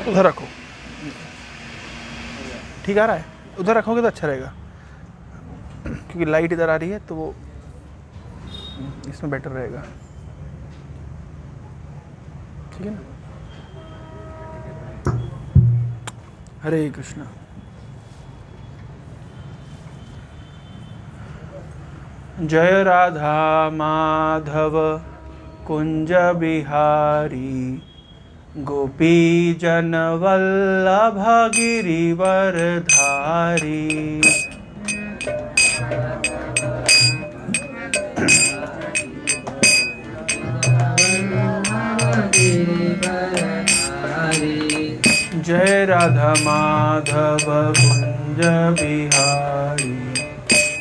उधर रखो, ठीक आ रहा है, उधर रखोगे तो अच्छा रहेगा क्योंकि लाइट इधर आ रही है तो वो इसमें बेटर रहेगा, ठीक है ना। हरे कृष्णा। जय राधा माधव कुंज बिहारी, गोपी जन वल्लभ गिरिवर धारी। जय राधा माधव कुंज बिहारी,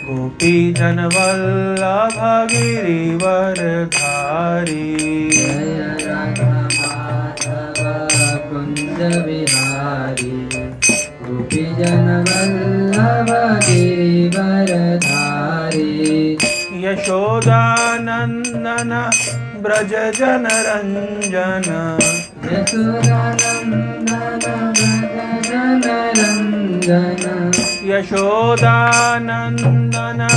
गोपी जन वल्लभ गिरिवर धारी। जय राधा माधव कुंज बिहारी, गोपी जन वल्लभ गिरिवर धारी। यशोदानंदन ब्रज जन रंजन, यशोदानंदन ब्रज जन रंजन। यशोदानंदन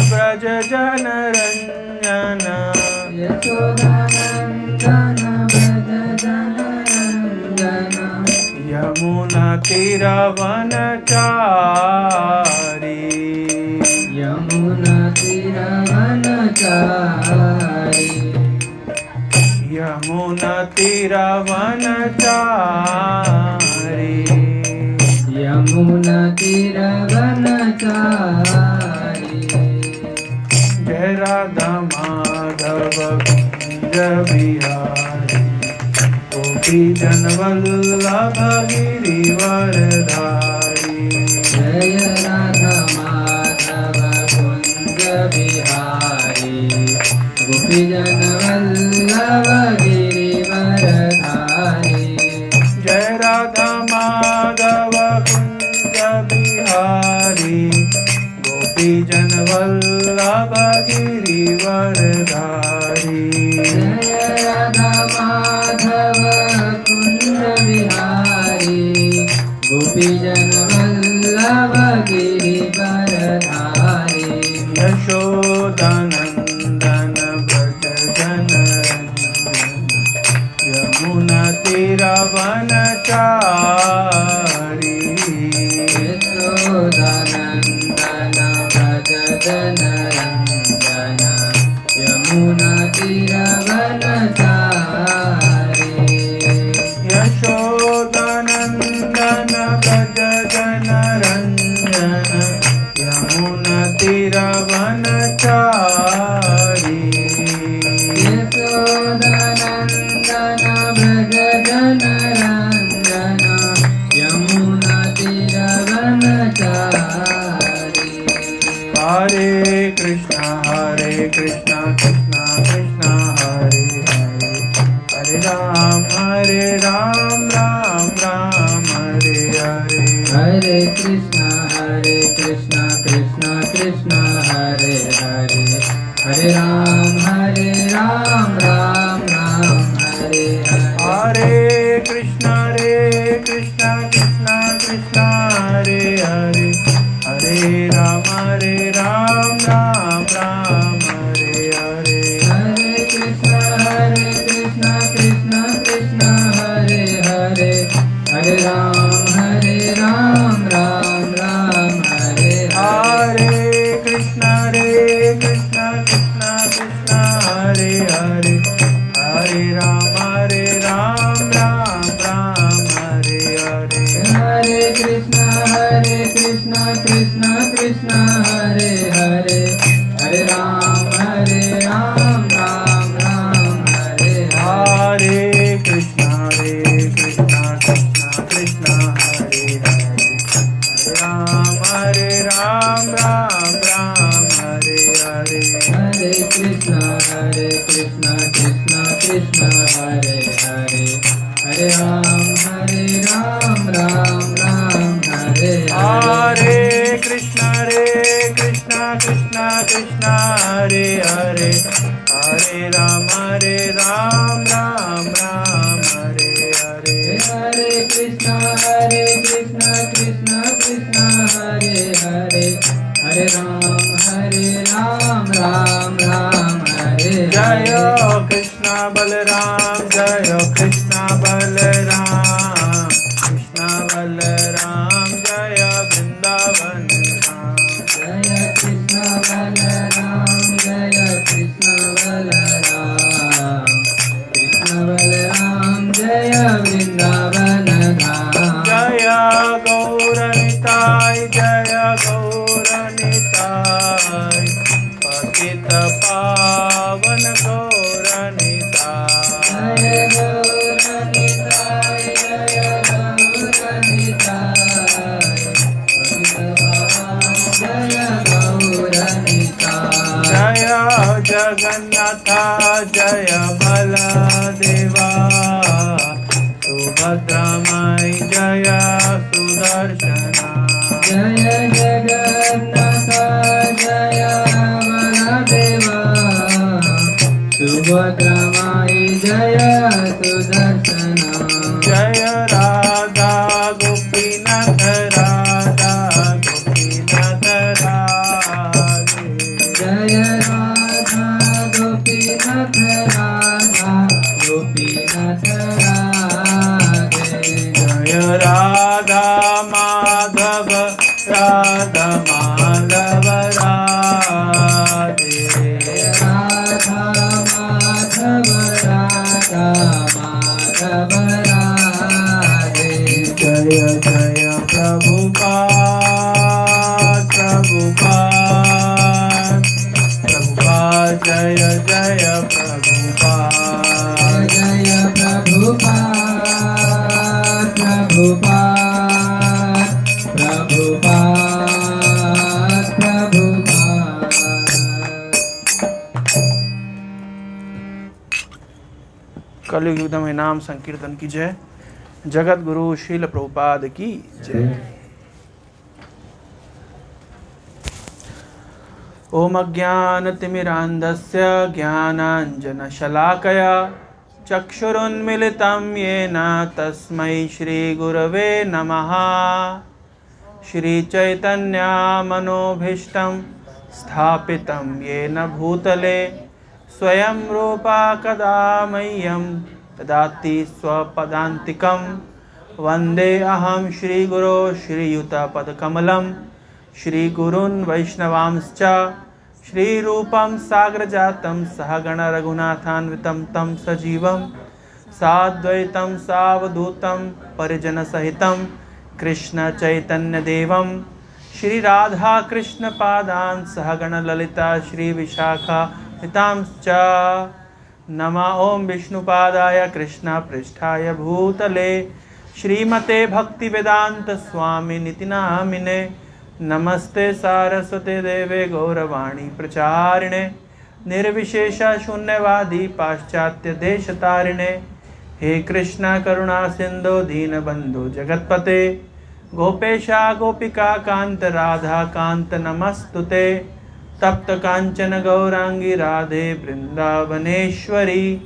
ब्रज जन रंजन। यशोदानंदन ब्रज जन रंजन। यमुना तीरवनचारी, यमुना तीरवनचारी। यमुना तीरवनचारी। यमुना तीरवनचारी। जय राधा माधव कुंज बिहारी, गोपी जन वल्लभ गिरिवर धारी। जय राधा माधव कुंज बिहारी, गोपी जन वल्लभ गिरिवर धारी। जय राधा माधव कुंज बिहारी, गोपी जन वल्लभ गिरिवर धारी। जय राधा माधव कुंज बिहारी, गोपी जन वल्लभ गिरिवर धारी। यशोदानंदन ब्रज जन रंजन, यमुना तीरवनचारी। यशोदानंदन ब्रज जन रंजन, यमुना तीरवनचारी। यशोदानंदन ब्रज जन रंजन, यमुना तीरवनचारी। यशोदानंदन ब्रज जन रंजन, यमुना तीरवनचारी। हरे कृष्णा कृष्णा कृष्णा हरे हरे, हरे राम राम राम हरे हरे। हरे कृष्णा कृष्णा कृष्णा हरे हरे, हरे राम राम राम हरे हरे। हरे कृष्णा कृष्णा कृष्णा हरे हरे, हरे राम राम राम हरे हरे। हरे कृष्णा कृष्णा कृष्णा हरे हरे, हरे राम राम हरे हरे। हरे कृष्णा कृष्णा कृष्णा हरे हरे, हरे राम राम हरे हरे। हरे कृष्णा कृष्णा कृष्णा हरे हरे, हरे राम राम हरे हरे। हरे कृष्णा कृष्णा कृष्णा हरे हरे, हरे हरे कृष्णा कृष्णा कृष्णा हरे हरे हरे राम राम राम हरे जय हरे कृष्ण बलराम जय कृष्ण बलराम कृष्ण बलराम जय वृंदावन धाम। जय कृष्ण बलराम जय कृष्ण बलराम कृष्ण बलराम जय वृंदावन धाम जय गौरनिताय जय गौरनिताय पतित पावन गौरनिताय जय गौरनिताय जय गौरनिताय जय गौरनिताय जय जगन्नाथ जय बलदेवा सुभद्रमय जय सुदर्शना जय जगन्नाथ जय बलदेवा सुभद्रमाय जय सुदर्शना जय राधा गोपीनाथ राधा गोपीनाथ राधे जय राधा गोपीनाथ राधा गोपीनाथ राधे जय राधा माधव राधा माधव राधे राधा माधव राधा माधव राधे जय जय प्रभुपाद प्रभुपाद प्रभुपाद जय जय प्रभुपाद जय प्रभुपाद प्रभुपाद प्रभुपाद प्रभुपाद कलयुग युग में नाम संकीर्तन की जय। जगत गुरु शील प्रभुपाद की जय। ओम अज्ञानतिमिरान्धस्य ज्ञानाञ्जनशलाकया चक्षुरुन्मिलितं येन तस्मै श्रीगुरवे नमः। श्रीचैतन्यमनोभीष्टं स्थापितं येन भूतले स्वयं रूपा कदा मह्यं ददाति स्वपदान्तिकं। वन्दे अहं श्रीगुरो श्रीयुतपदकमलं श्रीगुरून् वैष्णवांश्च श्रीरूपं साग्रजातं सहगण रघुनाथान्वितं तं सजीवं साद्वैतं सावधूतं परिजनसहितं कृष्ण चैतन्यदेवं श्रीराधाकृष्णपादान् सहगण ललिता श्रीविशाखान्वितांश्च नमः। ओं विष्णुपादाय कृष्णपृष्ठाय भूतले श्रीमते भक्तिवेदांत स्वामिनिति नामिने नमस्ते सारस्वते देवे गौरवाणी प्रचारिणे निर्विशेष शून्यवादी पाश्चात्य देशतारिणे। हे कृष्णा करुणा सिंधु दीनबंधु जगत्पते गोपेशा गोपिका कांत राधा कांत नमस्तुते। तप्त कांचन गौरांगी राधे वृंदावनेश्वरी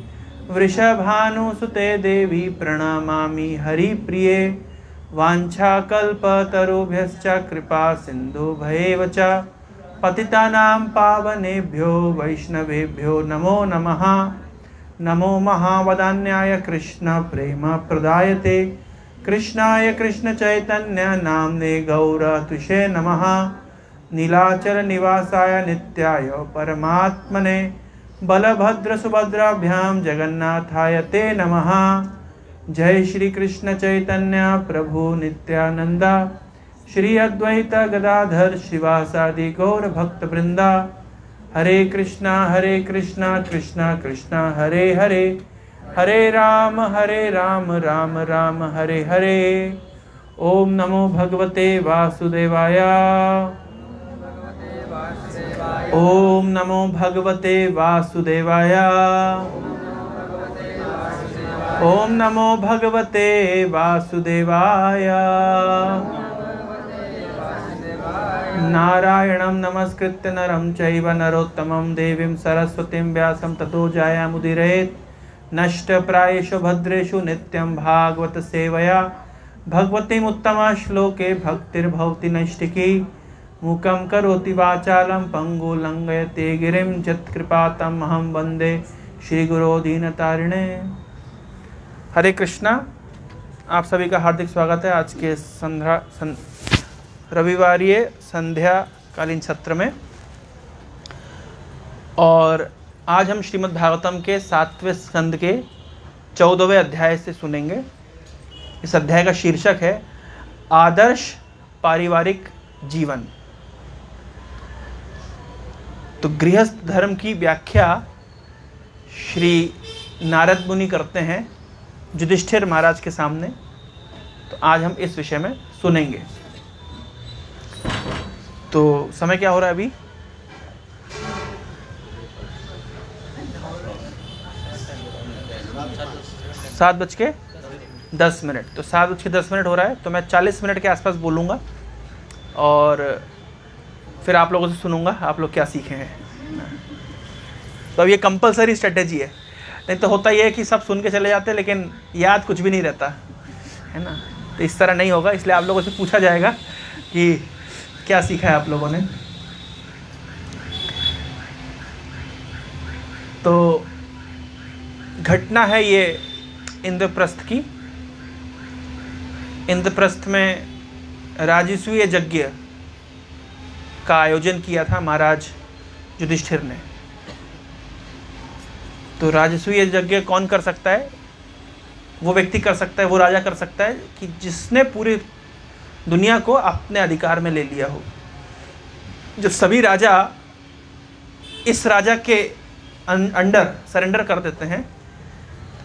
वृषभानुसुते देवी प्रणमामि हरिप्रिये। वाञ्छाकल्पतरुभ्यश्च कृपा सिन्धुभ्येव च पतितानां पावनेभ्यो वैष्णवेभ्यो नमो नमः। नमो महावदान्याय कृष्ण प्रेम प्रदायते कृष्णाय कृष्ण चैतन्य नाम्ने गौरतुषे नमः। नीलाचल निवासाय नित्याय परमात्मने बलभद्र सुभद्राभ्यां जगन्नाथाय ते नमः। जय श्री कृष्ण चैतन्य प्रभु नित्यानंद श्री अद्वैत गदाधर श्रीवासादि गौर भक्त वृंदा। हरे कृष्णा कृष्णा कृष्णा हरे हरे हरे राम राम राम हरे हरे। ओम नमो भगवते वासुदेवाय। ओम नमो भगवते वासुदेवाय। ओम नमो भगवते वासुदेवाय। नारायणं नमस्कृत्य नरं चैव नरोत्तमं देवीं सरस्वतीं व्यासं ततो जयमुदीरयेत्। नष्टप्रायेषु भद्रेषु नित्यं भागवत सेवया भगवतीम उत्तमा श्लोके भक्तिर्भवति नैष्टिकी मूकं करोति वाचालं पंगु लंघयते गिरिं यत्कृपातम् अहं वन्दे श्री गुरो दीनतारिणे। हरे कृष्णा। आप सभी का हार्दिक स्वागत है आज के रविवारीय संध्याकालीन सत्र में। और आज हम श्रीमद् भागवतम के 7वें स्कंद के 14वें अध्याय से सुनेंगे। इस अध्याय का शीर्षक है आदर्श पारिवारिक जीवन। तो गृहस्थ धर्म की व्याख्या श्री नारद मुनि करते हैं युधिष्ठिर महाराज के सामने। तो आज हम इस विषय में सुनेंगे। तो समय क्या हो रहा है अभी? 7:10। तो 7:10 हो रहा है। तो मैं 40 मिनट के आसपास बोलूँगा और फिर आप लोगों से सुनूंगा आप लोग क्या सीखे हैं। तो अब ये कंपलसरी स्ट्रेटेजी है, नहीं तो होता ये है कि सब सुन के चले जाते हैं लेकिन याद कुछ भी नहीं रहता है ना। तो इस तरह नहीं होगा, इसलिए आप लोगों से पूछा जाएगा कि क्या सीखा है आप लोगों ने। तो घटना है ये इंद्रप्रस्थ की। इंद्रप्रस्थ में राजसूय यज्ञ का आयोजन किया था महाराज युधिष्ठिर ने। तो राजसूय यज्ञ कौन कर सकता है? वो व्यक्ति कर सकता है, वो राजा कर सकता है कि जिसने पूरी दुनिया को अपने अधिकार में ले लिया हो। जब सभी राजा इस राजा के अंडर सरेंडर कर देते हैं,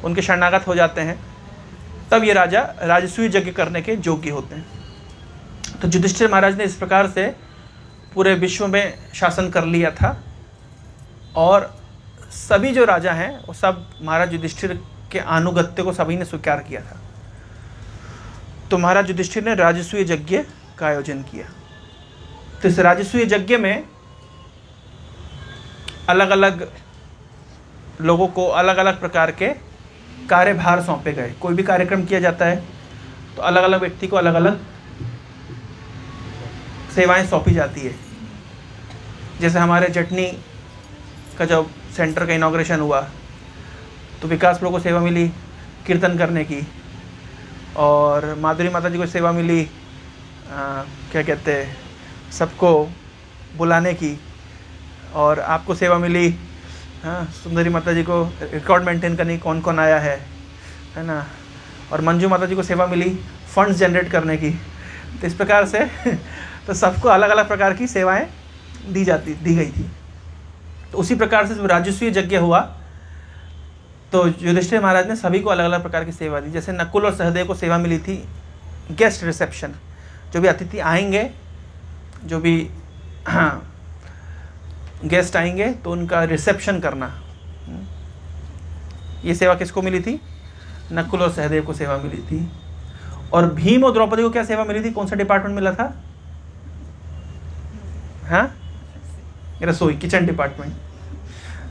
उनके शरणागत हो जाते हैं, तब ये राजा राजसूय यज्ञ करने के योग्य होते हैं। तो युधिष्ठिर महाराज ने इस प्रकार से पूरे विश्व में शासन कर लिया था और सभी जो राजा हैं वो सब महाराज युधिष्ठिर के आनुगत्य को सभी ने स्वीकार किया था। तो महाराज युधिष्ठिर ने राजसूय यज्ञ का आयोजन किया। तो इस राजसूय यज्ञ में अलग अलग लोगों को अलग अलग प्रकार के कार्यभार सौंपे गए। कोई भी कार्यक्रम किया जाता है तो अलग अलग व्यक्ति को अलग अलग सेवाएं सौंपी जाती है। जैसे हमारे जटनी का जब सेंटर का इनॉग्रेशन हुआ तो विकास प्रो को सेवा मिली कीर्तन करने की, और माधुरी माता जी को सेवा मिली क्या कहते हैं सबको बुलाने की, और आपको सेवा मिली सुंदरी माता जी को रिकॉर्ड मेंटेन करने की कौन कौन आया है ना, और मंजू माता जी को सेवा मिली फंड्स जनरेट करने की। तो इस प्रकार से तो सबको अलग अलग प्रकार की सेवाएं दी गई थी। तो उसी प्रकार से जब राजसूय यज्ञ हुआ तो युधिष्ठिर महाराज ने सभी को अलग अलग प्रकार की सेवा दी। जैसे नकुल और सहदेव को सेवा मिली थी गेस्ट रिसेप्शन, जो भी अतिथि आएंगे, जो भी गेस्ट आएंगे तो उनका रिसेप्शन करना। ये सेवा किसको मिली थी? नकुल और सहदेव को सेवा मिली थी। और भीम और द्रौपदी को क्या सेवा मिली थी? कौन सा डिपार्टमेंट मिला था? हाँ, रसोई, किचन डिपार्टमेंट।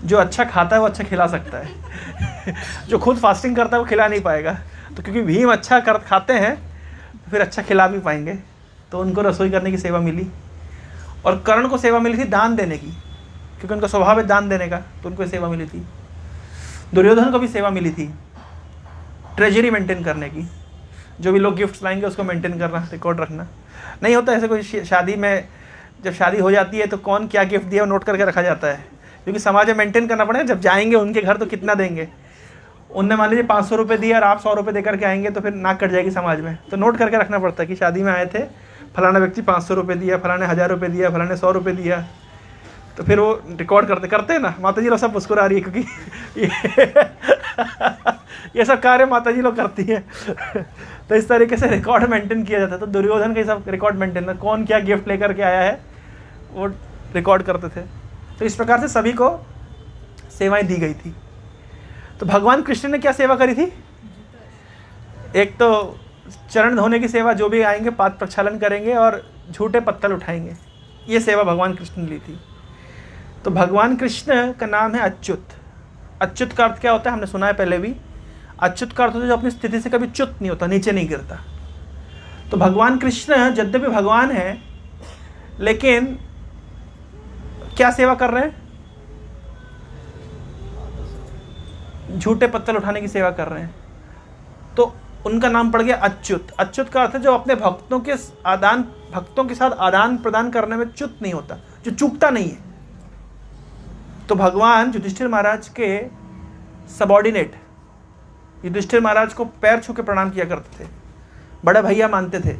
जो अच्छा खाता है वो अच्छा खिला सकता है जो खुद फास्टिंग करता है वो खिला नहीं पाएगा। तो क्योंकि भीम अच्छा खाते हैं तो फिर अच्छा खिला भी पाएंगे, तो उनको रसोई करने की सेवा मिली। और कर्ण को सेवा मिली थी दान देने की, क्योंकि उनका स्वभाव है दान देने का, तो उनको सेवा मिली थी। दुर्योधन को भी सेवा मिली थी ट्रेजरी मेंटेन करने की, जो भी लोग गिफ्ट्स लाएंगे उसको मेंटेन करना, रिकॉर्ड रखना। नहीं होता ऐसे कोई शादी में, जब शादी हो जाती है तो कौन क्या गिफ्ट दिया वो नोट करके रखा जाता है, क्योंकि समाज में मेंटेन करना पड़ेगा। जब जाएंगे उनके घर तो कितना देंगे, उनने मान लीजिए 500 रुपये दिया और आप 100 रुपये देकर के आएंगे तो फिर नाक कट जाएगी समाज में। तो नोट करके रखना पड़ता है कि शादी में आए थे, फलाना व्यक्ति 500 रुपये दिया, फलाने 1000 रुपये दिया, फलाने 100 रुपये दिया। तो फिर वो रिकॉर्ड करते हैं ना। माता जी लोग सब मुस्कुरा रही है क्योंकि ये सब कार्य माता जी लोग करती हैं तो इस तरीके से रिकॉर्ड मेंटेन किया जाता है। तो दुर्योधन का सब रिकॉर्ड मेंटेन, कौन क्या गिफ्ट लेकर के आया है वो रिकॉर्ड करते थे। तो इस प्रकार से सभी को सेवाएं दी गई थी। तो भगवान कृष्ण ने क्या सेवा करी थी? एक तो चरण धोने की सेवा, जो भी आएंगे पाद प्रक्षालन करेंगे और झूठे पत्तल उठाएंगे, ये सेवा भगवान कृष्ण ने ली थी। तो भगवान कृष्ण का नाम है अच्युत। अच्युत का अर्थ क्या होता है? हमने सुना है पहले भी। अच्युत का अर्थ होता है जो अपनी स्थिति से कभी च्युत नहीं होता, नीचे नहीं गिरता। तो भगवान कृष्ण यद्यपि भगवान है, लेकिन क्या सेवा कर रहे हैं? झूठे पत्तल उठाने की सेवा कर रहे हैं। तो उनका नाम पड़ गया अच्युत। अच्युत का अर्थ है जो अपने भक्तों के साथ आदान प्रदान करने में च्युत नहीं होता, जो चूकता नहीं है। तो भगवान युधिष्ठिर महाराज के सबॉर्डिनेट, युधिष्ठिर महाराज को पैर छू के प्रणाम किया करते थे, बड़े भैया मानते थे।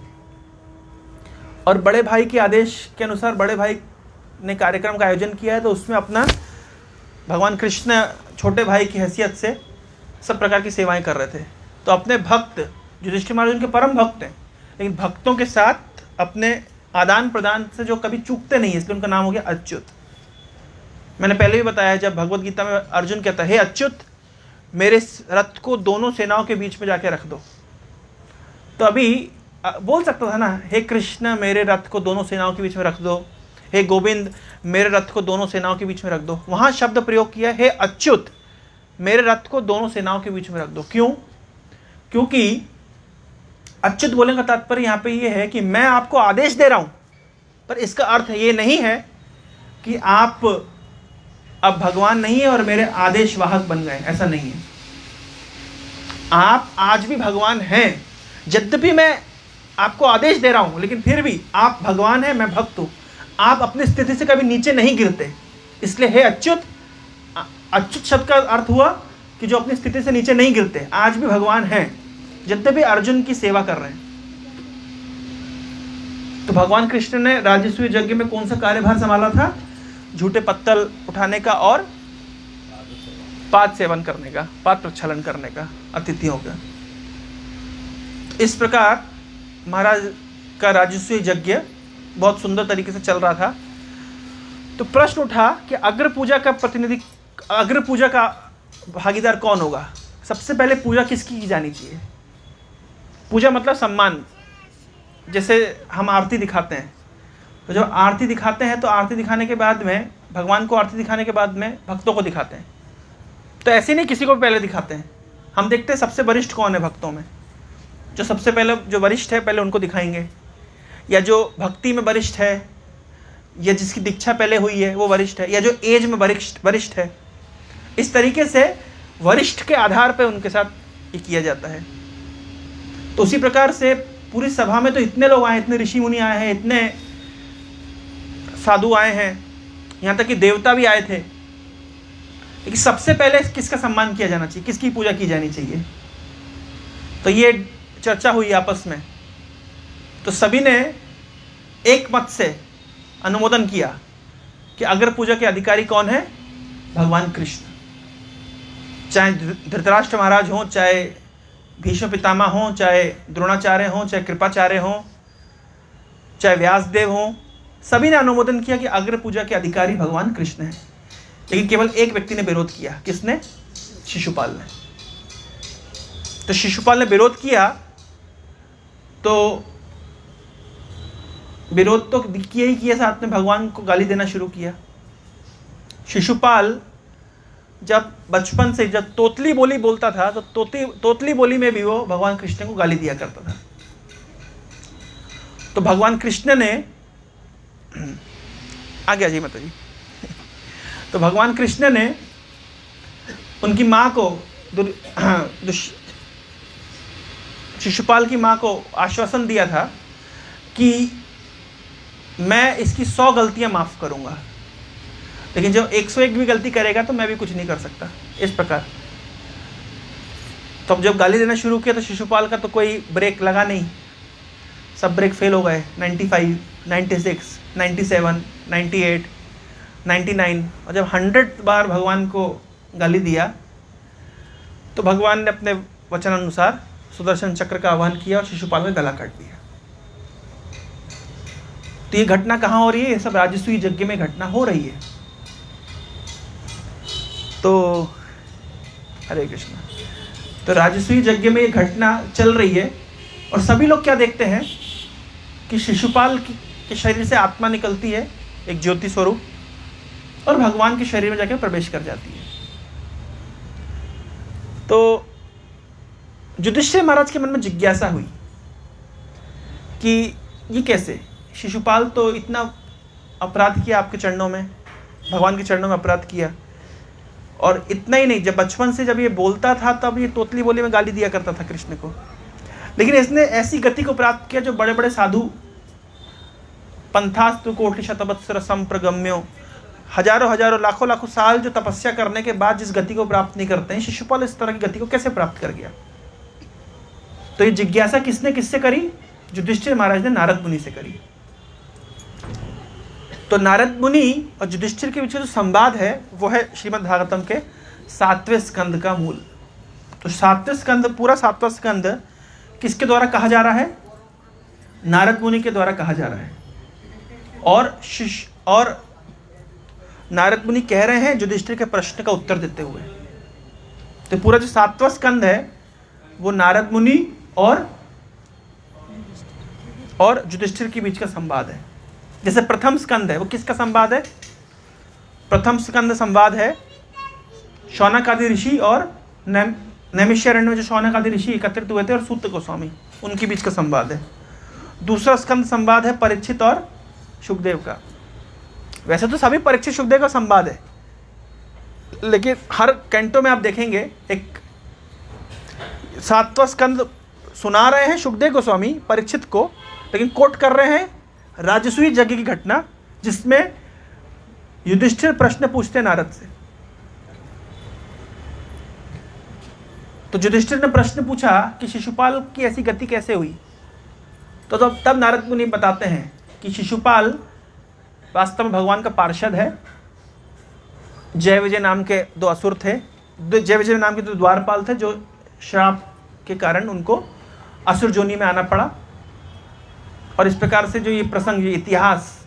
और बड़े भाई के आदेश के अनुसार बड़े भाई ने कार्यक्रम का आयोजन किया है, तो उसमें अपना भगवान कृष्ण छोटे भाई की हैसियत से सब प्रकार की सेवाएं कर रहे थे। तो अपने भक्त युधिष्ठिर महाराज उनके परम भक्त हैं, लेकिन भक्तों के साथ अपने आदान प्रदान से जो कभी चूकते नहीं है, इसलिए उनका नाम हो गया अच्युत। मैंने पहले भी बताया, जब भगवत गीता में अर्जुन कहता है, हे अच्युत, मेरे रथ को दोनों सेनाओं के बीच में जाके रख दो। तो अभी बोल सकता था ना, हे कृष्ण मेरे रथ को दोनों सेनाओं के बीच में रख दो, हे गोविंद मेरे रथ को दोनों सेनाओं के बीच में रख दो। वहां शब्द प्रयोग किया, हे अच्युत मेरे रथ को दोनों सेनाओं के बीच में रख दो। क्यों? क्योंकि अच्युत बोलने का तात्पर्य यहाँ पे ये है कि मैं आपको आदेश दे रहा हूं, पर इसका अर्थ ये नहीं है कि आप अब भगवान नहीं है और मेरे आदेश वाहक बन गए, ऐसा नहीं है। आप आज भी भगवान हैं, यद्यपि मैं आपको आदेश दे रहा हूं, लेकिन फिर भी आप भगवान हैं, मैं भक्त हूं। आप अपनी स्थिति से कभी नीचे नहीं गिरते, इसलिए हे अच्युत। अच्युत शब्द का अर्थ हुआ कि जो अपनी स्थिति से नीचे नहीं गिरते, आज भी भगवान हैं, यद्यपि अर्जुन की सेवा कर रहे हैं। तो भगवान कृष्ण ने राजसूय यज्ञ में कौन सा कार्यभार संभाला था? झूठे पत्तल उठाने का और पाद सेवन करने का, पाद प्रक्षालन करने का अतिथियों का। इस प्रकार महाराज का राजसूय यज्ञ बहुत सुंदर तरीके से चल रहा था। तो प्रश्न उठा कि अग्र पूजा का भागीदार कौन होगा? सबसे पहले पूजा किसकी की जानी चाहिए? पूजा मतलब सम्मान। जैसे हम आरती दिखाते हैं, तो जब आरती दिखाते हैं तो आरती दिखाने के बाद में भगवान को आरती दिखाने के बाद में भक्तों को दिखाते हैं। तो ऐसे नहीं किसी को पहले दिखाते हैं, हम देखते हैं सबसे वरिष्ठ कौन है भक्तों में, जो सबसे पहले जो वरिष्ठ है पहले उनको दिखाएंगे, या जो भक्ति में वरिष्ठ है, या जिसकी दीक्षा पहले हुई है वो वरिष्ठ है, या जो एज में वरिष्ठ है। इस तरीके से वरिष्ठ के आधार पर उनके साथ ये किया जाता है। तो उसी प्रकार से पूरी सभा में तो इतने लोग आए, इतने ऋषि मुनि आए हैं, इतने साधु आए हैं, यहाँ तक कि देवता भी आए थे, लेकिन सबसे पहले किसका सम्मान किया जाना चाहिए, किसकी पूजा की जानी चाहिए? तो ये चर्चा हुई आपस में। तो सभी ने एक मत से अनुमोदन किया कि अग्र पूजा के अधिकारी कौन है? भगवान कृष्ण। चाहे धृतराष्ट्र महाराज हों, चाहे भीष्म पितामह हों, चाहे द्रोणाचार्य हों, चाहे कृपाचार्य हों, चाहे व्यासदेव हों, सभी ने अनुमोदन किया कि अग्र पूजा के अधिकारी भगवान कृष्ण हैं। लेकिन केवल एक व्यक्ति ने विरोध किया। किसने? शिशुपाल ने। तो शिशुपाल ने विरोध किया, तो विरोध तो किया ही किया, साथ में भगवान को गाली देना शुरू किया। शिशुपाल जब बचपन से जब तोतली बोली बोलता था, तो तोतली बोली में भी वो भगवान कृष्ण को गाली दिया करता था। तो भगवान कृष्ण ने आ गया जी माता जी। तो भगवान कृष्ण ने उनकी माँ को, शिशुपाल की माँ को आश्वासन दिया था कि मैं इसकी 100 गलतियां माफ़ करूंगा, लेकिन जब 101 भी गलती करेगा तो मैं भी कुछ नहीं कर सकता। इस प्रकार तो जब गाली देना शुरू किया तो शिशुपाल का तो कोई ब्रेक लगा नहीं, सब ब्रेक फेल हो गए। 95, 96, 97, 98, 99, और जब 100 बार भगवान को गाली दिया तो भगवान ने अपने वचन अनुसार सुदर्शन चक्र का आह्वान किया और शिशुपाल का गला काट दिया। तो ये घटना कहाँ हो रही है? ये सब राजसूय यज्ञ में घटना हो रही है। तो हरे कृष्ण। तो राजसूय यज्ञ में ये घटना चल रही है और सभी लोग क्या देखते हैं कि शिशुपाल के शरीर से आत्मा निकलती है, एक ज्योति स्वरूप, और भगवान के शरीर में जाकर प्रवेश कर जाती है। तो युधिष्ठिर महाराज के मन में जिज्ञासा हुई कि ये कैसे, शिशुपाल तो इतना अपराध किया आपके चरणों में, भगवान के चरणों में अपराध किया, और इतना ही नहीं, जब बचपन से जब ये बोलता था तब ये तोतली बोली में गाली दिया करता था कृष्ण को, लेकिन इसने ऐसी गति को प्राप्त किया जो बड़े बड़े साधु, पंथास्तु कोटि शतवत्सर संप्रगम्यो, हजारों हजारों लाखों लाखों साल जो तपस्या करने के बाद जिस गति को प्राप्त नहीं करते हैं, शिशुपाल इस तरह की गति को कैसे प्राप्त कर गया। तो ये जिज्ञासा किसने किससे करी? युधिष्ठिर महाराज ने नारद मुनि से करी। तो नारद मुनि और युधिष्ठिर के बीच जो संवाद है वो है श्रीमद् भागवतम के 7वें स्कंद का मूल। तो 7वें स्कंद, पूरा 7वां स्कंद किसके द्वारा कहा जा रहा है? नारद मुनि के द्वारा कहा जा रहा है। और नारद मुनि कह रहे हैं युधिष्ठिर के प्रश्न का उत्तर देते हुए। तो पूरा जो 7वां स्कंद है वो नारद मुनि और युधिष्ठिर के बीच का संवाद है। जैसे प्रथम स्कंद है वो किसका संवाद है? प्रथम स्कंद संवाद है शौनक आदि ऋषि और नैमिषारण्य में जो शौनक आदि ऋषि एकत्रित हुए थे और सूत गोस्वामी, उनके बीच का संवाद है। दूसरा स्कंद संवाद है परीक्षित और सुखदेव का। वैसे तो सभी परीक्षित सुखदेव का संवाद है, लेकिन हर कैंटो में आप देखेंगे एक 7वां स्कंद सुना रहे हैं सुखदेव गोस्वामी परीक्षित को, लेकिन कोट कर रहे हैं राजसूय यज्ञ की घटना जिसमें युधिष्ठिर प्रश्न पूछते नारद से। तो युधिष्ठिर ने प्रश्न पूछा कि शिशुपाल की ऐसी गति कैसे हुई। तो तब नारद मुनि बताते हैं कि शिशुपाल वास्तव में भगवान का पार्षद है। जय विजय नाम के 2 असुर थे, जय विजय नाम के 2 द्वारपाल थे, जो श्राप के कारण उनको असुर जोनी में आना पड़ा। और इस प्रकार से जो ये प्रसंग, ये इतिहास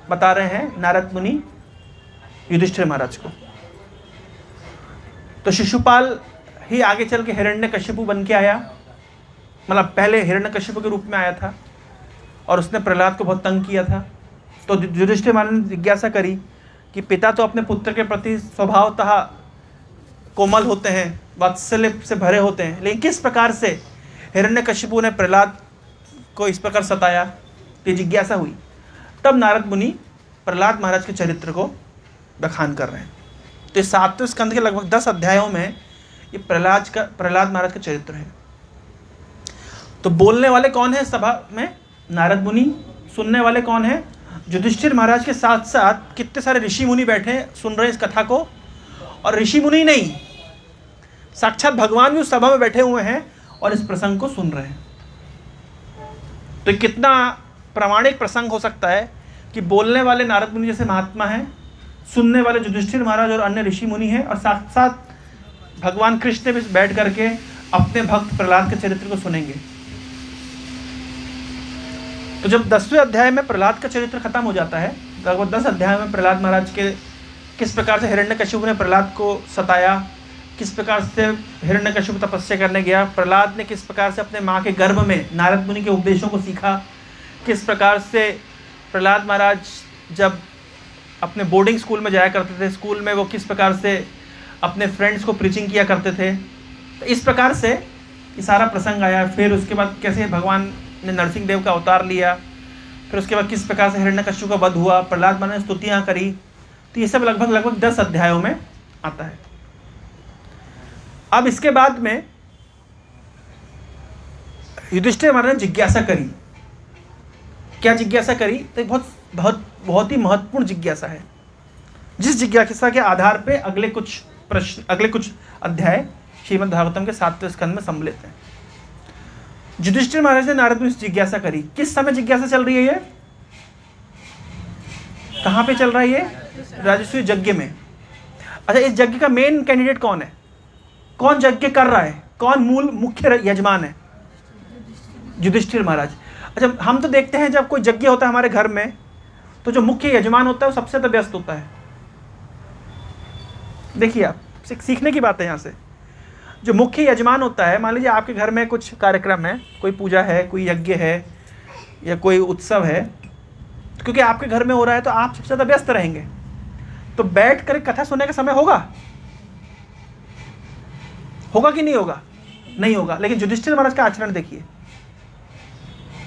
बता रहे हैं नारद मुनि युधिष्ठिर महाराज को। तो शिशुपाल ही आगे चल के हिरण्यकशिपु बन के आया, मतलब पहले हिरण्यकशिपु के रूप में आया था और उसने प्रहलाद को बहुत तंग किया था। तो युधिष्ठिर महाराज ने जिज्ञासा करी कि पिता तो अपने पुत्र के प्रति स्वभावतः कोमल होते हैं, वात्सल्य से भरे होते हैं, लेकिन किस प्रकार से हिरण्यकशिपु ने प्रहलाद को इस प्रकार सताया, ये जिज्ञासा हुई। तब नारद मुनि प्रहलाद महाराज के चरित्र को बखान कर रहे हैं। तो इस 7वें स्कंद के लगभग 10 अध्यायों में ये प्रहलाद महाराज का चरित्र है। तो बोलने वाले कौन है सभा में? नारद मुनि। सुनने वाले कौन है? युधिष्ठिर महाराज के साथ साथ कितने सारे ऋषि मुनि बैठे सुन रहे हैं इस कथा को। और ऋषि मुनि नहीं, साक्षात भगवान भी उस सभा में बैठे हुए हैं और इस प्रसंग को सुन रहे हैं। तो कितना प्रामाणिक प्रसंग हो सकता है कि बोलने वाले नारद मुनि जैसे महात्मा हैं, सुनने वाले युधिष्ठिर महाराज और अन्य ऋषि मुनि हैं, और साथ साथ भगवान कृष्ण भी बैठ करके अपने भक्त प्रहलाद के चरित्र को सुनेंगे। तो जब 10वें अध्याय में प्रहलाद का चरित्र खत्म हो जाता है, लगभग 10 अध्याय में प्रहलाद महाराज के किस प्रकार से हिरण्यकशिपु ने प्रहलाद को सताया, किस प्रकार से हिरण्यकशिपु तपस्या करने गया, प्रहलाद ने किस प्रकार से अपने माँ के गर्भ में नारद मुनि के उपदेशों को सीखा, किस प्रकार से प्रहलाद महाराज जब अपने बोर्डिंग स्कूल में जाया करते थे, स्कूल में वो किस प्रकार से अपने फ्रेंड्स को प्रीचिंग किया करते थे। तो इस प्रकार से ये सारा प्रसंग आया। फिर उसके बाद कैसे भगवान ने नरसिंह देव का अवतार लिया, फिर उसके बाद किस प्रकार से हिरण्यकशिपु का वध हुआ, प्रहलाद महाराज ने स्तुतियाँ करी। तो ये सब लगभग 10 अध्यायों में आता है। अब इसके बाद में युधिष्ठिर महाराज ने जिज्ञासा करी। क्या जिज्ञासा करी? तो बहुत ही महत्वपूर्ण जिज्ञासा है, जिस जिज्ञासा के आधार पे अगले कुछ अध्याय श्रीमद् भागवतम के 7वें स्कंद में सम्मिलित हैं। युधिष्ठिर महाराज ने नारद मुनि से जिज्ञासा करी। किस समय जिज्ञासा चल रही है? ये कहाँ पे चल रहा है? ये राजसूय यज्ञ में। अच्छा, इस यज्ञ का मेन कैंडिडेट कौन है? कौन यज्ञ कर रहा है? कौन मुख्य यजमान है? युधिष्ठिर महाराज। अच्छा, हम तो देखते हैं जब कोई यज्ञ होता है हमारे घर में, तो जो मुख्य यजमान होता है वो सबसे ज़्यादा व्यस्त होता है। देखिए, आप सीखने की बात है यहाँ से। जो मुख्य यजमान होता है, मान लीजिए आपके घर में कुछ कार्यक्रम है, कोई पूजा है, कोई यज्ञ है या कोई उत्सव है, क्योंकि आपके घर में हो रहा है तो आप सबसे ज़्यादा व्यस्त रहेंगे, तो बैठ कर कथा सुनने का समय होगा कि नहीं होगा? नहीं होगा। लेकिन युधिष्ठिर महाराज का आचरण देखिए,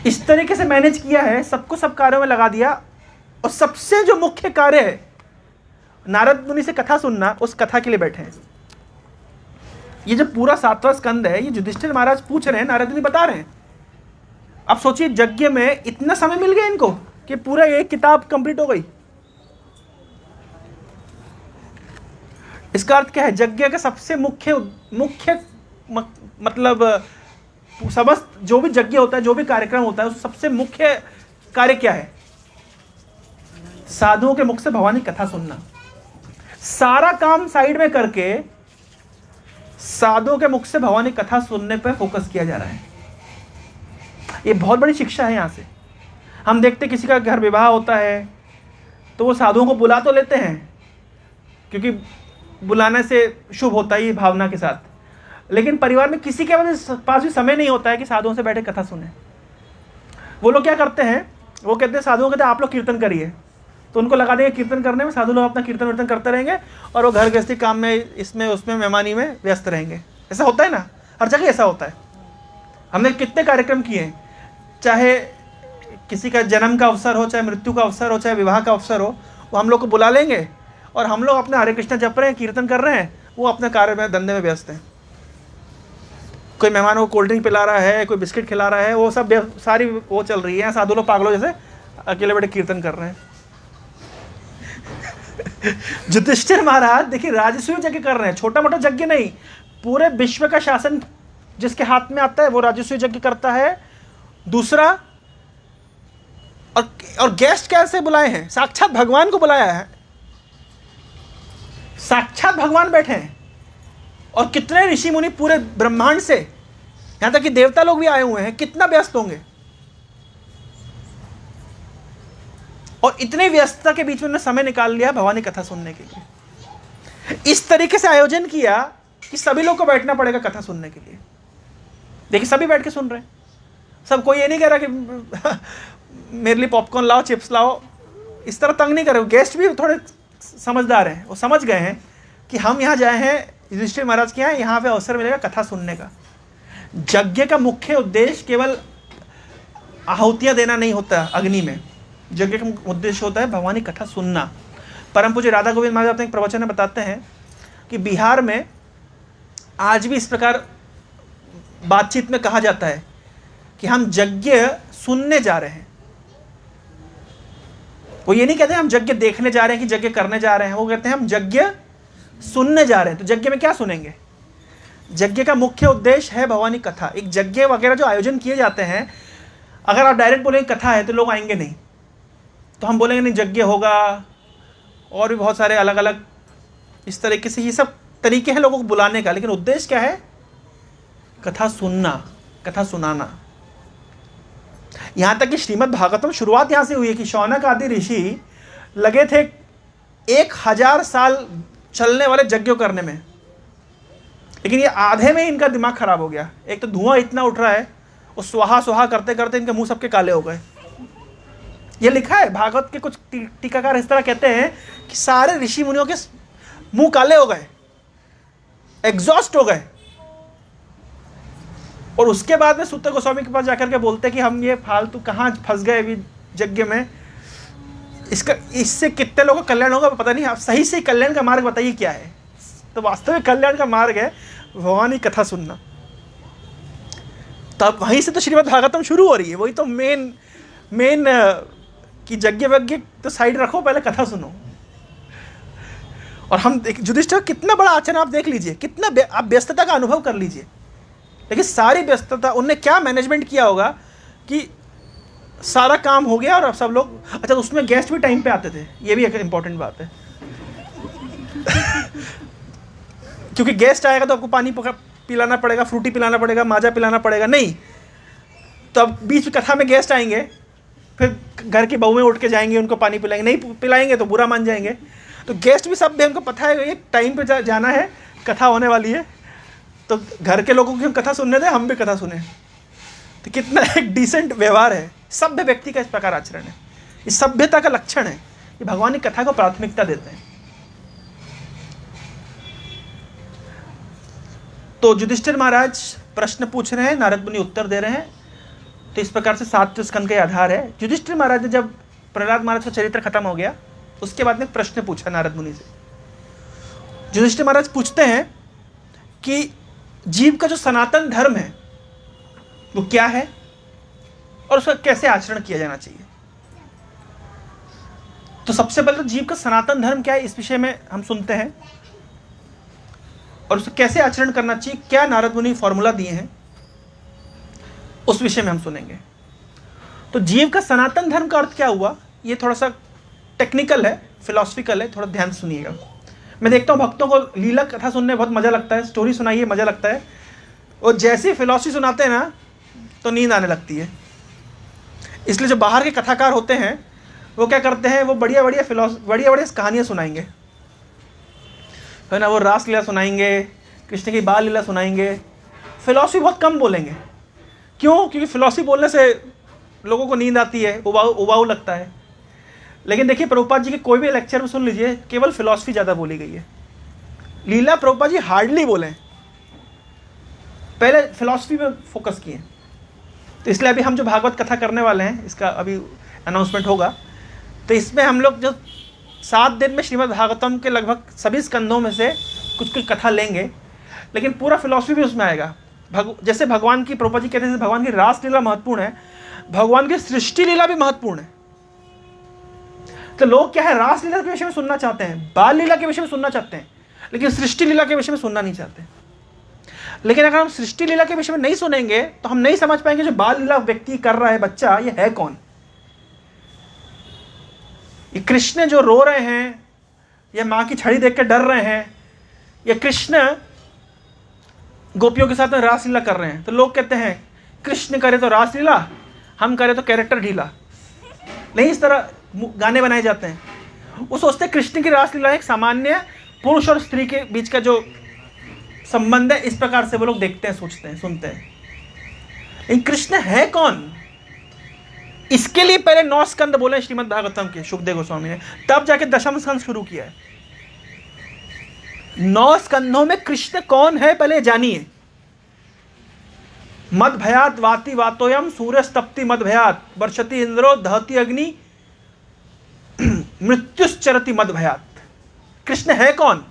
इस तरीके से मैनेज किया है, सबको सब कार्यों में लगा दिया। और सबसे जो मुख्य कार्य है नारद मुनि से कथा सुनना, उस कथा के लिए बैठे हैं। ये जो पूरा 7वां स्कंद है, ये युधिष्ठिर महाराज पूछ रहे हैं, नारद मुनि बता रहे हैं। अब सोचिए, यज्ञ में इतना समय मिल गया इनको कि पूरा एक किताब कंप्लीट हो गई। इसका अर्थ क्या है? यज्ञ का सबसे मुख्य मतलब समस्त जो भी यज्ञ होता है, जो भी कार्यक्रम होता है, उस सबसे मुख्य कार्य क्या है? साधुओं के मुख से भगवान की कथा सुनना। सारा काम साइड में करके साधुओं के मुख से भगवान की कथा सुनने पर फोकस किया जा रहा है। ये बहुत बड़ी शिक्षा है। यहां से हम देखते किसी का घर विवाह होता है तो वो साधुओं को बुला तो लेते हैं, क्योंकि बुलाने से शुभ होता है ये भावना के साथ, लेकिन परिवार में किसी के पास भी समय नहीं होता है कि साधुओं से बैठे कथा सुने। वो लोग क्या करते हैं, वो कहते हैं, साधुओं कहते हैं आप लोग कीर्तन करिए, तो उनको लगा देंगे कीर्तन करने में, साधु लोग अपना कीर्तन वीर्तन करते रहेंगे और वो घर गृहस्थी काम में, इसमें उसमें, मेहमानी में व्यस्त रहेंगे। ऐसा होता है ना, हर जगह ऐसा होता है। हमने कितने कार्यक्रम किए हैं, चाहे किसी का जन्म का अवसर हो, चाहे मृत्यु का अवसर हो, चाहे विवाह का अवसर हो, वो हम लोग को बुला लेंगे और हम लोग अपने हरे कृष्ण जप रहे हैं, कीर्तन कर रहे हैं, वो अपने कार्य में, धंधे में व्यस्त हैं। कोई मेहमान को कोल्ड ड्रिंक पिला रहा है, कोई बिस्किट खिला रहा है, वो सब सारी वो चल रही है। साधु लोग पागलों जैसे अकेले बैठे कीर्तन कर रहे हैं। युधिष्ठिर महाराज देखिए राजसूय यज्ञ कर रहे हैं, छोटा मोटा यज्ञ नहीं, पूरे विश्व का शासन जिसके हाथ में आता है वो राजसूय यज्ञ करता है। दूसरा, और गेस्ट कैसे बुलाए हैं? साक्षात भगवान को बुलाया है, साक्षात भगवान बैठे हैं। और कितने ऋषि मुनि पूरे ब्रह्मांड से, यहां तक कि देवता लोग भी आए हुए हैं, कितना व्यस्त होंगे। और इतनी व्यस्तता के बीच में उन्होंने समय निकाल लिया भगवान की कथा सुनने के लिए। इस तरीके से आयोजन किया कि सभी लोग को बैठना पड़ेगा कथा सुनने के लिए। देखिए सभी बैठ के सुन रहे हैं, सब कोई ये नहीं कह रहा कि मेरे लिए पॉपकॉर्न लाओ, चिप्स लाओ, इस तरह तंग नहीं कर रहे। गेस्ट भी थोड़े समझदार हैं, वो समझ गए हैं कि हम यहाँ जाए हैं युधिष्ठिर महाराज के यहाँ पे अवसर मिलेगा कथा सुनने का। यज्ञ का मुख्य उद्देश्य केवल आहुतियाँ देना नहीं होता अग्नि में, यज्ञ का उद्देश्य होता है भगवान की कथा सुनना। परम पूज्य राधा गोविंद महाराज अपने एक प्रवचन में बताते हैं कि बिहार में आज भी इस प्रकार बातचीत में कहा जाता है कि हम यज्ञ सुनने जा रहे हैं। वो ये नहीं कहते हम यज्ञ देखने जा रहे हैं कि यज्ञ करने जा रहे हैं, वो कहते हैं हम यज्ञ सुनने जा रहे हैं। तो यज्ञ में क्या सुनेंगे? यज्ञ का मुख्य उद्देश्य है भगवान की कथा। एक यज्ञ वगैरह जो आयोजन किए जाते हैं, अगर आप डायरेक्ट बोलेंगे कथा है तो लोग आएंगे नहीं, तो हम बोलेंगे नहीं यज्ञ होगा। और भी बहुत सारे अलग अलग इस तरीके से ये सब तरीके हैं लोगों को बुलाने का, लेकिन उद्देश्य क्या है? कथा सुनना, कथा सुनाना। यहां तक कि श्रीमद् भागवतम शुरुआत यहां से हुई है कि शौनक आदि ऋषि लगे थे 1000 साल चलने वाले यज्ञ करने में, लेकिन ये आधे में इनका दिमाग खराब हो गया। एक तो धुआं इतना उठ रहा है, वो स्वाहा स्वाहा करते करते इनके मुंह सबके काले हो गए। ये लिखा है भागवत के कुछ टीकाकार इस तरह कहते हैं कि सारे ऋषि मुनियों के मुंह काले हो गए, एग्जॉस्ट हो गए। और उसके बाद में सूत्र गोस्वामी के पास जाकर के बोलते कि हम ये फालतू कहाँ फंस गए अभी यज्ञ में, इससे कितने लोगों का कल्याण होगा पता नहीं, आप सही से कल्याण का मार्ग बताइए क्या है। तो वास्तविक कल्याण का मार्ग है भगवान की कथा सुनना। तब वहीं से तो श्रीमद् भागवतम शुरू हो रही है। वही तो मेन कि यज्ञ वज्ञ तो साइड रखो, पहले कथा सुनो। और हम युधिष्ठिर कितना बड़ा आचरण आप देख लीजिए, कितना आप व्यस्तता का अनुभव कर लीजिए, लेकिन सारी व्यस्तता उनने क्या मैनेजमेंट किया होगा कि सारा काम हो गया और अब सब लोग, अच्छा तो उसमें गेस्ट भी टाइम पे आते थे, ये भी एक इंपॉर्टेंट बात है। क्योंकि गेस्ट आएगा तो आपको पानी पिलाना पड़ेगा, फ्रूटी पिलाना पड़ेगा, माजा पिलाना पड़ेगा, नहीं तो अब बीच कथा में गेस्ट आएंगे, फिर घर की बहुएं उठ के जाएंगे, उनको पानी पिलाएंगे, नहीं पिलाएंगे तो बुरा मान जाएंगे। तो गेस्ट भी सब भी हमको पता है ये टाइम पे जाना है, कथा होने वाली है, तो घर के लोगों की हम कथा सुनने दें, हम भी कथा सुने। तो कितना एक डिसेंट व्यवहार है। सभ्य व्यक्ति का इस प्रकार आचरण है, इस सभ्यता का लक्षण है, ये भगवान की कथा को प्राथमिकता देते हैं। तो युधिष्ठिर महाराज प्रश्न पूछ रहे हैं, नारद मुनि उत्तर दे रहे हैं। तो इस प्रकार से 7 स्कंद का आधार है। युधिष्ठिर महाराज ने जब प्रहलाद महाराज का चरित्र खत्म हो गया, उसके बाद में प्रश्न पूछा नारद मुनि से। युधिष्ठिर महाराज पूछते हैं कि जीव का जो सनातन धर्म है वो क्या है और उसका कैसे आचरण किया जाना चाहिए। तो सबसे पहले तो जीव का सनातन धर्म क्या है, इस विषय में हम सुनते हैं, और उसे कैसे आचरण करना चाहिए, क्या नारद मुनि फॉर्मूला दिए हैं, उस विषय में हम सुनेंगे। तो जीव का सनातन धर्म का अर्थ क्या हुआ, ये थोड़ा सा टेक्निकल है, फिलोसफिकल है, थोड़ा ध्यान से सुनिएगा। मैं देखता हूँ भक्तों को लीला कथा सुनने में बहुत मजा लगता है, स्टोरी सुनाइए मजा लगता है, और जैसे फिलोसफी सुनाते हैं ना तो नींद आने लगती है। इसलिए जो बाहर के कथाकार होते हैं वो क्या करते हैं, वो बढ़िया बढ़िया कहानियाँ सुनाएंगे, है ना, वो रास लीला सुनाएंगे, कृष्ण की बाल लीला सुनाएंगे, फिलॉसफी बहुत कम बोलेंगे। क्यों? क्योंकि फिलॉसफी बोलने से लोगों को नींद आती है, उबाऊ लगता है। लेकिन देखिए प्रभुपाद जी के कोई भी लेक्चर में सुन लीजिए, केवल फिलॉसफी ज़्यादा बोली गई है। लीला प्रभुपाद जी हार्डली बोले, पहले फिलॉसफी पे फोकस किए। तो इसलिए अभी हम जो भागवत कथा करने वाले हैं, इसका अभी अनाउंसमेंट होगा, तो इसमें हम लोग जो 7 दिन में श्रीमद् भागवतम के लगभग सभी स्कंदों में से कुछ कुछ कथा लेंगे, लेकिन पूरा फिलॉसफी भी उसमें आएगा। जैसे भगवान की, प्रभुपाद जी कहते हैं भगवान की रास लीला महत्वपूर्ण है, भगवान की सृष्टि लीला भी महत्वपूर्ण है। तो लोग क्या है, रास लीला के विषय में सुनना चाहते हैं, बाल लीला के विषय में सुनना चाहते हैं, लेकिन सृष्टि लीला के विषय में सुनना नहीं चाहते। लेकिन अगर हम सृष्टि लीला के विषय में नहीं सुनेंगे तो हम नहीं समझ पाएंगे जो बाल लीला व्यक्ति कर रहा है, बच्चा, ये है कौन। ये कृष्ण जो रो रहे हैं, या माँ की छड़ी देख कर डर रहे हैं, या कृष्ण गोपियों के साथ रास लीला कर रहे हैं। तो लोग कहते हैं कृष्ण करे तो रास लीला, हम करे तो कैरेक्टर ढीला, नहीं, इस तरह गाने बनाए जाते हैं। वो सोचते हैं कृष्ण की रास लीला एक सामान्य पुरुष और स्त्री के बीच का जो संबंध है, इस प्रकार से वो लोग देखते हैं, सोचते हैं, सुनते हैं। लेकिन कृष्ण है कौन, इसके लिए पहले 9 स्कंद बोले श्रीमद् भागवतम के सुखदेव गोस्वामी ने, तब जाके 10वां स्कंद शुरू किया है। 9 स्कंदों में कृष्ण कौन है पहले जानिए। मद भयात वाति वातोयम सूर्यस्तप्ति मद भयात वर्षति इंद्रो दहति अग्नि मृत्युश्चरति मद भयात। कृष्ण है कौन?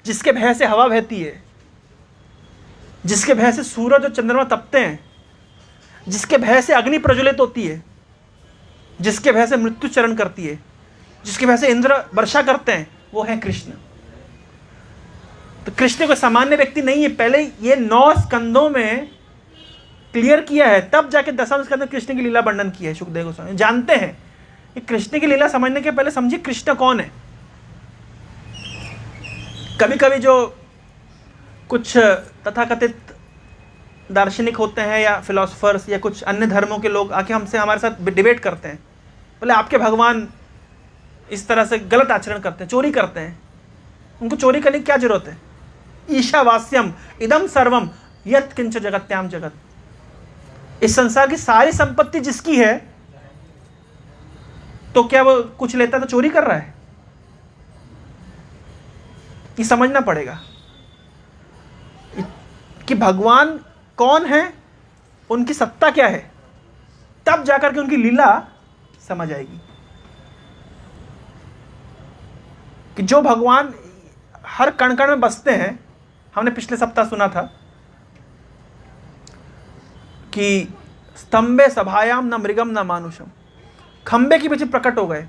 जिसके भय से हवा बहती है, जिसके भय से सूरज और चंद्रमा तपते हैं, जिसके भय से अग्नि प्रज्वलित होती है, जिसके भय से मृत्यु चरण करती है, जिसके भय से इंद्र वर्षा करते हैं, वो है कृष्ण। तो कृष्ण कोई सामान्य व्यक्ति नहीं है, पहले ये 9 स्कंदों में क्लियर किया है, तब जाके 10वां स्कंद में कृष्ण की लीला वर्णन किया है सुखदेव गोस्वामी। जानते हैं कि कृष्ण की लीला समझने के पहले समझिए कृष्ण कौन है। कभी कभी जो कुछ तथाकथित दार्शनिक होते हैं या फिलोसफर्स या कुछ अन्य धर्मों के लोग आके हमसे हमारे साथ डिबेट करते हैं, बोले आपके भगवान इस तरह से गलत आचरण करते हैं, चोरी करते हैं। उनको चोरी करने की क्या जरूरत है? ईशावास्यम इदम सर्वम यत् किंच जगत्याम जगत। इस संसार की सारी संपत्ति जिसकी है, तो क्या वो कुछ लेता तो चोरी कर रहा है? ये समझना पड़ेगा कि भगवान कौन है, उनकी सत्ता क्या है, तब जाकर के उनकी लीला समझ आएगी। कि जो भगवान हर कण कण में बसते हैं, हमने पिछले सप्ताह सुना था कि स्तंभे सभायाम न मृगम न मानुषम, खंबे के पीछे प्रकट हो गए।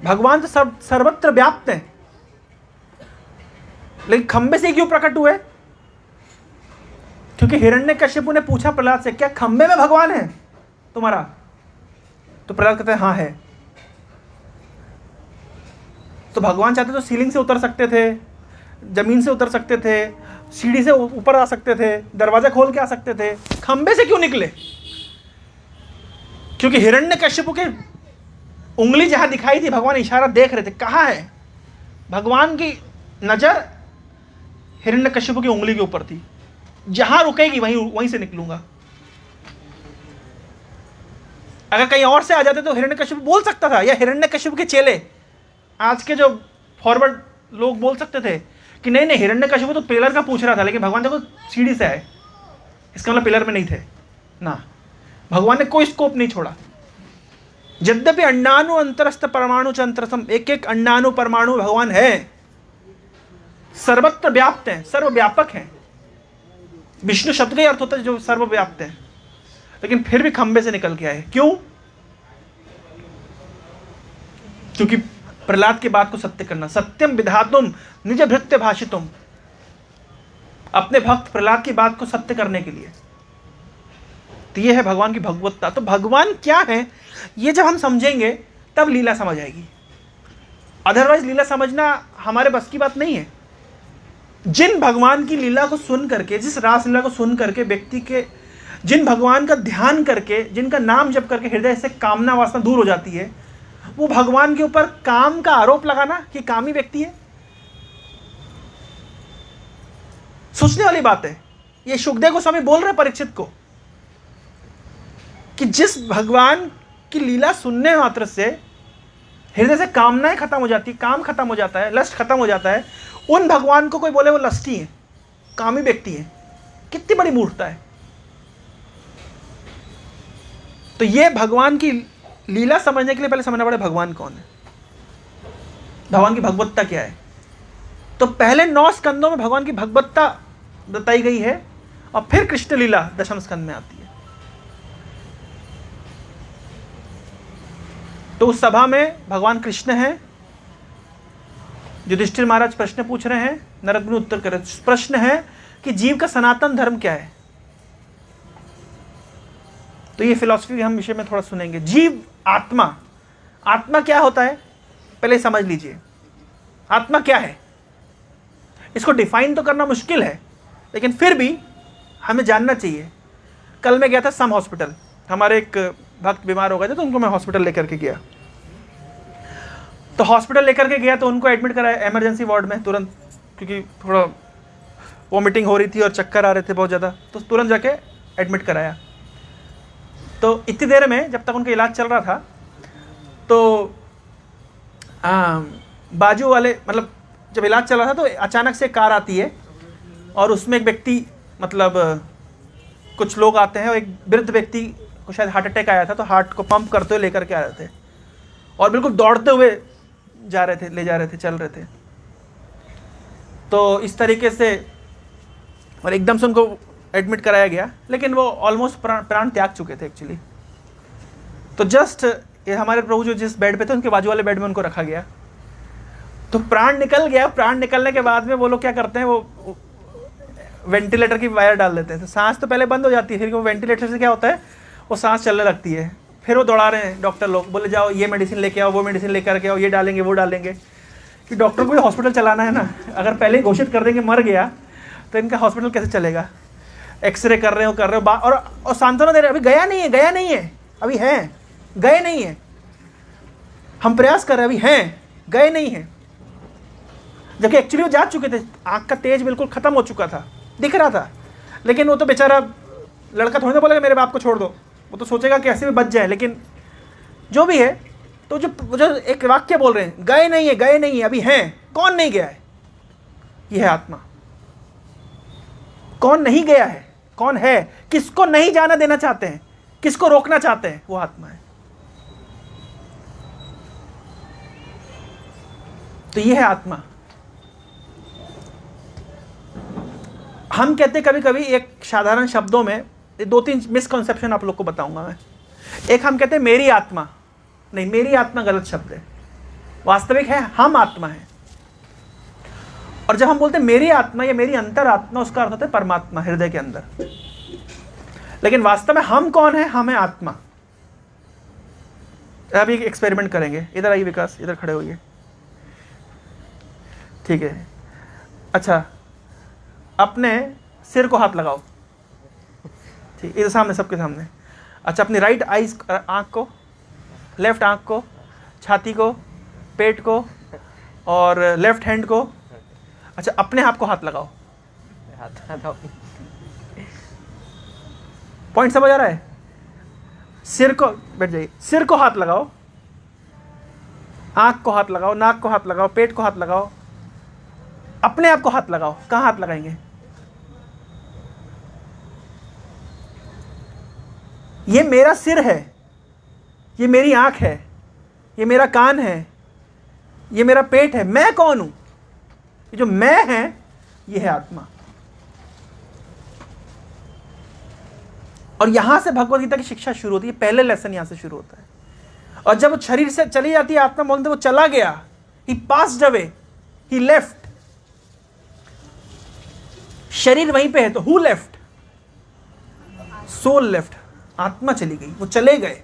भगवान तो सर्वत्र व्याप्त हैं, लेकिन खंबे से क्यों प्रकट हुए? क्योंकि हिरण्यकश्यपु ने पूछा प्रहलाद से, क्या खंबे में भगवान है तुम्हारा? तो प्रहलाद कहते हैं हाँ है। तो भगवान चाहते तो सीलिंग से उतर सकते थे, जमीन से उतर सकते थे, सीढ़ी से ऊपर आ सकते थे, दरवाजा खोल के आ सकते थे, खंबे से क्यों निकले? क्योंकि हिरण्यकश्यपु के उंगली जहां दिखाई थी, भगवान इशारा देख रहे थे, कहाँ है? भगवान की नजर हिरण्यकश्यपु की उंगली के ऊपर थी, जहां रुकेगी वहीं से निकलूंगा। अगर कहीं और से आ जाते तो हिरण्यकश्यपु बोल सकता था, या हिरण्यकश्यपु के चेले, आज के जो फॉरवर्ड लोग बोल सकते थे कि नहीं नहीं हिरण्यकश्यपु तो पिलर का पूछ रहा था, लेकिन भगवान देखो सीढ़ी से आए, इसका मतलब पिलर में नहीं थे ना। भगवान ने कोई स्कोप नहीं छोड़ा। यद्यपि अंडाणु अंतरस्थ परमाणु चंत्रसम, एक एक अंडाणु परमाणु भगवान है, सर्वत्र व्याप्त हैं, सर्वव्यापक हैं। विष्णु शब्द का ही अर्थ होता है जो सर्वव्याप्त है, लेकिन फिर भी खंबे से निकल के आए। क्यों? क्योंकि प्रहलाद की बात को सत्य करना। सत्यम विधातुम निज भृत्य भाषितुम, अपने भक्त प्रहलाद की बात को सत्य करने के लिए। तो ये है भगवान की भगवत्ता। तो भगवान क्या है ये जब हम समझेंगे तब लीला समझ आएगी, अदरवाइज लीला समझना हमारे बस की बात नहीं है। जिन भगवान की लीला को सुन करके, जिस रास लीला को सुन करके व्यक्ति के, जिन भगवान का ध्यान करके, जिनका नाम जप करके हृदय से कामना वासना दूर हो जाती है, वो भगवान के ऊपर काम का आरोप लगाना कि कामी व्यक्ति है, सोचने वाली बात है। ये सुखदेव गोस्वामी बोल रहे परीक्षित को कि जिस भगवान की लीला सुनने मात्र से हृदय से कामनाएं खत्म हो जाती है, काम खत्म हो जाता है, लस्ट खत्म हो जाता है, उन भगवान को कोई बोले वो लस्टी है, कामी व्यक्ति है, कितनी बड़ी मूर्खता है। तो ये भगवान की लीला समझने के लिए पहले समझना पड़ेगा भगवान कौन है, भगवान की भगवत्ता क्या है। तो पहले 9 स्कंदों में भगवान की भगवत्ता बताई गई है और फिर कृष्ण लीला दशम स्कंद में आती है। तो उस सभा में भगवान कृष्ण हैं, युधिष्ठिर महाराज प्रश्न पूछ रहे हैं, नारद मुनि उत्तर कर रहे हैं। प्रश्न है कि जीव का सनातन धर्म क्या है। तो ये फिलॉसफी हम विषय में थोड़ा सुनेंगे। जीव, आत्मा, आत्मा क्या होता है पहले समझ लीजिए। आत्मा क्या है इसको डिफाइन तो करना मुश्किल है, लेकिन फिर भी हमें जानना चाहिए। कल मैं गया था सम हॉस्पिटल, हमारे एक भक्त बीमार हो गए थे तो उनको मैं हॉस्पिटल लेकर के गया। तो हॉस्पिटल लेकर के गया तो उनको एडमिट कराया इमरजेंसी वार्ड में तुरंत, क्योंकि थोड़ा वॉमिटिंग हो रही थी और चक्कर आ रहे थे बहुत ज़्यादा, तो तुरंत जाके एडमिट कराया। तो इतनी देर में जब तक उनका इलाज चल रहा था तो बाजू वाले, मतलब जब इलाज चल रहा था तो अचानक से कार आती है और उसमें एक व्यक्ति, मतलब कुछ लोग आते हैं और एक वृद्ध व्यक्ति को शायद हार्ट अटैक आया था, तो हार्ट को पंप करते हुए लेकर के आ रहे थे और बिल्कुल दौड़ते हुए जा रहे थे, ले जा रहे थे, चल रहे थे। तो इस तरीके से और एकदम से उनको एडमिट कराया गया, लेकिन वो ऑलमोस्ट प्राण त्याग चुके थे एक्चुअली। तो जस्ट ये हमारे प्रभु जो जिस बेड पे थे उनके बाजू वाले बेड में उनको रखा गया। तो प्राण निकल गया। प्राण निकलने के बाद में वो लोग क्या करते हैं, वो वेंटिलेटर की वायर डाल देते हैं। तो सांस तो पहले बंद हो जाती है, फिर वो वेंटिलेटर से क्या होता है, वो सांस चलने लगती है। फिर वो दौड़ा रहे हैं डॉक्टर लोग, बोले जाओ ये मेडिसिन लेके आओ, वो मेडिसिन लेकर के आओ, ये डालेंगे वो डालेंगे, कि डॉक्टर को भी हॉस्पिटल चलाना है ना। अगर पहले ही घोषित कर देंगे मर गया तो इनका हॉस्पिटल कैसे चलेगा। एक्सरे कर रहे हो और सांत्वना दे रहे हैं, अभी गया नहीं है, गया नहीं है, अभी हैं, गए नहीं है, हम प्रयास कर रहे हैं, अभी हैं, गए नहीं है। जबकि एक्चुअली वो जा चुके थे, आँख का तेज बिल्कुल खत्म हो चुका था, दिख रहा था। लेकिन वो तो बेचारा लड़का थोड़ी ना बोलेगा मेरे बाप को छोड़ दो, वो तो सोचेगा कि ऐसे भी बच जाए। लेकिन जो भी है, तो जो एक वाक्य बोल रहे हैं, गए नहीं है, गए नहीं है, अभी हैं। कौन नहीं गया है? ये है आत्मा। कौन नहीं गया है? कौन है? किसको नहीं जाना देना चाहते हैं, किसको रोकना चाहते हैं, वो आत्मा है। तो ये है आत्मा। हम कहते कभी कभी, एक साधारण शब्दों में 2-3 मिसकंसेप्शन आप लोग को बताऊंगा मैं। एक, हम कहते हैं मेरी आत्मा। नहीं, मेरी आत्मा गलत शब्द है, वास्तविक है हम आत्मा है। और जब हम बोलते हैं मेरी आत्मा या मेरी अंतर आत्मा, उसका अर्थ होता है परमात्मा हृदय के अंदर। लेकिन वास्तव में हम कौन है? हम है आत्मा। अभी एक एक्सपेरिमेंट करेंगे। इधर आइए विकास, इधर खड़े होइए, ठीक है। अच्छा, अपने सिर को हाथ लगाओ, ठीक, इधर सामने, सबके सामने। अच्छा, अपनी राइट आईज, आँख को, लेफ्ट आँख को, छाती को, पेट को और लेफ्ट हैंड को। अच्छा, अपने आप को हाथ लगाओ। पॉइंट समझ आ रहा है? सिर को, बैठ जाइए, सिर को हाथ लगाओ, आँख को हाथ लगाओ, नाक को हाथ लगाओ, पेट को हाथ लगाओ, अपने आप को हाथ लगाओ। कहाँ हाथ लगाएंगे? ये मेरा सिर है, ये मेरी आंख है, ये मेरा कान है, ये मेरा पेट है। मैं कौन हूं? ये जो मैं है ये है आत्मा। और यहां से भगवद गीता की शिक्षा शुरू होती है। पहले लेसन यहां से शुरू होता है। और जब वो शरीर से चली जाती है आत्मा, बोलते वो चला गया, ही पास्ड अवे, ही लेफ्ट। शरीर वहीं पे है तो हु लेफ्ट? सोल लेफ्ट, आत्मा चली गई, वो चले गए।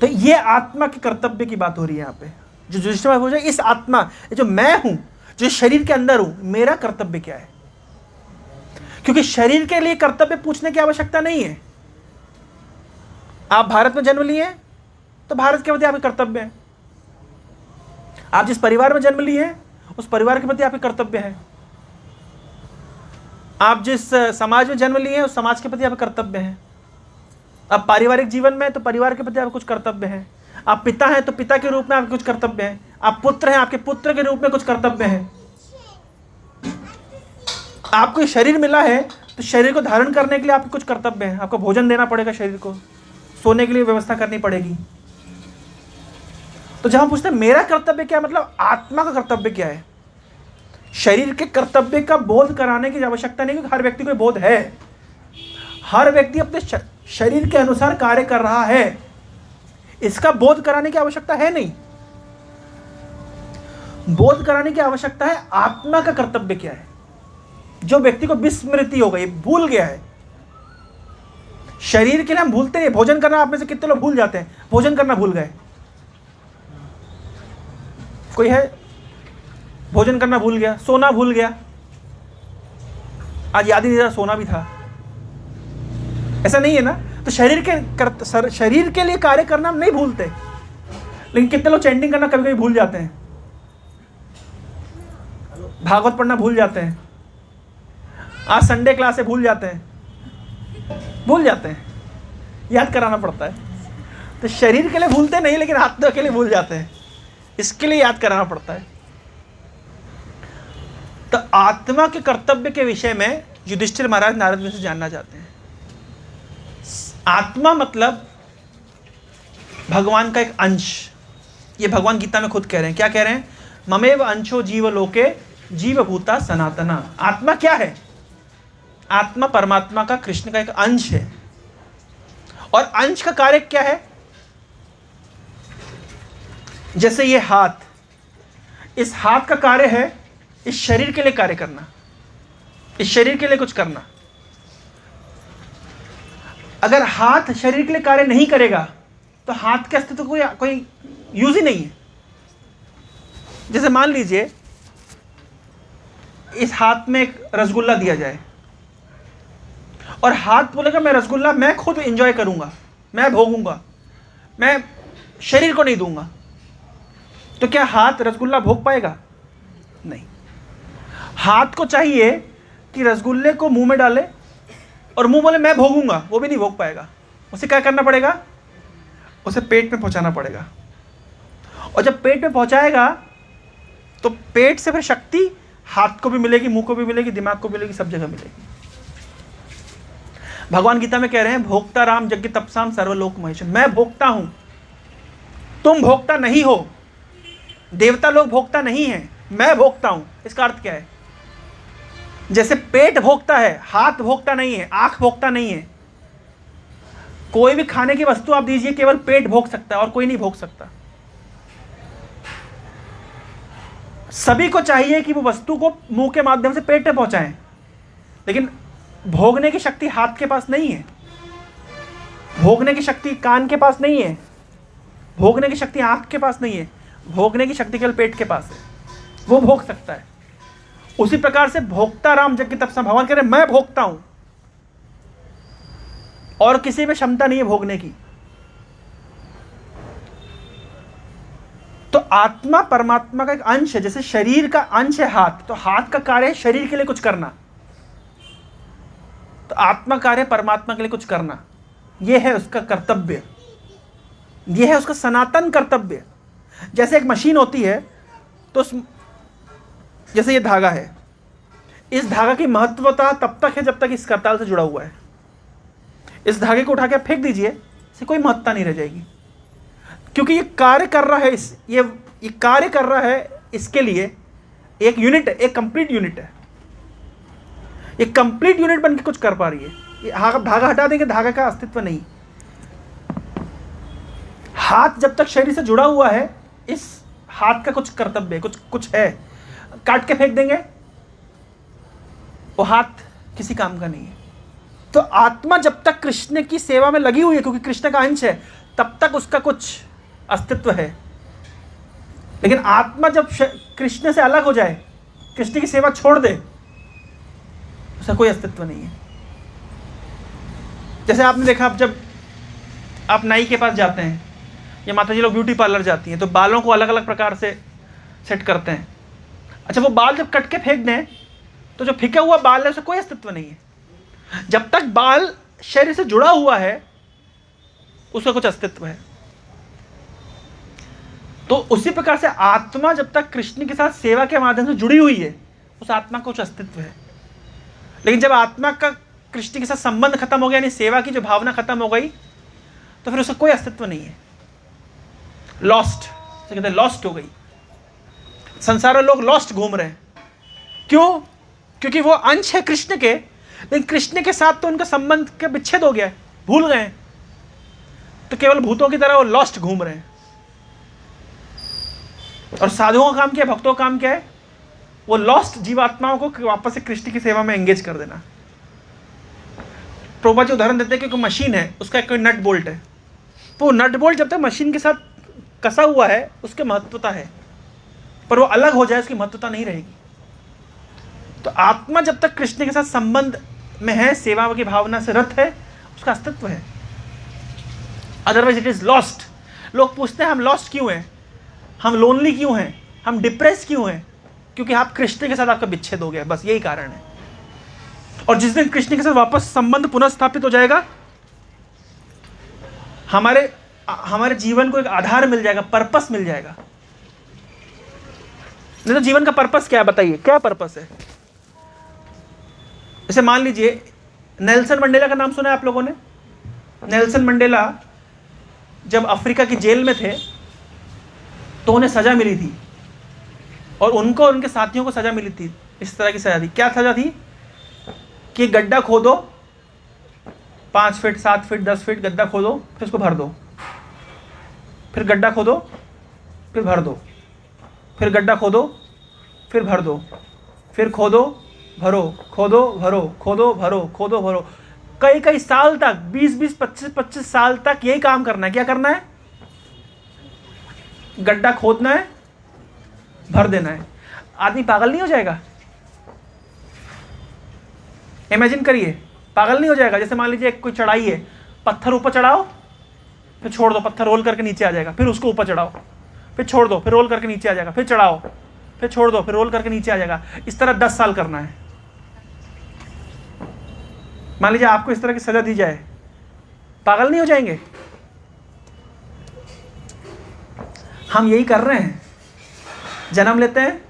तो ये आत्मा के कर्तव्य की बात हो रही है यहां पे। जो युधिष्ठिर महाराज पूछ रहे हैं, इस आत्मा, ये जो मैं हूं, जो शरीर के अंदर हूं, मेरा कर्तव्य क्या है? क्योंकि शरीर के लिए कर्तव्य पूछने की आवश्यकता नहीं है। आप भारत में जन्म लिए हैं तो भारत के प्रति आपके कर्तव्य है। आप जिस परिवार में जन्म लिए हैं उस परिवार के प्रति आपके कर्तव्य है। आप जिस समाज में जन्म लिए हैं उस समाज के प्रति आपके कर्तव्य है। आप पारिवारिक जीवन में तो परिवार के प्रति आपके कुछ कर्तव्य है। आप पिता हैं तो पिता के रूप में आपके कुछ कर्तव्य है। आप पुत्र हैं, आपके पुत्र के रूप में कुछ कर्तव्य है। आपको शरीर मिला है तो शरीर को धारण करने के लिए आपके कुछ कर्तव्य है। आपको भोजन देना पड़ेगा, शरीर को सोने के लिए व्यवस्था करनी पड़ेगी। तो जब हम पूछते हैं मेरा कर्तव्य क्या, मतलब आत्मा का कर्तव्य क्या है, शरीर के कर्तव्य का बोध कराने की आवश्यकता नहीं, क्योंकि हर व्यक्ति को बोध है। हर व्यक्ति अपने शरीर के अनुसार कार्य कर रहा है, इसका बोध कराने की आवश्यकता है नहीं। बोध कराने की आवश्यकता है आत्मा का कर्तव्य क्या है, जो व्यक्ति को विस्मृति हो गई, भूल गया है। शरीर के लिए हम भूलते हैं। भोजन करना आप में से कितने लोग भूल जाते हैं? भोजन करना भूल गए। कोई है भोजन करना भूल गया, सोना भूल गया, आज याद ही नहीं रहा सोना भी था, ऐसा नहीं है ना? तो शरीर के लिए कार्य करना हम नहीं भूलते, लेकिन कितने लोग चैंटिंग करना कभी कभी भूल जाते हैं, भागवत पढ़ना भूल जाते हैं, आज संडे क्लास है भूल जाते हैं, याद कराना पड़ता है। तो शरीर के लिए भूलते नहीं, लेकिन आत्मा के लिए भूल जाते हैं, इसके लिए याद कराना पड़ता है। तो आत्मा के कर्तव्य के विषय में युधिष्ठिर महाराज नारद मुनि से जानना चाहते हैं। आत्मा मतलब भगवान का एक अंश। ये भगवान गीता में खुद कह रहे हैं। क्या कह रहे हैं? ममेव अंशो जीव लोके जीवभूता सनातना। आत्मा क्या है? आत्मा परमात्मा का, कृष्ण का एक अंश है। और अंश का कार्य क्या है? जैसे ये हाथ, इस हाथ का कार्य है इस शरीर के लिए कार्य करना, इस शरीर के लिए कुछ करना। अगर हाथ शरीर के लिए कार्य नहीं करेगा तो हाथ के अस्तित्व को कोई यूज ही नहीं है। जैसे मान लीजिए इस हाथ में एक रसगुल्ला दिया जाए और हाथ बोलेगा मैं रसगुल्ला मैं खुद एंजॉय करूंगा, मैं भोगूंगा, मैं शरीर को नहीं दूंगा, तो क्या हाथ रसगुल्ला भोग पाएगा? नहीं। हाथ को चाहिए कि रसगुल्ले को मुंह में डाले और मुंह बोले मैं भोगूंगा, वो भी नहीं भोग पाएगा। उसे क्या करना पड़ेगा? उसे पेट में पहुंचाना पड़ेगा। और जब पेट में पहुंचाएगा तो पेट से फिर शक्ति हाथ को भी मिलेगी, मुंह को भी मिलेगी, दिमाग को भी मिलेगी, सब जगह मिलेगी। भगवान गीता में कह रहे हैं भोक्ता राम यज्ञ तपसाम सर्वलोक महेश। मैं भोक्ता हूं, तुम भोक्ता नहीं हो। देवता लोग भोक्ता नहीं है, मैं भोक्ता हूं। इसका अर्थ क्या है? जैसे पेट भोक्ता है, हाथ भोक्ता नहीं है, आंख भोक्ता नहीं है। कोई भी खाने की वस्तु आप दीजिए, केवल पेट भोग सकता है और कोई नहीं भोग सकता। सभी को चाहिए कि वो वस्तु को मुंह के माध्यम से पेट में पहुंचाएं, लेकिन भोगने की शक्ति हाथ के पास नहीं है, भोगने की शक्ति कान के पास नहीं है, भोगने की शक्ति आंख के पास नहीं है, भोगने की शक्ति केवल पेट के पास है। वो भोग सकता है। उसी प्रकार से भोक्ता राम यज्ञ तपसा, भगवान कह रहे मैं भोगता हूं और किसी में क्षमता नहीं है भोगने की। तो आत्मा परमात्मा का एक अंश है। जैसे शरीर का अंश है हाथ, तो हाथ का कार्य है शरीर के लिए कुछ करना, तो आत्मा कार्य परमात्मा के लिए कुछ करना। यह है उसका कर्तव्य, यह है उसका सनातन कर्तव्य। जैसे एक मशीन होती है तो जैसे ये धागा है, इस धागा की महत्वता तब तक है जब तक इस करताल से जुड़ा हुआ है। इस धागे को उठा के फेंक दीजिए, इसे कोई महत्ता नहीं रह जाएगी, क्योंकि ये कार्य कर रहा है, ये कार्य कर रहा है इसके लिए एक यूनिट है, एक कंप्लीट यूनिट है, ये कंप्लीट यूनिट बन के कुछ कर पा रही है। ये धागा हटा देंगे, धागा का अस्तित्व नहीं। हाथ जब तक शरीर से जुड़ा हुआ है, इस हाथ का कुछ कर्तव्य है, कुछ है। काट के फेंक देंगे, वो हाथ किसी काम का नहीं है। तो आत्मा जब तक कृष्ण की सेवा में लगी हुई है, क्योंकि कृष्ण का अंश है, तब तक उसका कुछ अस्तित्व है। लेकिन आत्मा जब कृष्ण से अलग हो जाए, कृष्ण की सेवा छोड़ दे, उसका कोई अस्तित्व नहीं है। जैसे आपने देखा, अब जब आप नाई के पास जाते हैं या माता जी लोग ब्यूटी पार्लर जाती हैं, तो बालों को अलग अलग प्रकार से सेट करते हैं। अच्छा, वो बाल जब कट के फेंक दें, तो जो फेंका हुआ बाल है उसका कोई अस्तित्व नहीं है। जब तक बाल शरीर से जुड़ा हुआ है, उसका कुछ अस्तित्व है। तो उसी प्रकार से आत्मा जब तक कृष्ण के साथ सेवा के माध्यम से जुड़ी हुई है, उस आत्मा का कुछ अस्तित्व है। लेकिन जब आत्मा का कृष्ण के साथ संबंध खत्म हो गया, यानी सेवा की जो भावना खत्म हो गई, तो फिर उसका कोई अस्तित्व नहीं है। लॉस्ट, कहते हैं लॉस्ट हो गई। संसार में लोग लॉस्ट घूम रहे हैं। क्यों? क्योंकि वो अंश है कृष्ण के, लेकिन कृष्ण के साथ तो उनका संबंध का विच्छेद हो गया है, भूल गए हैं। तो केवल भूतों की तरह वो लॉस्ट घूम रहे हैं। और साधुओं का काम क्या है, भक्तों का काम क्या है? वो लॉस्ट जीवात्माओं को वापस से कृष्ण की सेवा में एंगेज कर देना। प्रभुपाद जी उदाहरण देते हैं कि कोई मशीन है, उसका कोई नट बोल्ट है, तो वो नट बोल्ट जब तक मशीन के साथ कसा हुआ है, उसकी महत्वता है, पर वो अलग हो जाए, उसकी महत्वता नहीं रहेगी। तो आत्मा जब तक कृष्ण के साथ संबंध में है, सेवा की भावना से रत है, उसका अस्तित्व है। Otherwise it is lost. लोग पूछते हैं हम लॉस्ट क्यों हैं, हम लोनली क्यों हैं, हम डिप्रेस क्यों हैं? क्योंकि आप कृष्ण के साथ आपका विच्छेद हो गया, बस यही कारण है। और जिस दिन कृष्ण के साथ वापस संबंध पुनः स्थापित हो जाएगा, हमारे जीवन को एक आधार मिल जाएगा, पर्पस मिल जाएगा। नहीं तो जीवन का पर्पस क्या है, बताइए क्या पर्पस है? जैसे मान लीजिए नेल्सन मंडेला का नाम सुना है आप लोगों ने? नेल्सन मंडेला जब अफ्रीका की जेल में थे, तो उन्हें सजा मिली थी, और उनको और उनके साथियों को सजा मिली थी। इस तरह की सजा थी। क्या सजा थी? कि गड्ढा खोदो, 5 फीट 7 फीट 10 फीट गड्ढा खोदो, फिर उसको भर दो, फिर गड्ढा खोदो, फिर भर दो, फिर गड्ढा खोदो, फिर भर दो, फिर खोदो भरो, खोदो भरो, खोदो भरो, खोदो भरो। कई साल तक, 20 25 साल तक यही काम करना है। क्या करना है? गड्ढा खोदना है, भर देना है। आदमी पागल नहीं हो जाएगा? इमेजिन करिए, पागल नहीं हो जाएगा? जैसे मान लीजिए कोई चढ़ाई है, पत्थर ऊपर चढ़ाओ, फिर छोड़ दो, पत्थर रोल करके नीचे आ जाएगा, फिर उसको ऊपर चढ़ाओ, फिर छोड़ दो, फिर रोल करके नीचे आ जाएगा, फिर चढ़ाओ, फिर छोड़ दो, फिर रोल करके नीचे आ जाएगा। इस तरह 10 साल करना है। मान लीजिए आपको इस तरह की सजा दी जाए, पागल नहीं हो जाएंगे? हम यही कर रहे हैं। जन्म लेते हैं,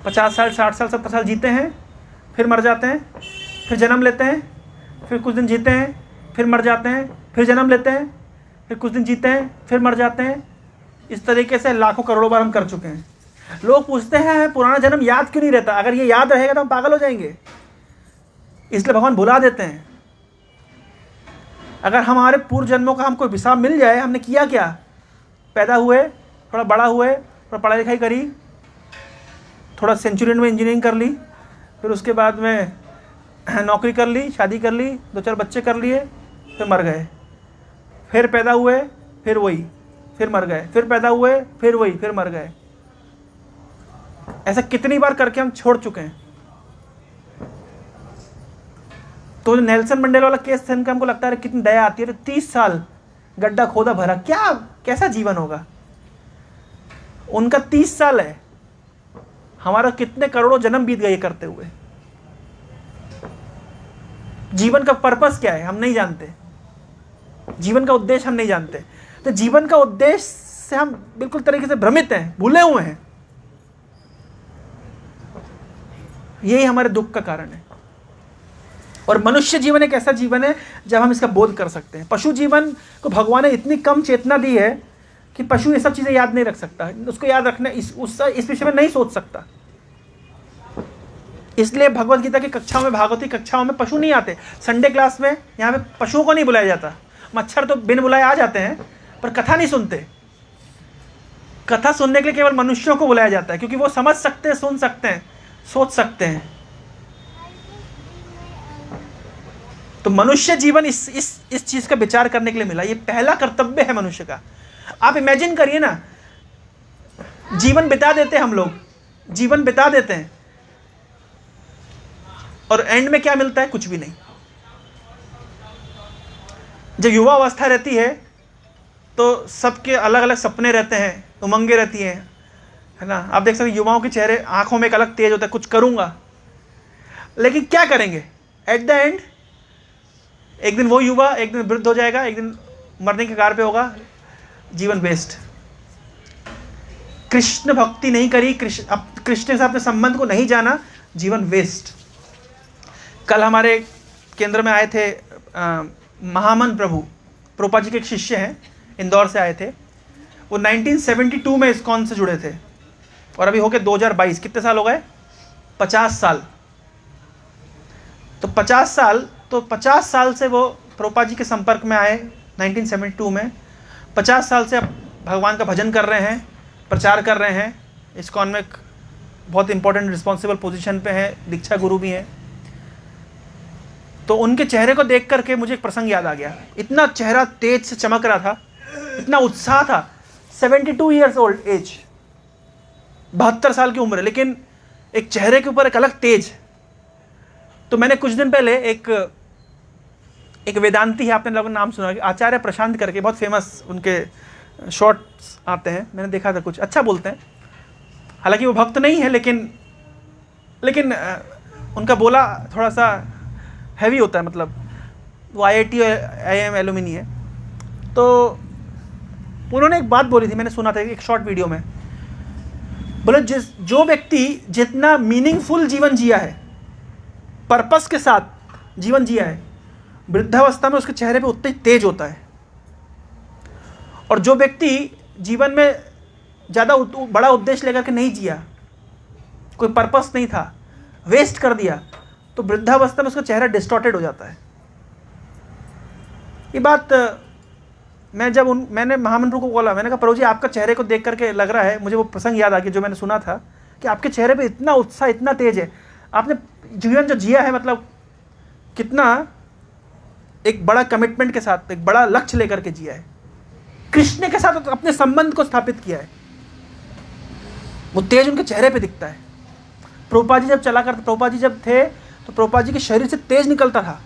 50 साल 60 साल 70 साल जीते हैं, फिर मर जाते हैं, फिर जन्म लेते हैं, फिर कुछ दिन जीते हैं, फिर मर जाते हैं, फिर जन्म लेते हैं, फिर कुछ दिन जीते हैं, फिर मर जाते हैं। इस तरीके से लाखों करोड़ों बार हम कर चुके हैं। लोग पूछते हैं पुराना जन्म याद क्यों नहीं रहता? अगर ये याद रहेगा तो हम पागल हो जाएंगे, इसलिए भगवान भुला देते हैं। अगर हमारे पूर्व जन्मों का हमको हिसाब मिल जाए, हमने किया क्या, पैदा हुए, थोड़ा बड़ा हुए, थोड़ा पढ़ाई लिखाई करी, थोड़ा सेंचुरियन में इंजीनियरिंग कर ली, फिर उसके बाद में नौकरी कर ली, शादी कर ली, 2-4 बच्चे कर लिए, फिर मर गए, फिर पैदा हुए, फिर वही, फिर मर गए, फिर पैदा हुए, फिर वही, फिर मर गए। ऐसा कितनी बार करके हम छोड़ चुके हैं। तो जो नेल्सन मंडेला वाला केस था, इनका हमको लगता है कितनी दया आती है। 30 साल गड्ढा खोदा भरा, क्या कैसा जीवन होगा उनका? 30 साल है, हमारा कितने करोड़ों जन्म बीत गए करते हुए। जीवन का पर्पस क्या है हम नहीं जानते, जीवन का उद्देश्य हम नहीं जानते। तो जीवन का उद्देश्य से हम बिल्कुल तरीके से भ्रमित हैं, भूले हुए हैं। यही हमारे दुख का कारण है। और मनुष्य जीवन एक ऐसा जीवन है जब हम इसका बोध कर सकते हैं। पशु जीवन को भगवान ने इतनी कम चेतना दी है कि पशु ये सब चीज़ें याद नहीं रख सकता, उसको याद रखना इस विषय में नहीं सोच सकता। इसलिए भगवत गीता की कक्षाओं में, भागवती कक्षाओं में पशु नहीं आते। संडे क्लास में यहाँ पे पशुओं को नहीं बुलाया जाता। मच्छर तो बिन बुलाए आ जाते हैं, पर कथा नहीं सुनते। कथा सुनने के लिए केवल मनुष्यों को बुलाया जाता है, क्योंकि वो समझ सकते हैं, सुन सकते हैं, सोच सकते हैं। तो मनुष्य जीवन इस चीज का विचार करने के लिए मिला। ये पहला कर्तव्य है मनुष्य का। आप इमेजिन करिए ना, जीवन बिता देते हैं हम लोग, जीवन बिता देते हैं, और एंड में क्या मिलता है? कुछ भी नहीं। जब युवा अवस्था रहती है तो सबके अलग अलग सपने रहते हैं, उमंगे रहती हैं, है ना। आप देख सकते हैं युवाओं के चेहरे, आंखों में एक अलग तेज होता है, कुछ करूंगा, लेकिन क्या करेंगे? एट द एंड एक दिन वो युवा एक दिन वृद्ध हो जाएगा, एक दिन मरने के कगार पे होगा, जीवन वेस्ट। कृष्ण भक्ति नहीं करी, कृष्ण के साथ अपने संबंध को नहीं जाना, जीवन वेस्ट। कल हमारे केंद्र में आए थे महामन प्रभु, प्रभुपाद जी के एक शिष्य हैं, इंदौर से आए थे। वो 1972 में इस्कॉन से जुड़े थे, और अभी हो गए 2022, कितने साल हो गए? 50 साल। तो 50 साल, तो 50 साल से वो प्रभुपाद जी के संपर्क में आए 1972 में। 50 साल से अब भगवान का भजन कर रहे हैं, प्रचार कर रहे हैं। इस्कॉन में बहुत इंपॉर्टेंट रिस्पॉन्सिबल पोजीशन पे हैं, दीक्षा गुरु भी हैं। तो उनके चेहरे को देख करके मुझे एक प्रसंग याद आ गया। इतना चेहरा तेज से चमक रहा था, इतना उत्साह था। 72 ईयर्स ओल्ड एज, 72 साल की उम्र है, लेकिन एक चेहरे के ऊपर एक अलग तेज। तो मैंने कुछ दिन पहले एक वेदांती है, आपने लोगों ने नाम सुना, आचार्य प्रशांत करके, बहुत फेमस, उनके शॉर्ट्स आते हैं, मैंने देखा था, कुछ अच्छा बोलते हैं। हालांकि वो भक्त नहीं है, लेकिन उनका बोला थोड़ा सा हैवी होता है, मतलब वो IIT और IIM एलुमिनी है। तो उन्होंने एक बात बोली थी, मैंने सुना था एक शॉर्ट वीडियो में। बोले जो व्यक्ति जितना मीनिंगफुल जीवन जिया है, पर्पस के साथ जीवन जिया है, वृद्धावस्था में उसके चेहरे पे उतना ही तेज होता है। और जो व्यक्ति जीवन में ज़्यादा बड़ा उद्देश्य लेकर के नहीं जिया, कोई पर्पस नहीं था, वेस्ट कर दिया, तो वृद्धावस्था में उसका चेहरा डिस्टॉर्टेड हो जाता है। ये बात मैंने महामन प्रभु को बोला, मैंने कहा प्रभु जी आपका चेहरे को देख करके लग रहा है, मुझे वो प्रसंग याद आ गया जो मैंने सुना था, कि आपके चेहरे पे इतना उत्साह, इतना तेज है, आपने जीवन जो जिया है, मतलब कितना एक बड़ा कमिटमेंट के साथ, एक बड़ा लक्ष्य लेकर के जिया है, कृष्ण के साथ अपने संबंध को स्थापित किया है। वो तेज उनके चेहरे पे दिखता है। प्रभुपाद जी जब चला करते, प्रभुपाद जी जब थे तो प्रभुपाद जी के शरीर से तेज निकलता था।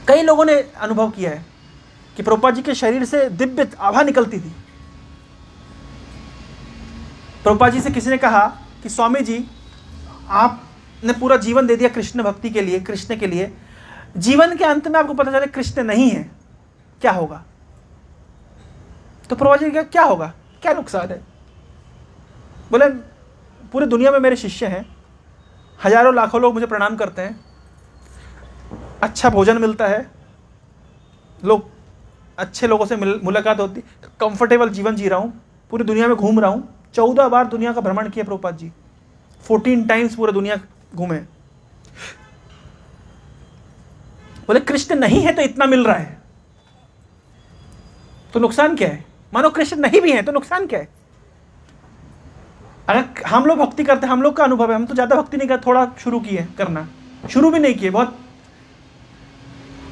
कई लोगों ने अनुभव किया है कि प्रभुपाद जी के शरीर से दिव्य आभा निकलती थी। प्रभुपाद जी से किसी ने कहा कि स्वामी जी आपने पूरा जीवन दे दिया कृष्ण भक्ति के लिए, कृष्ण के लिए, जीवन के अंत में आपको पता चले कृष्ण नहीं है, क्या होगा? तो प्रभुपाद जी ने क्या होगा, क्या नुकसान है? बोले पूरी दुनिया में मेरे शिष्य हैं, हजारों लाखों लोग मुझे प्रणाम करते हैं, अच्छा भोजन मिलता है, लोग अच्छे लोगों से मुलाकात होती, कंफर्टेबल जीवन जी रहा हूँ, पूरी दुनिया में घूम रहा हूँ। 14 बार दुनिया का भ्रमण किया प्रभुपाद जी, 14 टाइम्स पूरी दुनिया घूमे। बोले कृष्ण नहीं है तो इतना मिल रहा है, तो नुकसान क्या है? मानो कृष्ण नहीं भी है तो नुकसान क्या है? अगर हम लोग भक्ति करते हैं, हम लोग का अनुभव है, हम तो ज़्यादा भक्ति नहीं करते, थोड़ा शुरू किए करना, शुरू भी नहीं किए, बहुत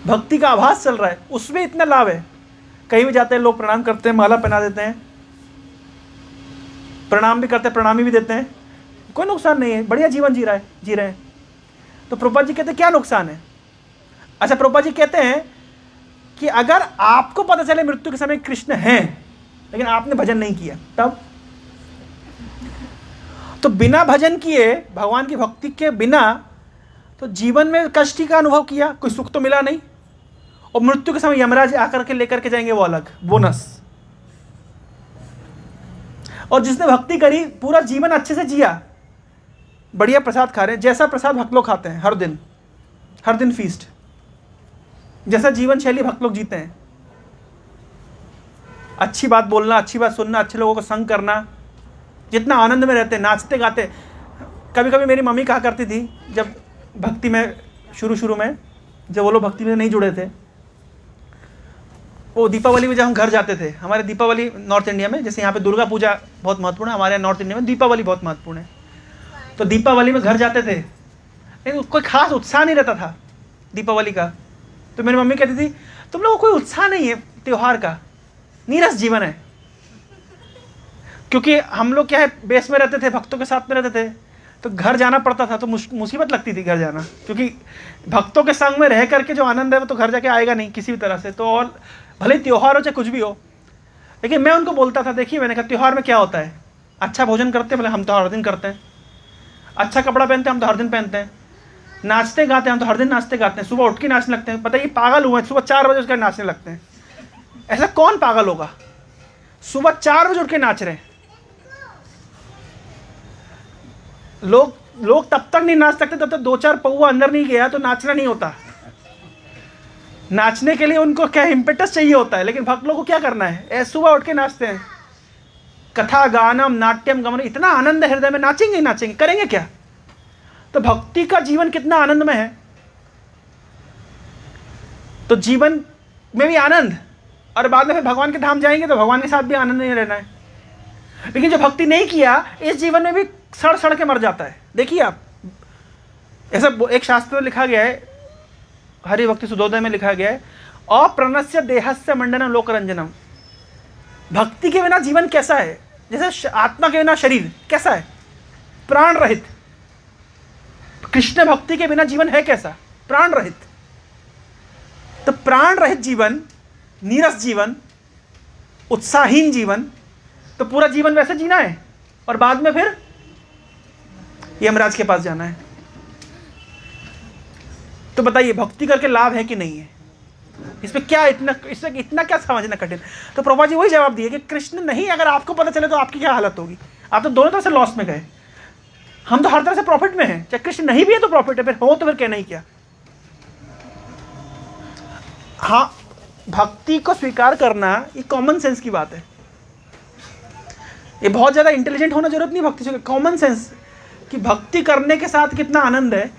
भक्ति का आभास चल रहा है, उसमें इतना लाभ है। कहीं भी जाते हैं लोग प्रणाम करते हैं, माला पहना देते हैं, प्रणाम भी करते हैं, प्रणामी भी देते हैं, कोई नुकसान नहीं है, बढ़िया जीवन जी रहे हैं। तो प्रभुपाद जी कहते हैं क्या नुकसान है? अच्छा, प्रभुपाद जी कहते हैं कि अगर आपको पता चले मृत्यु के समय कृष्ण हैं, लेकिन आपने भजन नहीं किया, तब तो बिना भजन किए, भगवान की भक्ति के बिना, तो जीवन में कष्ट ही का अनुभव किया, कोई सुख तो मिला नहीं, और मृत्यु के समय यमराज आकर के लेकर के जाएंगे, वो अलग बोनस। और जिसने भक्ति करी, पूरा जीवन अच्छे से जिया, बढ़िया प्रसाद खा रहे हैं, जैसा प्रसाद भक्त लोग खाते हैं हर दिन, हर दिन फीस्ट, जैसा जीवन शैली भक्त लोग जीते हैं। अच्छी बात बोलना, अच्छी बात सुनना, अच्छे लोगों को संग करना, जितना आनंद में रहते, नाचते गाते। कभी कभी मेरी मम्मी कहा करती थी, जब भक्ति में शुरू में, जब वो लोग भक्ति में नहीं जुड़े थे, वो दीपावली में जब हम घर जाते थे, हमारे दीपावली नॉर्थ इंडिया में, जैसे यहाँ पे दुर्गा पूजा बहुत महत्वपूर्ण है, हमारे यहाँ नॉर्थ इंडिया में दीपावली बहुत महत्वपूर्ण है। तो दीपावली में घर जाते थे, लेकिन कोई खास उत्साह नहीं रहता था दीपावली का। तो मेरी मम्मी कहती थी, तुम लोगों को कोई उत्साह नहीं है त्योहार का, नीरस जीवन है। क्योंकि हम लोग क्या है, बेस में रहते थे, भक्तों के साथ में रहते थे, तो घर जाना पड़ता था, तो मुसीबत लगती थी घर जाना, क्योंकि भक्तों के संग में रह करके जो आनंद है वो तो घर जाके आएगा नहीं किसी भी तरह से। तो और भले ही त्योहार हो चाहे कुछ भी हो, लेकिन मैं उनको बोलता था, देखिए मैंने कहा त्योहार में क्या होता है, अच्छा भोजन करते हैं, भले हम तो हर दिन करते हैं, अच्छा कपड़ा पहनते हैं, हम तो हर दिन पहनते हैं, नाचते गाते हैं, हम तो हर दिन नाचते गाते हैं, सुबह उठ के नाचने लगते हैं। पता है, ये पागल हुए हैं, सुबह 4 बजे उसके नाचने लगते हैं। ऐसा कौन पागल होगा, सुबह 4 बजे उठ के नाच रहे हैं। लोग तब तक नहीं नाच सकते जब तक 2-4 पौवा अंदर नहीं गया तो नाचना नहीं होता। नाचने के लिए उनको क्या इम्पेटस चाहिए होता है, लेकिन भक्त लोग को क्या करना है, सुबह उठ के नाचते हैं। कथा गानम नाट्यम गमन, इतना आनंद है हृदय में, नाचेंगे ही नाचेंगे, करेंगे क्या। तो भक्ति का जीवन कितना आनंदमय है। तो जीवन में भी आनंद, और बाद में फिर भगवान के धाम जाएंगे तो भगवान के साथ भी आनंद नहीं रहना है। लेकिन जो भक्ति नहीं किया, इस जीवन में भी सड़ सड़ के मर जाता है। देखिए आप, ऐसा एक शास्त्र में लिखा गया है, हरि भक्ति सुधोदय में लिखा गया है, अप्रणस्य देहस्य मंडनम लोकरंजनम। भक्ति के बिना जीवन कैसा है, जैसे आत्मा के बिना शरीर कैसा है, प्राण रहित। कृष्ण भक्ति के बिना जीवन है कैसा, प्राण रहित। तो प्राण रहित जीवन, नीरस जीवन, उत्साहहीन जीवन, तो पूरा जीवन वैसे जीना है और बाद में फिर यमराज के पास जाना है। तो बताइए, भक्ति करके लाभ है कि नहीं है, इसमें इतना क्या समझना कठिन। तो प्रभुपाद जी वही जवाब दिए कि कृष्ण नहीं, अगर आपको पता चले तो आपकी क्या हालत होगी। आप तो दोनों तरह से लॉस में गए, हम तो हर तरह से प्रॉफिट में हैं। चाहे कृष्ण नहीं भी है तो प्रॉफिट है, फिर हो तो फिर कहना ही क्या। हाँ, भक्ति को स्वीकार करना ये कॉमन सेंस की बात है, ये बहुत ज्यादा इंटेलिजेंट होना जरूरत नहीं। भक्ति से कॉमन सेंस कि भक्ति करने के साथ कितना आनंद है।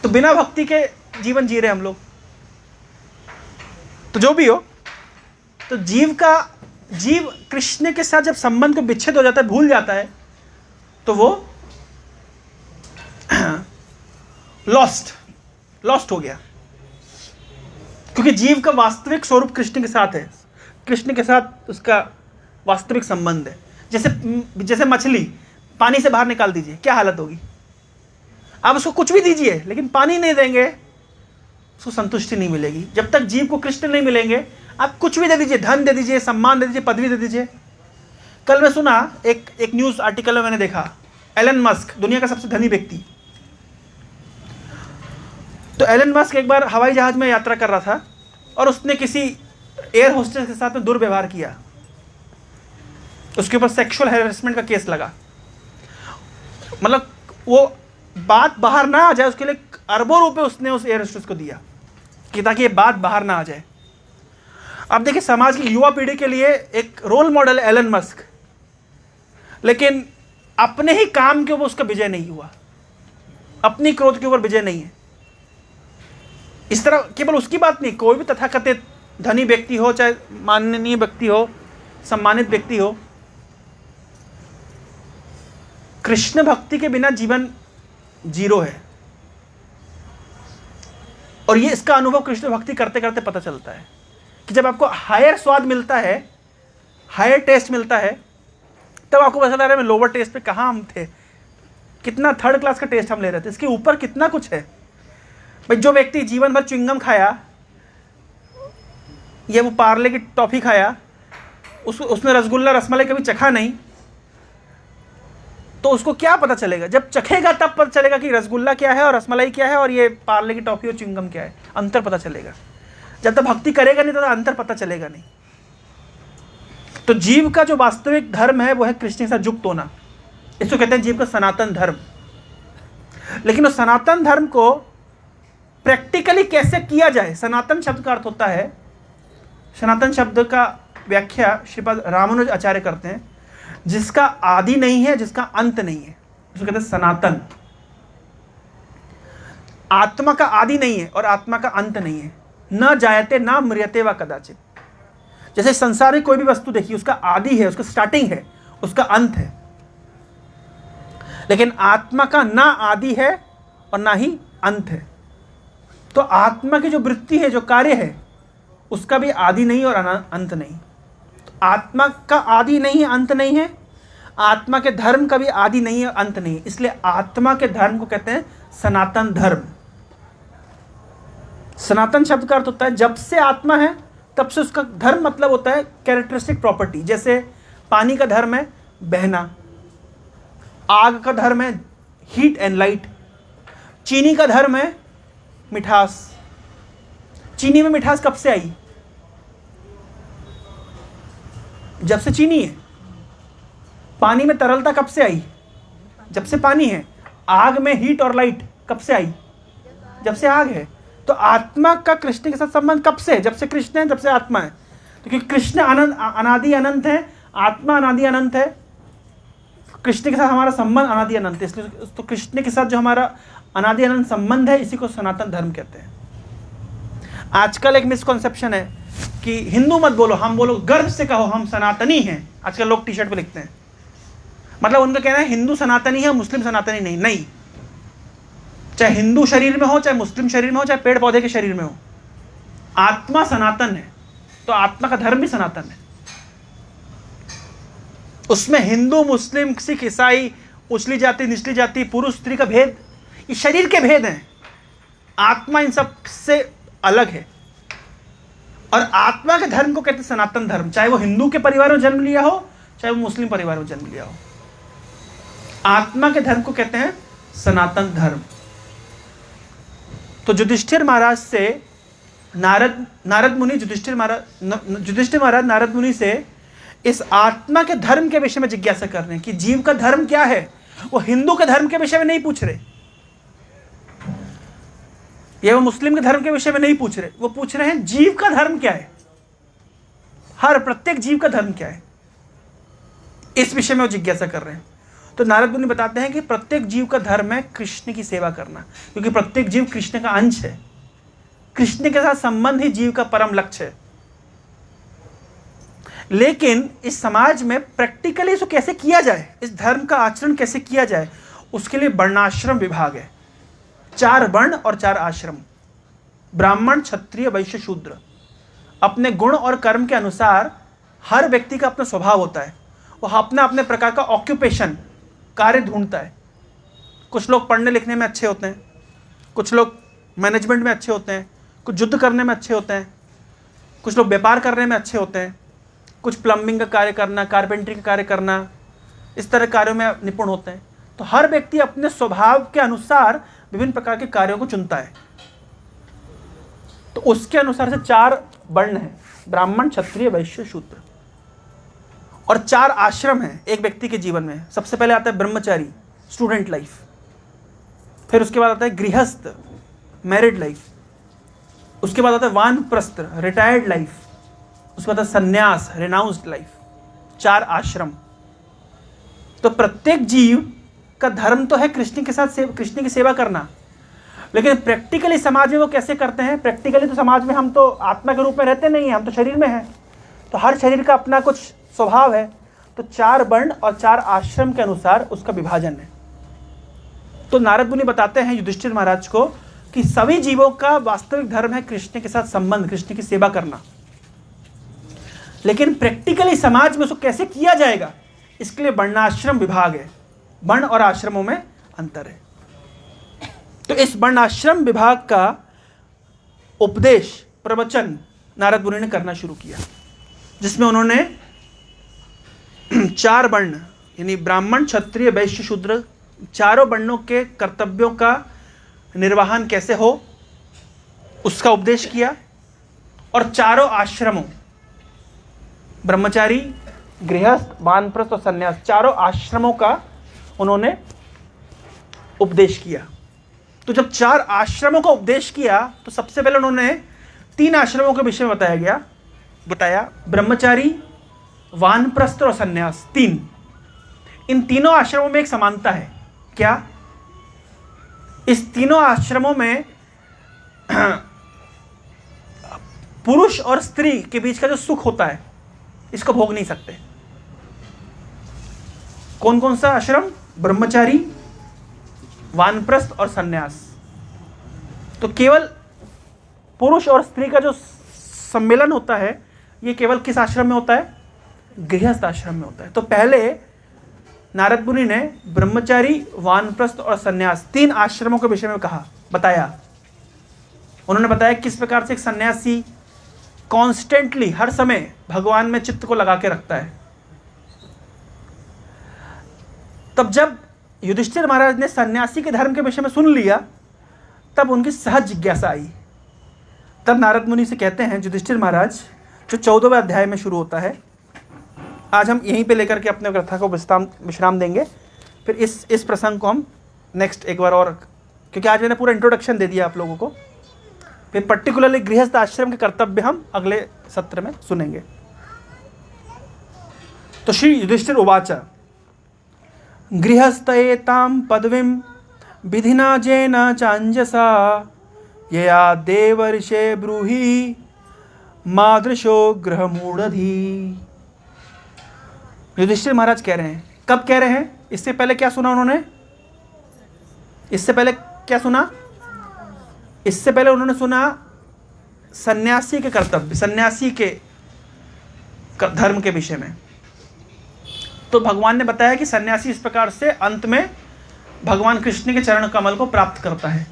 तो बिना भक्ति के जीवन जी रहे हम लोग। तो जो भी हो, तो जीव कृष्ण के साथ जब संबंध को विच्छेद हो जाता है, भूल जाता है, तो वो लॉस्ट हो गया। क्योंकि जीव का वास्तविक स्वरूप कृष्ण के साथ है, कृष्ण के साथ उसका वास्तविक संबंध है। जैसे मछली पानी से बाहर निकाल दीजिए, क्या हालत होगी। आप उसको कुछ भी दीजिए, लेकिन पानी नहीं देंगे, उसको संतुष्टि नहीं मिलेगी। जब तक जीव को कृष्ण नहीं मिलेंगे, आप कुछ भी दे दीजिए, धन दे दीजिए, सम्मान दे दीजिए, पदवी दे दीजिए। कल मैं सुना, एक न्यूज़ आर्टिकल में मैंने देखा, एलन मस्क दुनिया का सबसे धनी व्यक्ति। तो एलन मस्क एक बार हवाई जहाज में यात्रा कर रहा था और उसने किसी एयर होस्टेस के साथ में दुर्व्यवहार किया, उसके ऊपर सेक्सुअल हैरेसमेंट का केस लगा। मतलब वो बात बाहर ना आ जाए, उसके लिए अरबों रुपए उसने उस एयर होस्टेस को दिया कि ताकि ये बात बाहर ना आ जाए। अब देखिए, समाज की युवा पीढ़ी के लिए एक रोल मॉडल एलन मस्क, लेकिन अपने ही काम के ऊपर उसका विजय नहीं हुआ, अपनी क्रोध के ऊपर विजय नहीं है। इस तरह केवल उसकी बात नहीं, कोई भी तथाकथित धनी व्यक्ति हो, चाहे माननीय व्यक्ति हो, सम्मानित व्यक्ति हो, कृष्ण भक्ति के बिना जीवन जीरो है। और ये इसका अनुभव कृष्ण भक्ति करते करते पता चलता है कि जब आपको हायर स्वाद मिलता है, हायर टेस्ट मिलता है, तब आपको पता चलता है मैं लोअर टेस्ट पे कहाँ हम थे, कितना थर्ड क्लास का टेस्ट हम ले रहे थे, इसके ऊपर कितना कुछ है। भाई, जो व्यक्ति जीवन भर च्युइंगम खाया या वो पार्ले की टॉफी खाया, उसने रसगुल्ला रसमलाई कभी चखा नहीं, तो उसको क्या पता चलेगा। जब चखेगा तब पता चलेगा कि रसगुल्ला क्या है और रसमलाई क्या है और ये पार्ले की टॉफी और च्युइंगम क्या है, अंतर पता चलेगा। जब तक भक्ति करेगा नहीं, तो अंतर पता चलेगा नहीं। तो जीव का जो वास्तविक धर्म है वो है कृष्ण के साथ युक्त होना। इसको कहते हैं जीव का सनातन धर्म। लेकिन उस सनातन धर्म को प्रैक्टिकली कैसे किया जाए, सनातन शब्द का अर्थ होता है, सनातन शब्द का व्याख्या श्रीपाद रामानुज आचार्य करते हैं, जिसका आदि नहीं है, जिसका अंत नहीं है, उसको कहते हैं सनातन। आत्मा का आदि नहीं है और आत्मा का अंत नहीं है। न जायते न म्रियते व कदाचित। जैसे संसार में कोई भी वस्तु देखिए, उसका आदि है, उसका स्टार्टिंग है, उसका अंत है, लेकिन आत्मा का ना आदि है और ना ही अंत है। तो आत्मा की जो वृत्ति है, जो कार्य है, उसका भी आदि नहीं और अंत नहीं। तो आत्मा का आदि नहीं है, अंत नहीं है। आत्मा के धर्म का भी आदि नहीं है, अंत नहीं है। इसलिए आत्मा के धर्म को कहते हैं सनातन धर्म। सनातन शब्द का अर्थ होता है जब से आत्मा है तब से उसका धर्म मतलब होता है कैरेक्टरिस्टिक प्रॉपर्टी। जैसे पानी का धर्म है बहना, आग का धर्म है हीट एंड लाइट, चीनी का धर्म है मिठास। चीनी में मिठास कब से आई? जब से चीनी है। पानी में तरलता कब से आई? जब से पानी है। आग में हीट और लाइट कब से आई? जब से आग है। तो आत्मा का कृष्ण के साथ संबंध कब से? जब से कृष्ण है, जब से आत्मा है। तो क्योंकि कृष्ण अनादि अनंत है, आत्मा अनादि अनंत है, कृष्ण के साथ हमारा संबंध अनादि अनंत है, इसलिए तो कृष्ण के साथ जो हमारा अनादि अनंत संबंध है, इसी को सनातन धर्म कहते हैं। आजकल एक मिसकॉन्सेप्शन है कि हिंदू मत बोलो, हम बोलो गर्व से कहो हम सनातनी हैं। आजकल लोग टी शर्ट पे लिखते हैं, मतलब उनका कहना है हिंदू सनातनी है, मुस्लिम सनातनी नहीं। नहीं, चाहे हिंदू शरीर में हो, चाहे मुस्लिम शरीर में हो, चाहे पेड़ पौधे के शरीर में हो, आत्मा सनातन है, तो आत्मा का धर्म भी सनातन है। उसमें हिंदू मुस्लिम सिख ईसाई, उछली जाति निचली जाति, पुरुष स्त्री का भेद, ये शरीर के भेद हैं। आत्मा इन सब से अलग है। और आत्मा के धर्म को कहते हैं सनातन धर्म, चाहे वो हिंदू के परिवार में जन्म लिया हो, चाहे वो मुस्लिम परिवार में जन्म लिया हो। आत्मा के धर्म को कहते हैं सनातन धर्म। तो युधिष्ठिर महाराज से नारद मुनि युधिष्ठिर महाराज नारद मुनि से इस आत्मा के धर्म के विषय में जिज्ञासा कर रहे हैं कि जीव का धर्म क्या है। वो हिंदू के धर्म के विषय में नहीं पूछ रहे, या वो मुस्लिम के धर्म के विषय में नहीं पूछ रहे, वो पूछ रहे हैं जीव का धर्म क्या है, हर प्रत्येक जीव का धर्म क्या है, इस विषय में वो जिज्ञासा कर रहे हैं। तो नारद मुनि बताते हैं कि प्रत्येक जीव का धर्म है कृष्ण की सेवा करना, क्योंकि प्रत्येक जीव कृष्ण का अंश है। कृष्ण के साथ संबंध ही जीव का परम लक्ष्य है। लेकिन इस समाज में प्रैक्टिकली इसको कैसे किया जाए, इस धर्म का आचरण कैसे किया जाए, उसके लिए वर्णाश्रम विभाग है। 4 वर्ण और 4 आश्रम, ब्राह्मण क्षत्रिय वैश्य शूद्र। अपने गुण और कर्म के अनुसार हर व्यक्ति का अपना स्वभाव होता है, वो अपना अपने प्रकार का ऑक्यूपेशन, कार्य ढूंढता है। कुछ लोग पढ़ने लिखने में अच्छे होते हैं, कुछ लोग मैनेजमेंट में अच्छे होते हैं, कुछ युद्ध करने में अच्छे होते हैं, कुछ लोग व्यापार करने में अच्छे होते हैं, कुछ प्लम्बिंग का कार्य करना, कारपेंटरी का कार्य करना, इस तरह कार्यों में निपुण होते हैं। तो हर व्यक्ति अपने स्वभाव के अनुसार विभिन्न प्रकार के कार्यों को चुनता है। तो उसके अनुसार से 4 वर्ण हैं, ब्राह्मण क्षत्रिय वैश्य शूद्र, और 4 आश्रम हैं एक व्यक्ति के जीवन में। सबसे पहले आता है ब्रह्मचारी, स्टूडेंट लाइफ, फिर उसके बाद आता है गृहस्थ, मैरिड लाइफ, उसके बाद आता है वानप्रस्थ, रिटायर्ड लाइफ, उसके बाद आता है संन्यास, रेनाउंस्ड लाइफ। 4 आश्रम। तो प्रत्येक जीव का धर्म तो है कृष्ण के साथ कृष्ण की सेवा करना, लेकिन प्रैक्टिकली समाज में वो कैसे करते हैं? प्रैक्टिकली तो समाज में हम तो आत्मा के रूप में रहते नहीं हैं, हम तो शरीर में हैं, तो हर शरीर का अपना कुछ स्वभाव है। तो 4 वर्ण और 4 आश्रम के अनुसार उसका विभाजन है। तो नारद मुनि बताते हैं युधिष्ठिर महाराज को कि सभी जीवों का वास्तविक धर्म है कृष्ण के साथ संबंध, कृष्ण की सेवा करना, लेकिन प्रैक्टिकली समाज में उसको कैसे किया जाएगा, इसके लिए वर्णाश्रम विभाग है। वर्ण और आश्रमों में अंतर है। तो इस वर्णाश्रम विभाग का उपदेश, प्रवचन नारद मुनि ने करना शुरू किया, जिसमें उन्होंने 4 वर्ण यानी ब्राह्मण क्षत्रिय वैश्य शूद्र, चारों वर्णों के कर्तव्यों का निर्वहन कैसे हो उसका उपदेश किया, और चारों आश्रमों, ब्रह्मचारी, गृहस्थ, वानप्रस्थ और संन्यास, चारों आश्रमों का उन्होंने उपदेश किया। तो जब 4 आश्रमों का उपदेश किया तो सबसे पहले उन्होंने 3 आश्रमों के विषय में बताया, ब्रह्मचारी, वानप्रस्थ और सन्यास। 3, इन तीनों आश्रमों में एक समानता है। क्या? इस तीनों आश्रमों में पुरुष और स्त्री के बीच का जो सुख होता है इसको भोग नहीं सकते। कौन कौन सा आश्रम? ब्रह्मचारी, वानप्रस्थ और सन्यास। तो केवल पुरुष और स्त्री का जो सम्मेलन होता है ये केवल किस आश्रम में होता है? गृहस्थ आश्रम में होता है। तो पहले नारद मुनि ने ब्रह्मचारी, वानप्रस्थ और सन्यास 3 आश्रमों के विषय में बताया। उन्होंने बताया किस प्रकार से एक सन्यासी कॉन्स्टेंटली हर समय भगवान में चित्त को लगा के रखता है। तब जब युधिष्ठिर महाराज ने सन्यासी के धर्म के विषय में सुन लिया तब उनकी सहज जिज्ञासा आई। तब नारद मुनि से कहते हैं युधिष्ठिर महाराज, जो 14वें अध्याय में शुरू होता है, आज हम यहीं पे लेकर के अपने कथा को विश्राम देंगे, फिर इस प्रसंग को हम नेक्स्ट एक बार और, क्योंकि आज मैंने पूरा इंट्रोडक्शन दे दिया आप लोगों को, फिर पर्टिकुलरली गृहस्थ आश्रम के कर्तव्य हम अगले सत्र में सुनेंगे। तो श्री युधिष्ठिर उवाच गृहस्थएतां पदवीं विधिना जेन चांजसा यया देवर्षे ब्रूहि मादृशो गृहमूढ़धि। युधिष्ठिर महाराज कह रहे हैं, कब कह रहे हैं? इससे पहले क्या सुना उन्होंने? इससे पहले क्या सुना? इससे पहले उन्होंने सुना सन्यासी के कर्तव्य, सन्यासी के धर्म के विषय में। तो भगवान ने बताया कि सन्यासी इस प्रकार से अंत में भगवान कृष्ण के चरण कमल को प्राप्त करता है।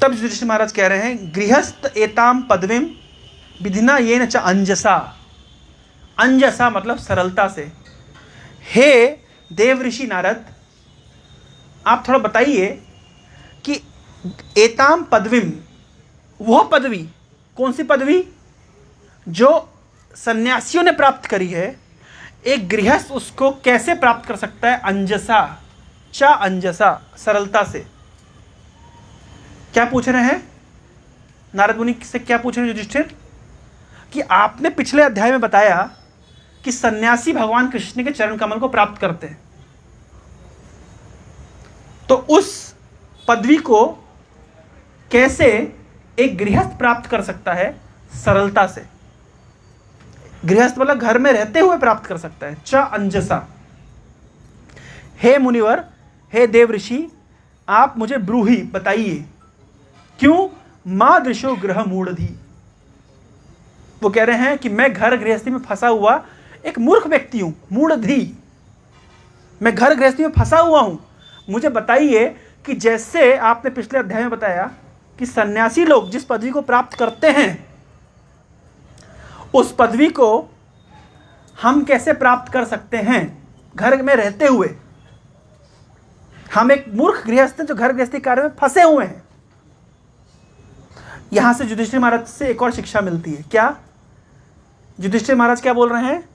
तब युधिष्ठिर महाराज कह रहे हैं गृहस्थ एताम पदवीं विधिना येन च अंजसा। अंजसा मतलब सरलता से। हे देव ऋषि नारद, आप थोड़ा बताइए कि एताम पदवीं, वह पदवी, कौन सी पदवी जो सन्यासियों ने प्राप्त करी है, एक गृहस्थ उसको कैसे प्राप्त कर सकता है? अंजसा, चा अंजसा, सरलता से। क्या पूछ रहे हैं नारद मुनि से? क्या पूछ रहे हैं युधिष्ठिर? कि आपने पिछले अध्याय में बताया कि सन्यासी भगवान कृष्ण के चरण कमल को प्राप्त करते हैं, तो उस पदवी को कैसे एक गृहस्थ प्राप्त कर सकता है? सरलता से। गृहस्थ मतलब घर में रहते हुए प्राप्त कर सकता है। च अंजसा। हे मुनिवर, हे देव ऋषि, आप मुझे ब्रूहि बताइए, क्यों मादृशो गृह मूढ़धि। वो कह रहे हैं कि मैं घर गृहस्थी में फंसा हुआ एक मूर्ख व्यक्ति हूं, मूढ़धि। मैं घर गृहस्थी में फंसा हुआ हूं। मुझे बताइए कि जैसे आपने पिछले अध्याय में बताया कि सन्यासी लोग जिस पदवी को प्राप्त करते हैं उस पदवी को हम कैसे प्राप्त कर सकते हैं घर में रहते हुए। हम एक मूर्ख गृहस्थ जो घर गृहस्थी कार्य में फंसे हुए हैं। यहां से युधिष्ठिर महाराज से एक और शिक्षा मिलती है। क्या? युधिष्ठिर महाराज क्या बोल रहे हैं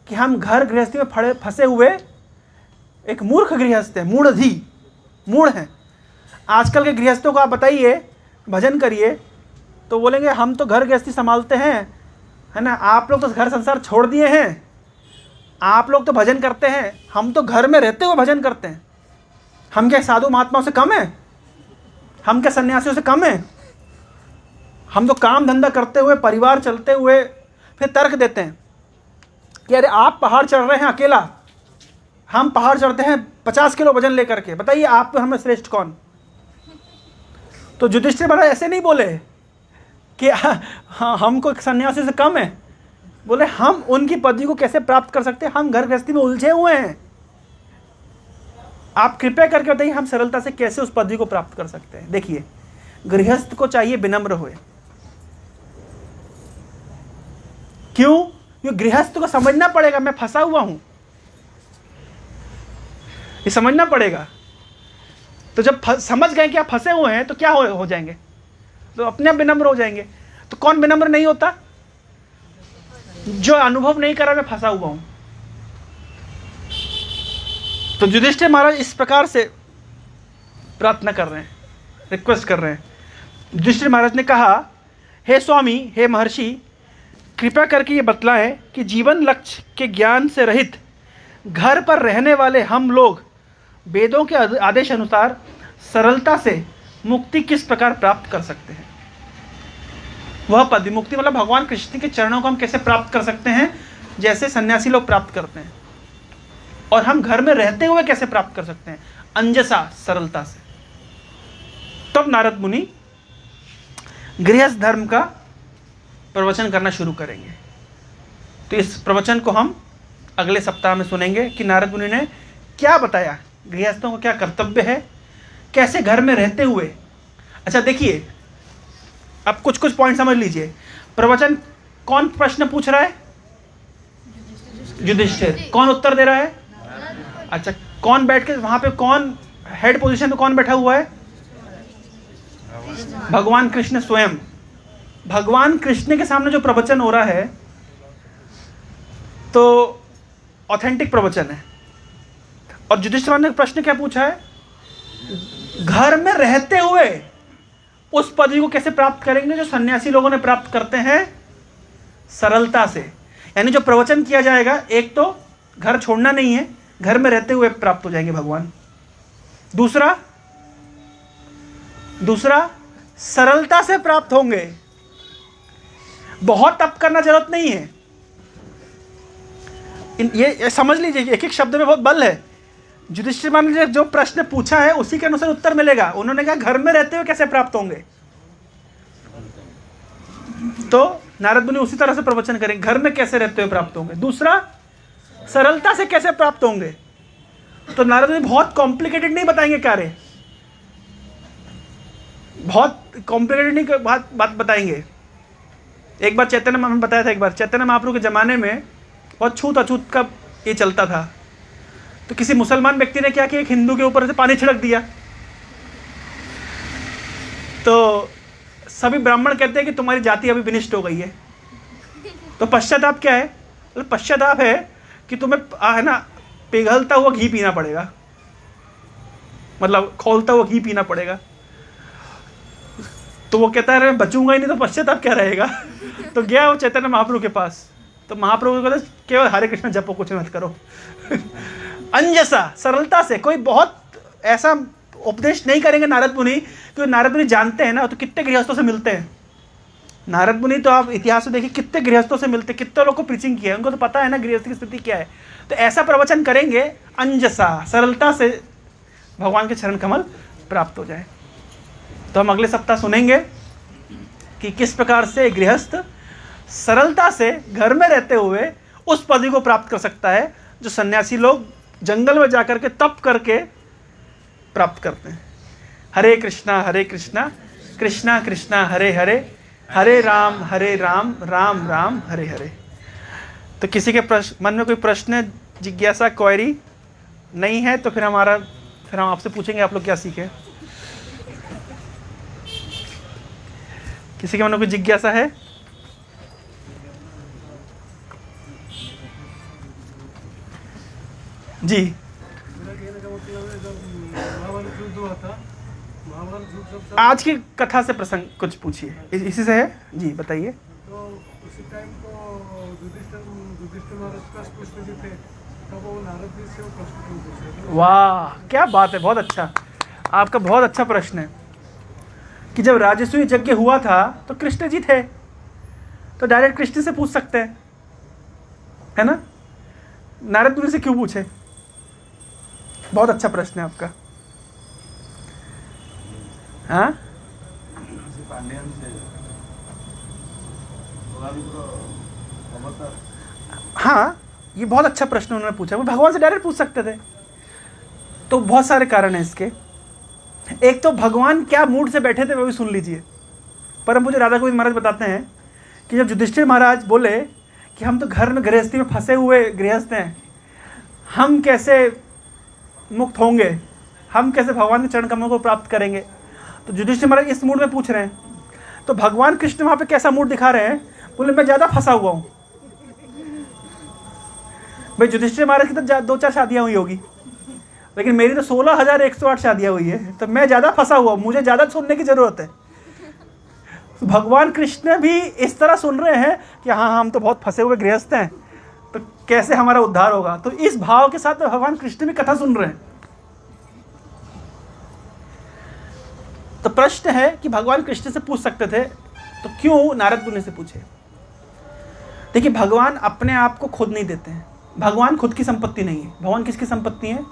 कि हम घर गृहस्थी में फंसे हुए एक मूर्ख गृहस्थ है, मूढ़धि, मूढ़ हैं। आजकल के गृहस्थों को आप बताइए, भजन करिए, तो बोलेंगे हम तो घर गृहस्थी संभालते हैं, है ना, आप लोग तो घर संसार छोड़ दिए हैं, आप लोग तो भजन करते हैं, हम तो घर में रहते हुए भजन करते हैं। हम क्या साधु महात्माओं से कम हैं? हम क्या सन्यासियों से कम हैं? हम तो काम धंधा करते हुए, परिवार चलते हुए फिर तर्क देते हैं कि अरे आप पहाड़ चढ़ रहे हैं अकेला, हम पहाड़ चढ़ते हैं 50 किलो वजन लेकर के, बताइए आप तो हमें श्रेष्ठ कौन? तो युधिष्ठिर महाराज ऐसे नहीं बोले कि हाँ हमको सन्यासी से कम है, बोले हम उनकी पदवी को कैसे प्राप्त कर सकते हैं? हम घर गृहस्थी में उलझे हुए हैं। आप कृपया करके बताइए हम सरलता से कैसे उस पदवी को प्राप्त कर सकते हैं। देखिए, गृहस्थ को चाहिए विनम्र होए। क्यों? ये गृहस्थ को समझना पड़ेगा मैं फंसा हुआ हूं, ये समझना पड़ेगा। तो जब समझ गए कि आप फंसे हुए हैं तो क्या हो जाएंगे? तो अपने आप विनम्र हो जाएंगे। तो कौन विनम्र नहीं होता? जो अनुभव नहीं करा मैं फंसा हुआ हूं। तो युधिष्ठिर महाराज इस प्रकार से प्रार्थना कर रहे हैं, रिक्वेस्ट कर रहे हैं। युधिष्ठिर महाराज ने कहा, हे स्वामी, हे महर्षि, कृपया करके ये बतलाएं कि जीवन लक्ष्य के ज्ञान से रहित घर पर रहने वाले हम लोग वेदों के आदेश अनुसार सरलता से मुक्ति किस प्रकार प्राप्त कर सकते हैं। वह पद मुक्ति मतलब भगवान कृष्ण के चरणों को हम कैसे प्राप्त कर सकते हैं, जैसे सन्यासी लोग प्राप्त करते हैं, और हम घर में रहते हुए कैसे प्राप्त कर सकते हैं, अंजसा, सरलता से। तब नारद मुनि गृहस्थ धर्म का प्रवचन करना शुरू करेंगे। तो इस प्रवचन को हम अगले सप्ताह में सुनेंगे कि नारद मुनि ने क्या बताया, गृहस्थों को क्या कर्तव्य है, कैसे घर में रहते हुए। अच्छा देखिए, अब कुछ कुछ पॉइंट समझ लीजिए। प्रवचन कौन प्रश्न पूछ रहा है? युधिष्ठिर। कौन उत्तर दे रहा है? अच्छा, कौन बैठ के वहां पे, कौन हेड पोजीशन पे कौन बैठा हुआ है? भगवान कृष्ण स्वयं। भगवान कृष्ण के सामने जो प्रवचन हो रहा है तो ऑथेंटिक प्रवचन है। और युधिष्ठिर ने प्रश्न क्या पूछा है? घर में रहते हुए उस पदवी को कैसे प्राप्त करेंगे जो सन्यासी लोगों ने प्राप्त करते हैं, सरलता से। यानी जो प्रवचन किया जाएगा, एक तो घर छोड़ना नहीं है, घर में रहते हुए प्राप्त हो जाएंगे भगवान। दूसरा सरलता से प्राप्त होंगे, बहुत तप करना जरूरत नहीं है। ये समझ लीजिए, एक एक शब्द में बहुत बल है। युधिष्ठिर महाराज ने जो प्रश्न पूछा है उसी के अनुसार उत्तर मिलेगा। उन्होंने कहा घर में रहते हुए कैसे प्राप्त होंगे, तो नारद मुनि उसी तरह से प्रवचन करेंगे, घर में कैसे रहते हुए प्राप्त होंगे। दूसरा, सरलता से कैसे प्राप्त होंगे, तो नारद मुनि बहुत कॉम्प्लिकेटेड नहीं बताएंगे कार्य, बहुत कॉम्प्लिकेटेड नहीं बात बताएंगे। एक बार चैतन्य महाप्रभु बताया था, एक बार चैतन्य महाप्रभु के ज़माने में बहुत छूत अछूत का ये चलता था। तो किसी मुसलमान व्यक्ति ने क्या किया, एक हिंदू के ऊपर से पानी छिड़क दिया। तो सभी ब्राह्मण कहते हैं कि तुम्हारी जाति अभी विनिष्ट हो गई है। तो पश्चाताप क्या है? पश्चाताप है कि तुम्हें है ना पिघलता हुआ घी पीना पड़ेगा, मतलब खौलता हुआ घी पीना पड़ेगा। तो वो कहता है मैं बचूंगा ही नहीं, तो पश्चाताप क्या रहेगा। तो गया वो चैतन्य महाप्रभु के पास, तो महाप्रभु को कहते केवल हरे कृष्ण जपो, कुछ मत करो। अंजसा, सरलता से। कोई बहुत ऐसा उपदेश नहीं करेंगे नारद मुनि, क्योंकि नारद मुनि जानते हैं ना, तो कितने गृहस्थों से मिलते हैं नारद मुनि। तो आप इतिहास में देखिए कितने गृहस्थों से मिलते, कितने लोग को प्रीचिंग किया है, उनको तो पता है ना गृहस्थ की स्थिति क्या है। तो ऐसा प्रवचन करेंगे अंजसा, सरलता से भगवान के चरण कमल प्राप्त हो जाए। तो हम अगले सप्ताह सुनेंगे कि किस प्रकार से गृहस्थ सरलता से घर में रहते हुए उस पदवी को प्राप्त कर सकता है जो सन्यासी लोग जंगल में जाकर के तप करके प्राप्त करते हैं। हरे कृष्णा कृष्णा कृष्णा हरे हरे, हरे राम राम राम हरे हरे। तो किसी के मन में कोई प्रश्न, जिज्ञासा, क्वेरी नहीं है तो फिर हम आपसे पूछेंगे आप लोग क्या सीखे। किसी के मन में कोई जिज्ञासा है? जी, आज की कथा से प्रसंग कुछ पूछिए, इसी से है जी, बताइए। तो उसी टाइम को युधिष्ठिर महाराज का प्रश्न जो थे, तब वो नारद जी से वो प्रश्न क्यों पूछ रहे थे? वाह, क्या बात है, बहुत अच्छा, आपका बहुत अच्छा प्रश्न है कि जब राजसूय यज्ञ हुआ था तो कृष्ण जी थे, तो डायरेक्ट कृष्ण से पूछ सकते हैं, है ना। नारद मुनि से क्यों पूछे? बहुत अच्छा प्रश्न है आपका। हाँ, हाँ, ये बहुत अच्छा प्रश्न उन्होंने पूछा। वो भगवान से डायरेक्ट पूछ सकते थे। तो बहुत सारे कारण हैं इसके। एक तो भगवान क्या मूड से बैठे थे वो भी सुन लीजिए। परम पूज्य राधा गोविंद महाराज बताते हैं कि जब युधिष्ठिर महाराज बोले कि हम तो घर में गृहस्थी में फंसे हुए गृहस्थ हैं, हम कैसे मुक्त होंगे, हम कैसे भगवान के चरण कमलों को प्राप्त करेंगे, तो युधिष्ठिर महाराज इस मूड में पूछ रहे हैं। तो भगवान कृष्ण वहाँ पे कैसा मूड दिखा रहे हैं? बोले मैं ज़्यादा फंसा हुआ हूँ। भाई युधिष्ठिर महाराज की तो 2-4 शादियाँ हुई होगी, लेकिन मेरी तो 16,108 शादियाँ हुई है, तो मैं ज़्यादा फंसा हुआ, मुझे ज़्यादा सुनने की ज़रूरत है। भगवान कृष्ण भी इस तरह सुन रहे हैं कि हाँ हम तो बहुत फंसे हुए गृहस्थ हैं, तो कैसे हमारा उद्धार होगा। तो इस भाव के साथ भगवान कृष्ण भी कथा सुन रहे हैं। तो प्रश्न है कि भगवान कृष्ण से पूछ सकते थे, तो क्यों नारद मुनि से पूछे? देखिए, भगवान अपने आप को खुद नहीं देते हैं। भगवान खुद की संपत्ति नहीं है। भगवान किसकी संपत्ति है?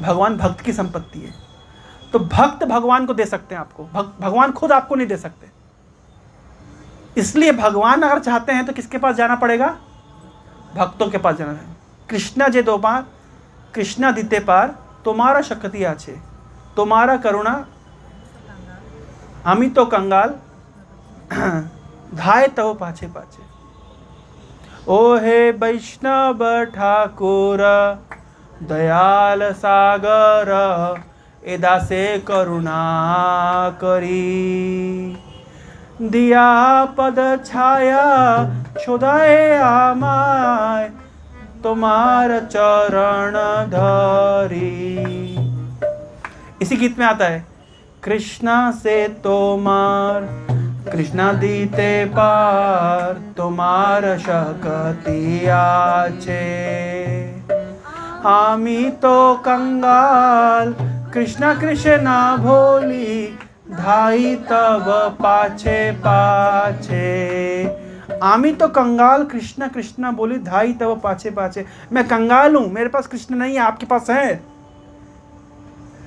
भगवान भक्त की संपत्ति है। तो भक्त भगवान को दे सकते हैं आपको, भगवान खुद आपको नहीं दे सकते। इसलिए भगवान अगर चाहते हैं तो किसके पास जाना पड़ेगा? भक्तों के पास जाना है। कृष्णा जे दो पार, कृष्णा दीते पार, तुम्हारा शक्ति आछे, तुम्हारा करुणा हमी तो कंगाल, धाय तव पाछे पाछे। ओ हे वैष्णव ठाकुर, दयाल सागर, एदा से करुणा करी, दिया पद छाया छोदाए आमाय, तुम्हार चरण धरी। इसी गीत में आता है, कृष्णा से तोमार, कृष्णा दीते पार, तुम्हार शक्ति आछे, आमी तो कंगाल, कृष्णा कृष्णा भोली, धाई तब पाछे पाछे। आमी तो कंगाल, कृष्णा कृष्णा बोली, धाई तब पाछे पाछे। मैं कंगाल हूं, मेरे पास कृष्ण नहीं है, आपके पास है,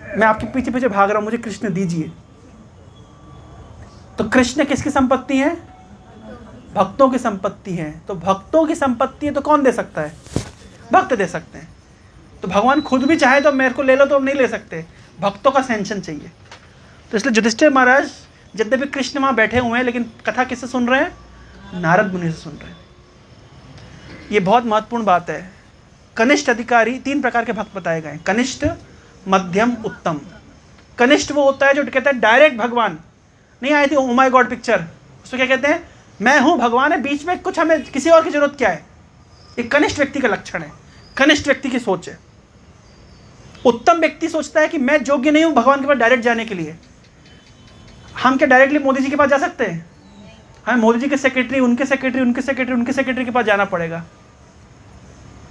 मैं आपके पीछे पीछे भाग रहा हूं, मुझे कृष्ण दीजिए। तो कृष्ण किसकी संपत्ति है? भक्तों की संपत्ति है। तो भक्तों की संपत्ति है तो कौन दे सकता है? भक्त दे सकते हैं। तो भगवान खुद भी चाहे तो मेरे को ले लो, तो नहीं ले सकते, भक्तों का सैंक्शन चाहिए। तो इसलिए युधिष्ठिर महाराज, यद्यपि कृष्ण वहां बैठे हुए हैं, लेकिन कथा किससे सुन रहे हैं? नारद मुनि से सुन रहे हैं। ये बहुत महत्वपूर्ण बात है। कनिष्ठ अधिकारी, 3 प्रकार के भक्त बताए गए, कनिष्ठ, मध्यम, उत्तम। कनिष्ठ वो होता है जो कहता है डायरेक्ट भगवान। नहीं आई थी ओ माय गॉड पिक्चर, उसको क्या कहते हैं? मैं हूं, भगवान है, बीच में कुछ, हमें किसी और की जरूरत क्या है? एक कनिष्ठ व्यक्ति का लक्षण है, कनिष्ठ व्यक्ति की सोच है। उत्तम व्यक्ति सोचता है कि मैं योग्य नहीं हूं भगवान के पास डायरेक्ट जाने के लिए। हम क्या डायरेक्टली मोदी जी के पास जा सकते हैं? हमें मोदी जी के सेक्रेटरी, उनके सेक्रेटरी, उनके सेक्रेटरी, उनके सेक्रेटरी के पास जाना पड़ेगा।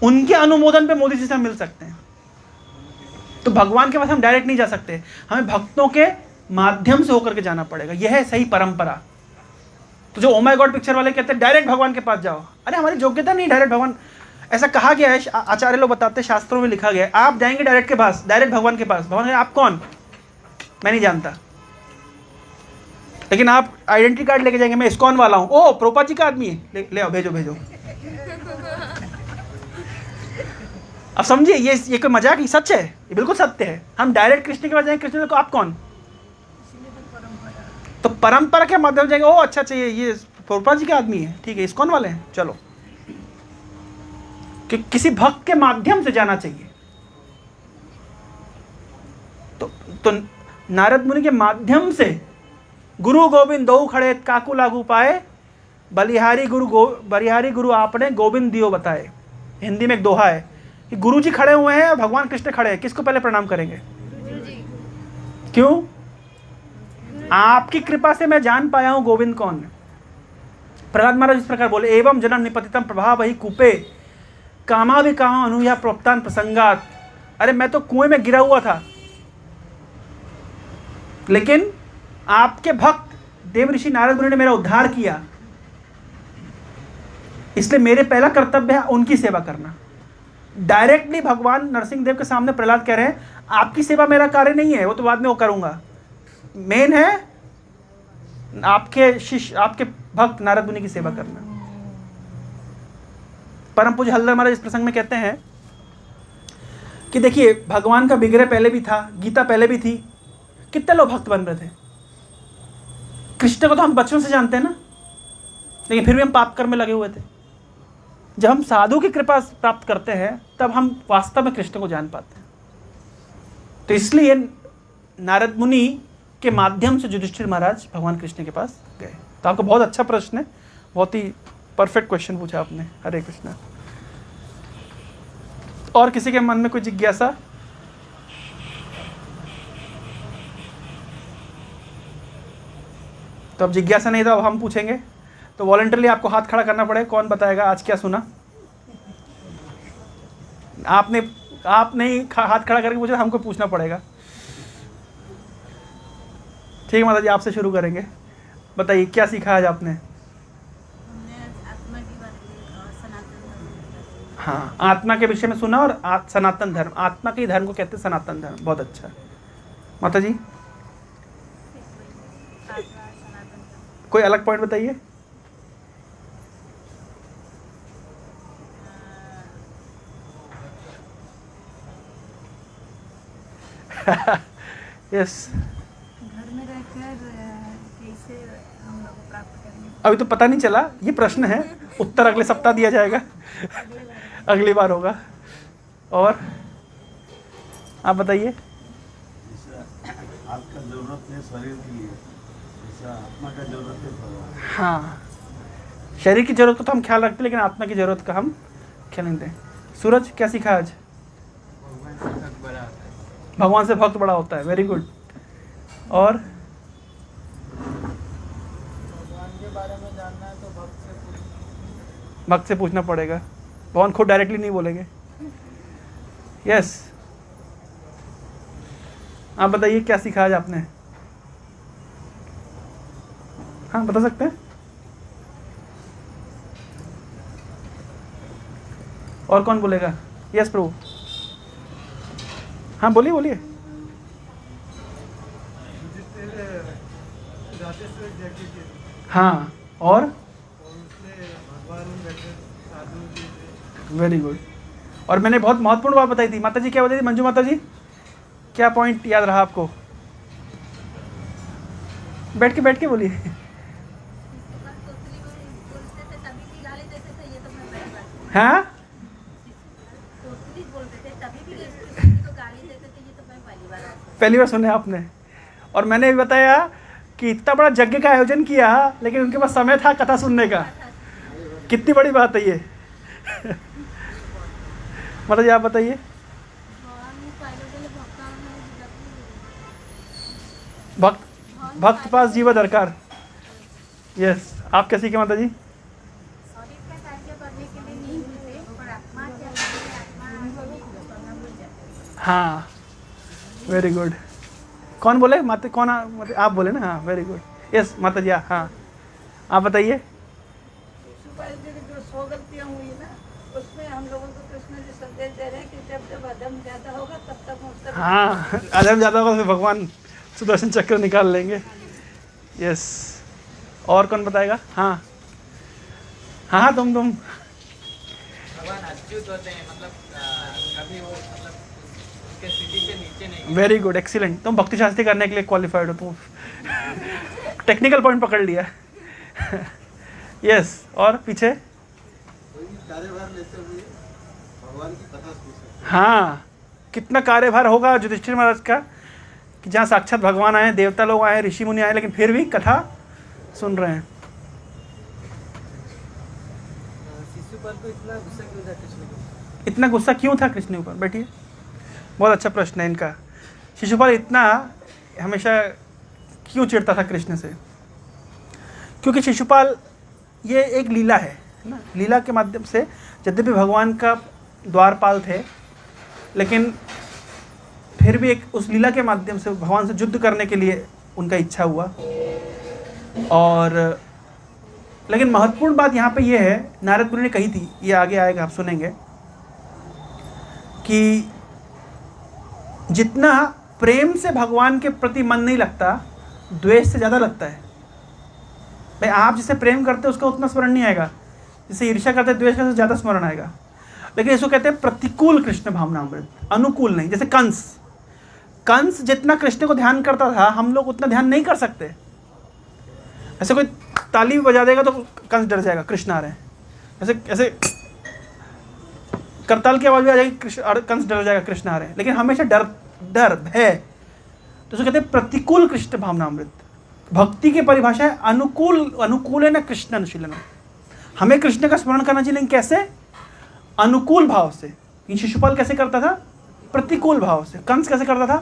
उनके अनुमोदन पे मोदी जी से हम मिल सकते हैं। तो भगवान के पास हम डायरेक्ट नहीं जा सकते, हमें भक्तों के माध्यम से होकर के जाना पड़ेगा। यह है सही परंपरा। तो जो ओ माय गॉड पिक्चर वाले कहते हैं डायरेक्ट भगवान के पास जाओ, अरे हमारी योग्यता नहीं डायरेक्ट भगवान, ऐसा कहा गया है, आचार्य लोग बताते हैं, शास्त्रों में लिखा गया है, आप जाएंगे डायरेक्ट के पास, डायरेक्ट भगवान के पास। भगवान आप कौन? मैं नहीं जानता, लेकिन आप आइडेंटिटी कार्ड लेके जाएंगे, मैं इस्कॉन वाला हूं। ओ प्रोपा जी का आदमी है, ले आओ, भेजो भेजो। अब समझिए, ये कोई मजाक? ये सच है, ये बिल्कुल सत्य है। हम डायरेक्ट कृष्ण के पास जाएंगे, कृष्ण को आप कौन? तो परंपरा के माध्यम जाएंगे, ओ अच्छा अच्छा ये प्रोपा जी के आदमी है, ठीक है, इस्कॉन वाले हैं, चलो। कि किसी भक्त के माध्यम से जाना चाहिए। तो नारद मुनि के माध्यम से गुरु गोविंद दो खड़े काकू लागू पाए, बलिहारी गुरु आपने गोविंद दियो बताए। हिंदी में एक दोहा है कि गुरु जी खड़े हुए हैं, भगवान कृष्ण खड़े हैं, किसको पहले प्रणाम करेंगे? क्यों? आपकी कृपा से मैं जान पाया हूं गोविंद कौन है। प्रहलाद महाराज इस प्रकार बोले, एवं जन्म निपतितम प्रभाव वही कूपे, कामा भी कामा अनुया प्रोक्तान प्रसंगात। अरे मैं तो कुएं में गिरा हुआ था, लेकिन आपके भक्त देव ऋषि नारद मुनि ने मेरा उद्धार किया, इसलिए मेरे पहला कर्तव्य है उनकी सेवा करना। डायरेक्टली भगवान नरसिंह देव के सामने प्रहलाद कह रहे हैं, आपकी सेवा मेरा कार्य नहीं है, वो तो बाद में वो करूंगा, मेन है आपके शिष्य, आपके भक्त नारद मुनि की सेवा करना। परम पूज्य हल्दर महाराज इस प्रसंग में कहते हैं कि देखिए, भगवान का विग्रह पहले भी था, गीता पहले भी थी, कितने लोग भक्त बन रहे थे। कृष्ण को तो हम बचपन से जानते हैं ना, लेकिन फिर भी हम पाप कर्म में लगे हुए थे। जब हम साधु की कृपा प्राप्त करते हैं, तब हम वास्तव में कृष्ण को जान पाते हैं। तो इसलिए नारद मुनि के माध्यम से युधिष्ठिर महाराज भगवान कृष्ण के पास गए। तो आपका बहुत अच्छा प्रश्न है, बहुत ही परफेक्ट क्वेश्चन पूछा आपने। हरे कृष्णा। और किसी के मन में कोई जिज्ञासा? तो अब जिज्ञासा नहीं, तो अब हम पूछेंगे। तो वॉलंटरली आपको हाथ खड़ा करना पड़ेगा। कौन बताएगा आज क्या सुना? आपने ही हाथ खड़ा करके पूछा, हमको पूछना पड़ेगा। ठीक है माता जी, आपसे शुरू करेंगे। बताइए क्या सीखा आज आपने? हाँ, आत्मा के विषय में सुना और सनातन धर्म, आत्मा के धर्म को कहते हैं सनातन धर्म। बहुत अच्छा माता जी, कोई अलग पॉइंट बताइए। यस, घर में रहकर कैसे हम लोग को प्राप्त करेंगे? अभी तो पता नहीं चला, ये प्रश्न है, उत्तर अगले सप्ताह दिया जाएगा, अगली बार होगा। और आप बताइए। आपका जरूरत है शरीर की, जैसा आत्मा का जरूरत है भगवान। हाँ, शरीर की जरूरत को तो हम ख्याल रखते हैं, लेकिन आत्मा की जरूरत का हम ख्याल नहीं देते। सूरज क्या सीखा आज? भगवान से भक्त बड़ा होता है। Very good. और भगवान के बारे में जानना है तो भक्त से पूछना पड़ेगा, भगवान खुद डायरेक्टली नहीं बोलेंगे। यस, आप बताइए क्या सीखा आज आपने? हाँ, बता सकते हैं। और कौन बोलेगा? यस प्रभु। हाँ बोलिए बोलिए। राजेश्वर यज्ञ के हाँ, और उसमें भगवान बैठे साधु जी थे। Very good. और मैंने बहुत महत्वपूर्ण बात बताई थी। माता जी क्या बताई थी? मंजू माता जी, क्या पॉइंट याद रहा आपको? बैठ के बोलिए। हाँ, पहली बार सुने आपने। और मैंने भी बताया कि इतना बड़ा यज्ञ का आयोजन किया, लेकिन उनके पास समय था कथा सुनने का। कितनी बड़ी बात है ये। माता जी आप बताइए। भक्त पास जीवा दरकार। यस, आप कैसी के माता जी? शरीर का कार्य करने के लिए नहीं मिलते, और आत्मा के आत्मा भूल जाते हैं। हाँ, वेरी गुड। कौन बोले? माता कौन? आप बोले ना। हाँ, वेरी गुड। यस माता जी। हाँ, आप बताइए। जो 100 गलतियाँ हुई ना, उसमें हम लोगों को कृष्ण जी संदेश दे रहे हैं कि जब जब अधर्म ज्यादा होगा तब तक मुझसे। हाँ, अधर्म ज़्यादा होगा तो भगवान सुदर्शन चक्र निकाल लेंगे। यस, और कौन बताएगा? हाँ हाँ हाँ, तुम भगवान अच्युत होते हैं, मतलब कभी वो मतलब उसके स्थिति से नीचे नहीं। Very good, excellent. तुम भक्ति शास्त्री करने के लिए क्वालिफाइड हो। तुम टेक्निकल पॉइंट पकड़ लिया। यस, और पीछे? कोई भी कार्यभार लेते हुए भगवान की कथा सुन सकते। हाँ, कितना कार्यभार होगा युधिष्ठिर महाराज का, कि जहाँ साक्षात भगवान आए, देवता लोग आए, ऋषि मुनि आए, लेकिन फिर भी कथा सुन रहे हैं। शिशुपाल को इतना गुस्सा क्यों था कृष्ण को? इतना गुस्सा क्यों था कृष्ण ऊपर? बैठिए, बहुत अच्छा प्रश्न है इनका। शिशुपाल इतना हमेशा क्यों चिढ़ता था कृष्ण से? क्योंकि शिशुपाल ये एक लीला है ना। लीला के माध्यम से, यद्यपि भगवान का द्वारपाल थे, लेकिन फिर भी एक उस लीला के माध्यम से भगवान से युद्ध करने के लिए उनका इच्छा हुआ। और लेकिन महत्वपूर्ण बात यहाँ पे ये है, नारद मुनि ने कही थी, ये आगे आएगा, आप सुनेंगे, कि जितना प्रेम से भगवान के प्रति मन नहीं लगता, द्वेष से ज़्यादा लगता है। भाई, आप जिसे प्रेम करते हैं उसका उतना स्मरण नहीं आएगा, जिसे ईर्ष्या करते हैं, द्वेष करते हैं, ज़्यादा स्मरण आएगा। लेकिन इसको कहते हैं प्रतिकूल कृष्ण भावनामृत, अनुकूल नहीं। जैसे कंस जितना कृष्ण को ध्यान करता था, हम लोग उतना ध्यान नहीं कर सकते। ऐसे कोई ताली भी बजा देगा तो कंस डर जाएगा, कृष्ण आ रहे हैं। ऐसे ऐसे करताल की आवाज़ भी आ जाएगी, कंस डर जाएगा, कृष्ण आ रहे हैं। लेकिन हमेशा डर भय, तो उसको कहते हैं प्रतिकूल कृष्ण भावनामृत। भक्ति की परिभाषा है अनुकूल है ना कृष्ण अनुशीलन। हमें कृष्ण का स्मरण करना चाहिए, लेकिन कैसे? अनुकूल भाव से। शिशुपाल कैसे करता था? प्रतिकूल भाव से। कंस कैसे करता था?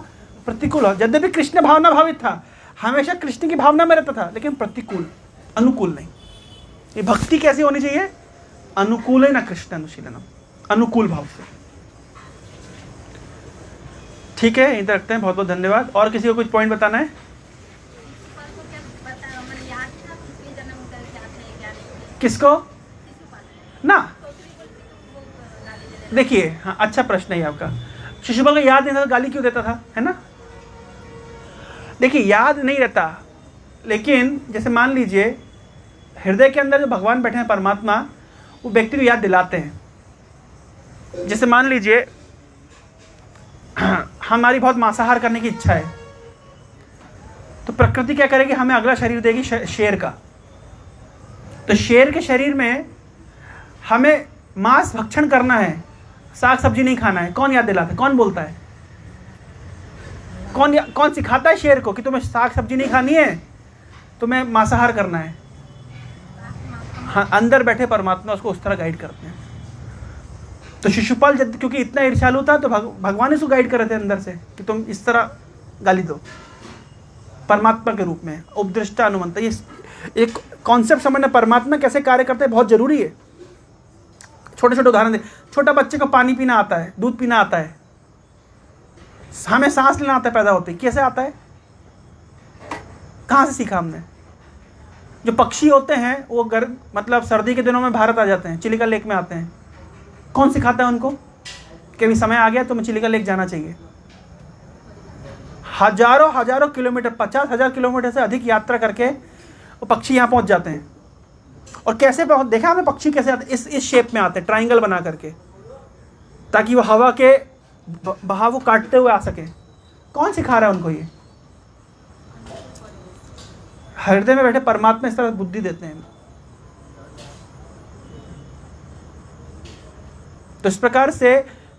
प्रतिकूल भाव। यद्यपि कृष्ण भावना भावित था, हमेशा कृष्ण की भावना में रहता था, लेकिन प्रतिकूल, अनुकूल नहीं। ये भक्ति कैसी होनी चाहिए? अनुकूल है ना कृष्ण अनुशीलनम, अनुकूल भाव से। ठीक है, यहीं तक रखते हैं। बहुत बहुत धन्यवाद। और किसी को कुछ पॉइंट बताना है? शिशुपाल को क्या बता, मतलब याद था पिछले जन्म का क्या थे क्या नहीं थे? किसको शिशुपाल ना? वो गाली दे रहे देखिए, हाँ, अच्छा प्रश्न है आपका। शिशुपाल को याद नहीं था तो गाली क्यों देता था, है ना? देखिए, याद नहीं रहता, लेकिन जैसे मान लीजिए हृदय के अंदर जो भगवान बैठे हैं परमात्मा, वो व्यक्ति को याद दिलाते हैं। जैसे मान लीजिए हमारी बहुत मांसाहार करने की इच्छा है, तो प्रकृति क्या करेगी? हमें अगला शरीर देगी शेर का। तो शेर के शरीर में हमें मांस भक्षण करना है, साग सब्जी नहीं खाना है। कौन याद दिलाता है? कौन बोलता है? कौन सिखाता है शेर को कि तुम्हें साग सब्जी नहीं खानी है, तुम्हें मांसाहार करना है? हाँ, अंदर बैठे परमात्मा उसको उस तरह गाइड करते हैं। तो शिशुपाल जब क्योंकि इतना ईर्ष्यालु था, तो भगवान इसको गाइड कर रहे थे अंदर से कि तुम इस तरह गाली दो, परमात्मा के रूप में। उपदृष्टा अनुमंता, ये एक कॉन्सेप्ट समझना, परमात्मा कैसे कार्य करते हैं बहुत जरूरी है। छोटे छोटे उदाहरण दे। छोटा बच्चे को पानी पीना आता है, दूध पीना आता है, हमें सांस लेना आता है पैदा होते ही। कैसे आता है? कहाँ से सीखा हमने? जो पक्षी होते हैं वो मतलब सर्दी के दिनों में भारत आ जाते हैं, चिलिका लेक में आते हैं। कौन सिखाता है उनको कि अभी समय आ गया तुम्हें चिलिका लेक जाना चाहिए? हजारों किलोमीटर, 50,000 किलोमीटर से अधिक यात्रा करके वो पक्षी यहाँ पहुँच जाते हैं। और कैसे देखा हमने पक्षी कैसे आते? इस शेप में आते हैं, ट्राइंगल बना करके, ताकि वो हवा के बहाव को काटते हुए आ सके। कौन सिखा रहा है उनको? ये हृदय में बैठे परमात्मा इस तरह बुद्धि देते हैं। तो इस प्रकार से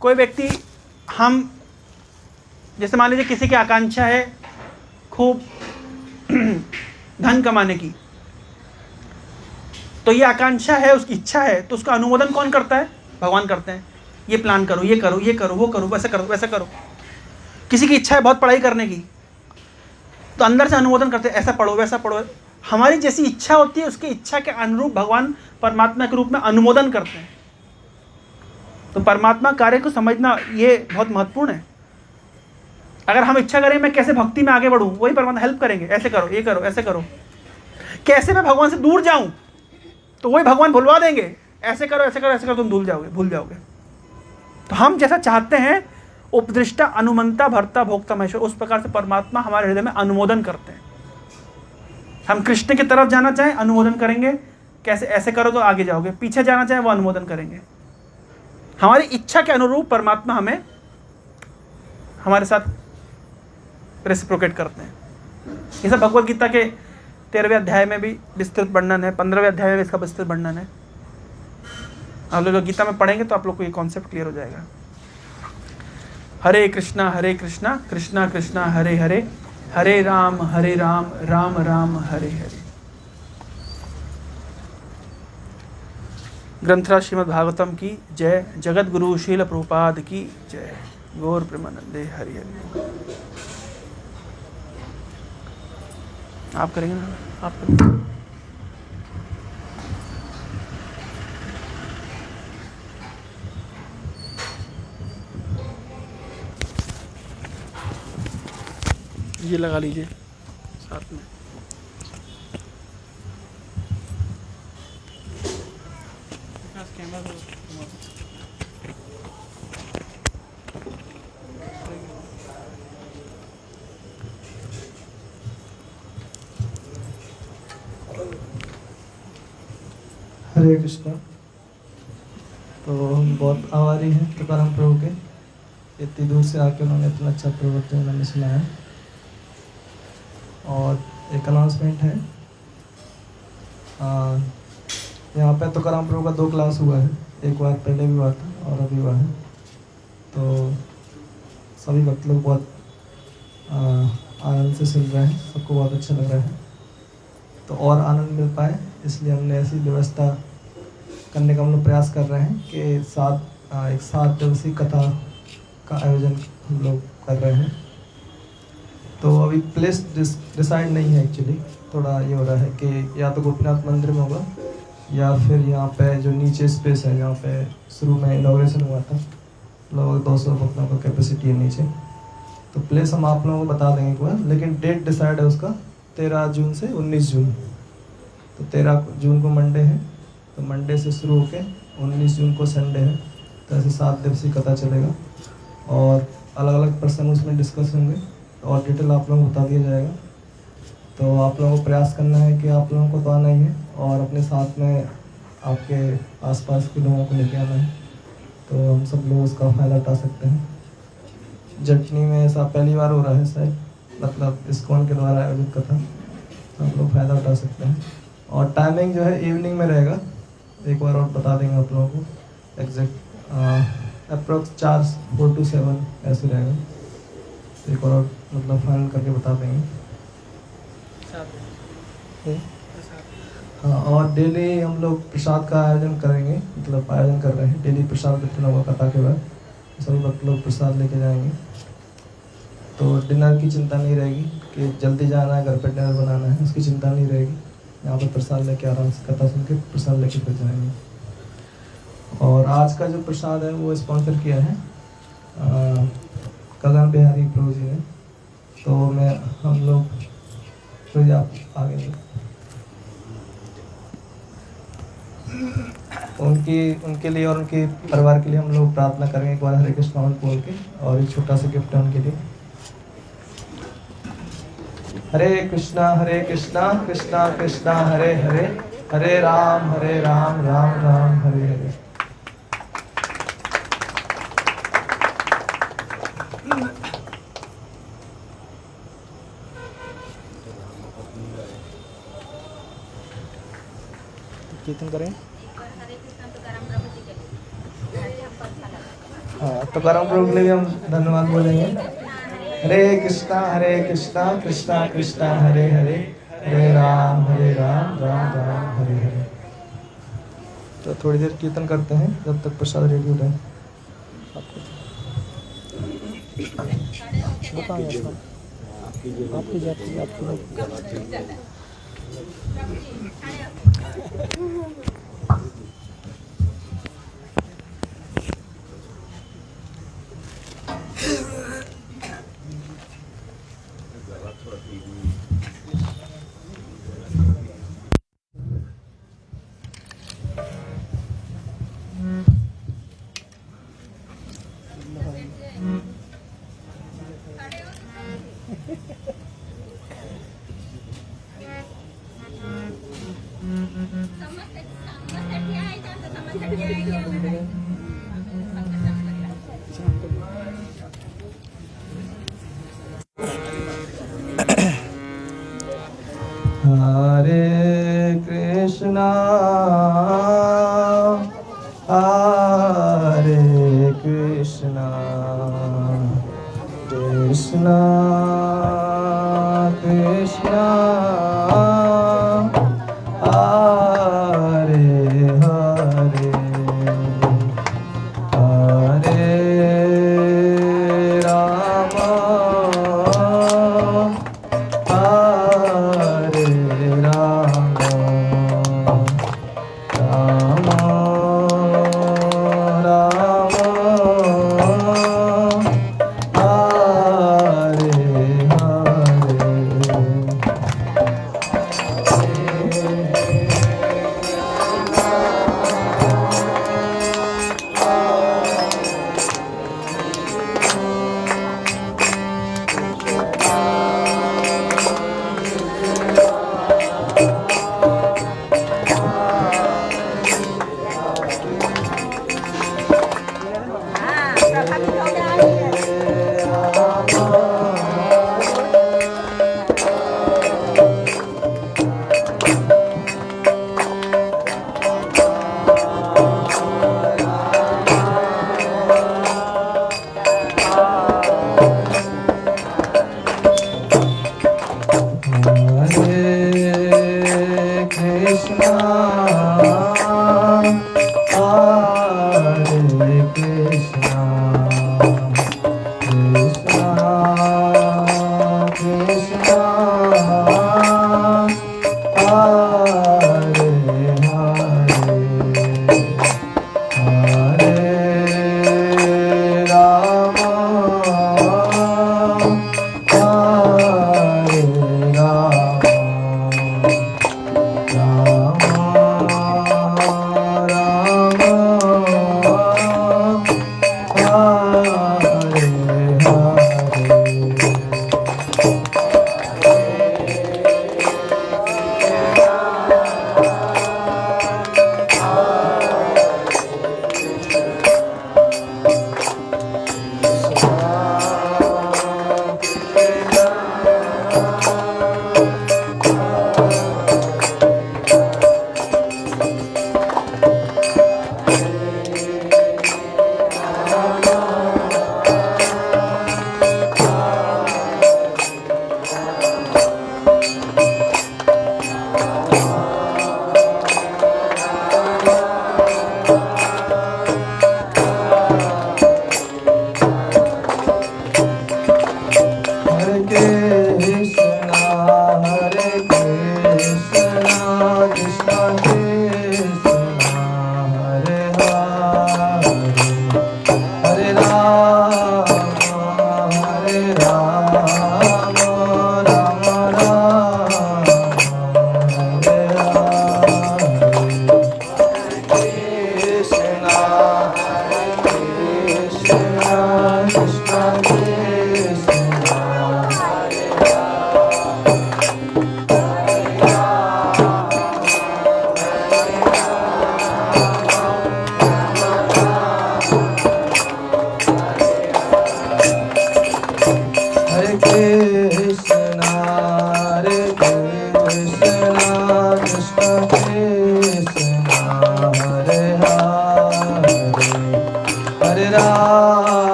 कोई व्यक्ति, हम जैसे मान लीजिए किसी की आकांक्षा है खूब धन कमाने की, तो ये आकांक्षा है, उसकी इच्छा है, तो उसका अनुमोदन कौन करता है? भगवान करते हैं। ये प्लान करो, ये करो, ये करो, वो करो, वैसा करो, वैसा करो। किसी की इच्छा है बहुत पढ़ाई करने की, तो अंदर से अनुमोदन करते हैं, ऐसा पढ़ो, वैसा पढ़ो। हमारी जैसी इच्छा होती है, उसकी इच्छा के अनुरूप भगवान परमात्मा के रूप में अनुमोदन करते हैं। तो परमात्मा कार्य को समझना ये बहुत महत्वपूर्ण है। अगर हम इच्छा करें मैं कैसे भक्ति में आगे बढ़ूं, वही परमात्मा हेल्प करेंगे, ऐसे करो, ये करो, ऐसे करो। कैसे मैं भगवान से दूर जाऊं, तो वही भगवान भुलवा देंगे, ऐसे करो, ऐसे करो, ऐसे करो, तुम भूल जाओगे। तो हम जैसा चाहते हैं, उपदृष्टा अनुमंता भर्ता भोक्ता महेश्वर, उस प्रकार से परमात्मा हमारे हृदय में अनुमोदन करते हैं। हम कृष्ण की तरफ जाना चाहें, अनुमोदन करेंगे, कैसे ऐसे करो तो आगे जाओगे। पीछे जाना चाहें, वो अनुमोदन करेंगे। हमारी इच्छा के अनुरूप परमात्मा हमें हमारे साथ रेसिप्रोकेट करते हैं। ये सब भगवद गीता के 13वें अध्याय में भी विस्तृत वर्णन है, 15वें अध्याय में भी इसका विस्तृत वर्णन है। आप लोग गीता में पढ़ेंगे तो आप लोग को ये कॉन्सेप्ट क्लियर हो जाएगा। हरे कृष्णा कृष्णा कृष्णा हरे हरे, हरे राम राम राम हरे हरे। ग्रंथराज श्रीमद् भागवतम की जय। जगत गुरु शील प्रभुपाद की जय। गौर प्रेमानंदे हरि हरि। आप करेंगे ना? आप करेंगे। ये लगा लीजिए साथ में। हरे कृष्णा। तो हम बहुत आभारी हैं तुकाराम प्रभु के, इतनी दूर से आके उन्होंने इतना अच्छा प्रवचन हमें सुनाया। और एक अनाउंसमेंट है, यहाँ पे तुकाराम प्रभु का 2 क्लास हुआ है, एक बार पहले भी हुआ था और अभी हुआ है। तो सभी भक्त लोग बहुत आनंद से सुन रहे हैं, सबको बहुत अच्छा लग रहा है। तो और आनंद मिल पाए इसलिए हमने ऐसी व्यवस्था करने का हम लोग प्रयास कर रहे हैं कि एक 7 दिवसीय कथा का आयोजन हम लोग कर रहे हैं। तो अभी प्लेस डिसाइड नहीं है एक्चुअली। थोड़ा ये हो रहा है कि या तो गोपीनाथ मंदिर में होगा या फिर यहाँ पे जो नीचे स्पेस है जहाँ पे शुरू में इनॉग्रेशन हुआ था, लगभग 200 भक्तों का कैपेसिटी है नीचे। तो प्लेस हम आप लोगों को बता देंगे एक बार, लेकिन डेट डिसाइड है उसका 13 जून से 19 जून। तो 13 जून को मंडे है, तो मंडे से शुरू होके 19 जून को संडे है। तो ऐसे 7 दिवसीय कथा चलेगा और अलग अलग प्रसंग उसमें डिस्कस होंगे और डिटेल आप लोगों को बता दिया जाएगा। तो आप लोगों को प्रयास करना है कि आप लोगों को तो आना ही है और अपने साथ में आपके आसपास के लोगों को लेके आना है, तो हम सब लोग उसका फ़ायदा उठा सकते हैं। जटनी में ऐसा पहली बार हो रहा है शायद, मतलब इस्कॉन के द्वारा आयोजित कथा, तो हम लोग फ़ायदा उठा सकते हैं। और टाइमिंग जो है इवनिंग में रहेगा, एक बार और बता देंगे आप लोगों को एग्जैक्ट अप्रोक्स 4 to 7 ऐसे रहेगा। तो एक और मतलब फाइनल करके बता देंगे। हाँ, और डेली हम लोग प्रसाद का आयोजन करेंगे, मतलब आयोजन कर रहे हैं। डेली प्रसाद वितरण होगा कथा के बाद, सभी भक्त लोग प्रसाद लेके जाएंगे। तो डिनर की चिंता नहीं रहेगी कि जल्दी जाना है, घर पर डिनर बनाना है, उसकी चिंता नहीं रहेगी। यहाँ पर प्रसाद लेके आराम से कथा सुन के प्रसाद लेके फिर जाएंगे। और आज का जो प्रसाद है वो स्पॉन्सर किया है गगन बिहारी प्रभु जी ने। तो हम लोग तो आप आगे उनके लिए और उनके परिवार के लिए हम लोग प्रार्थना करेंगे एक बार हरे कृष्ण मंत्र बोल के, और एक छोटा सा गिफ्ट है उनके लिए। हरे कृष्णा कृष्णा कृष्णा हरे हरे, हरे राम राम राम हरे हरे। कीर्तन करें। हाँ, तो करम प्रभु के लिए भी हम धन्यवाद बोलेंगे। हरे कृष्णा कृष्णा कृष्णा हरे हरे, हरे राम राम राम हरे हरे। तो थोड़ी देर कीर्तन करते हैं जब तक प्रसाद रेडी हो जाए। हरे कृष्णा कृष्णा कृष्णा कृष्णा हरे हरे, हरे राम हरे राम, राम राम हरे Krishna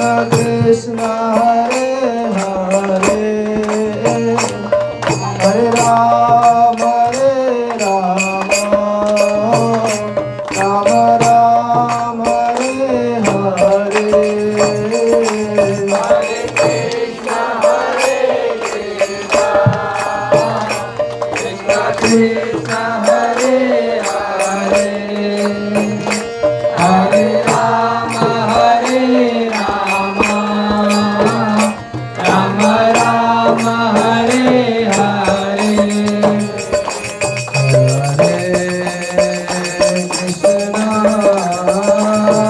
Krishna Hare Hare Hare Ram Ram Ram Hare Hare Krishna Hare Hare Hare Ram Ram Ram Hare Hare Hare Krishna Krishna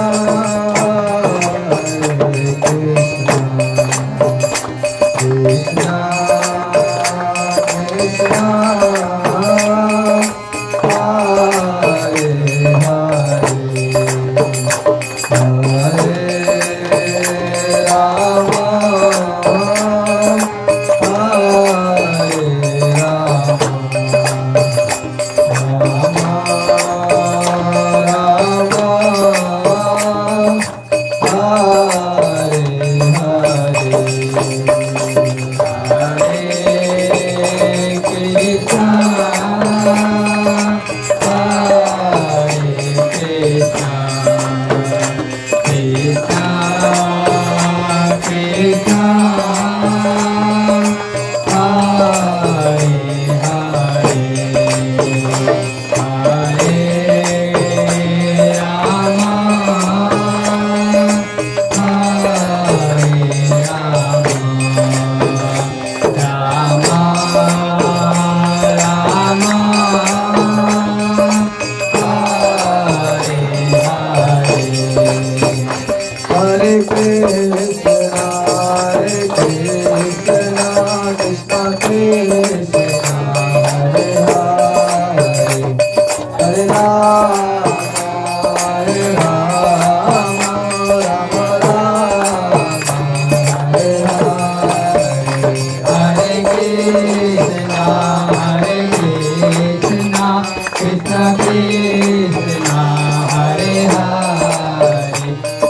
Krishna Hare Hare Hare Krishna, Hare Krishna, Krishna Krishna, Hare Hare,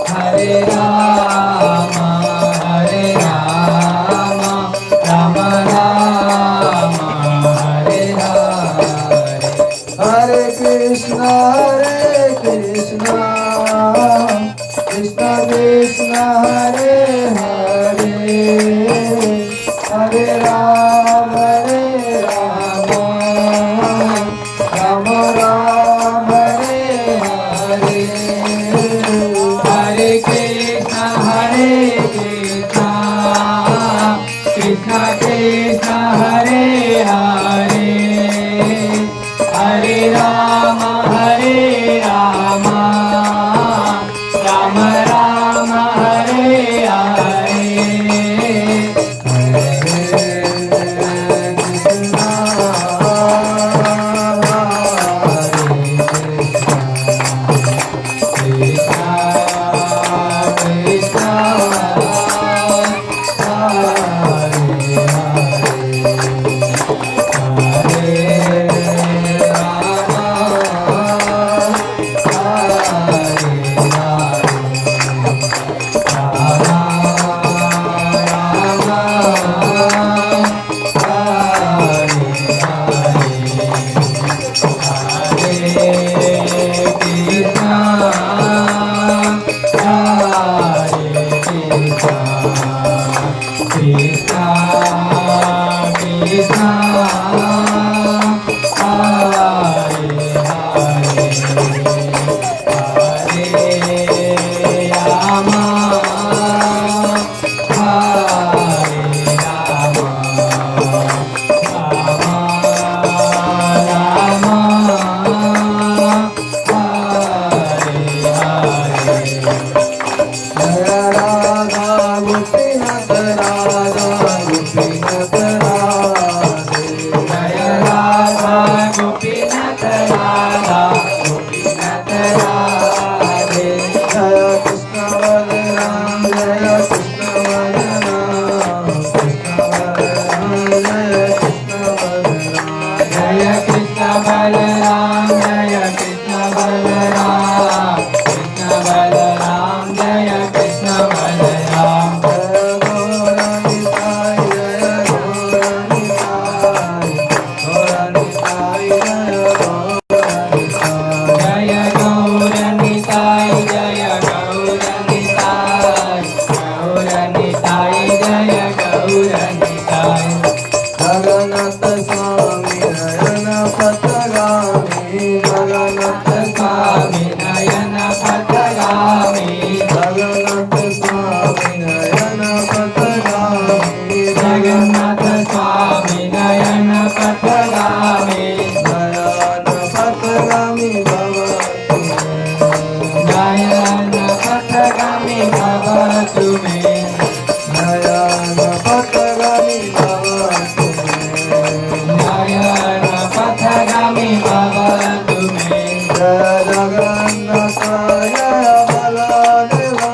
Hare Rama, Hare Rama, Rama Rama, Hare Hare, Hare Krishna, Hare Krishna, Krishna Krishna, Hare Hare, Hare Rama, Hare Rama, Rama Rama, Hare Hare, Hare Krishna, Krishna Krishna, Hare Hare, Hare Rama, Rama Rama, Hare Hare, Hare Krishna, Krishna Krishna, Hare Hare, Hare Rama, Rama Rama, Hare Hare, Hare Krishna, Krishna Balaram, Jaya Krishna Balaram. तुम्हें नयन पथगामी भव तुम्हें नयन पथगामी भव तुम्हें जय जगन्नाथ जय बलदेवा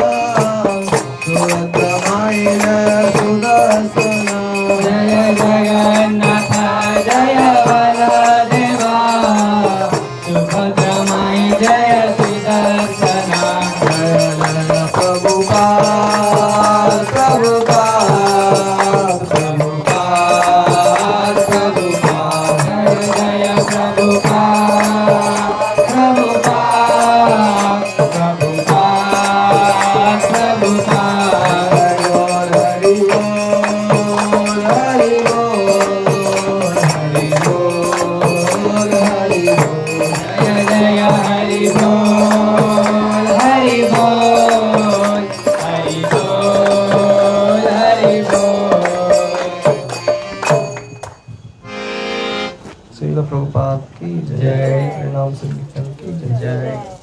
सुभद्रमाई जय सुदर्शना जय जगन्नाथ जय बलदेवा सुभद्रमाई जय सुदर्शना जय जय प्रभुपाद प्रभुपाद प्रभुपाद प्रभुपाद जय जय प्रभुपाद प्रभुपाद प्रभुपाद प्रभुपाद हरि बोल हरि बोल हरि बोल हरि बोल जय जय हरि बोल हरि बोल हरि बोल हरि बोल। श्रील प्रभुपाद की जय। जय। प्रणाम संकीर्तन की जय। जय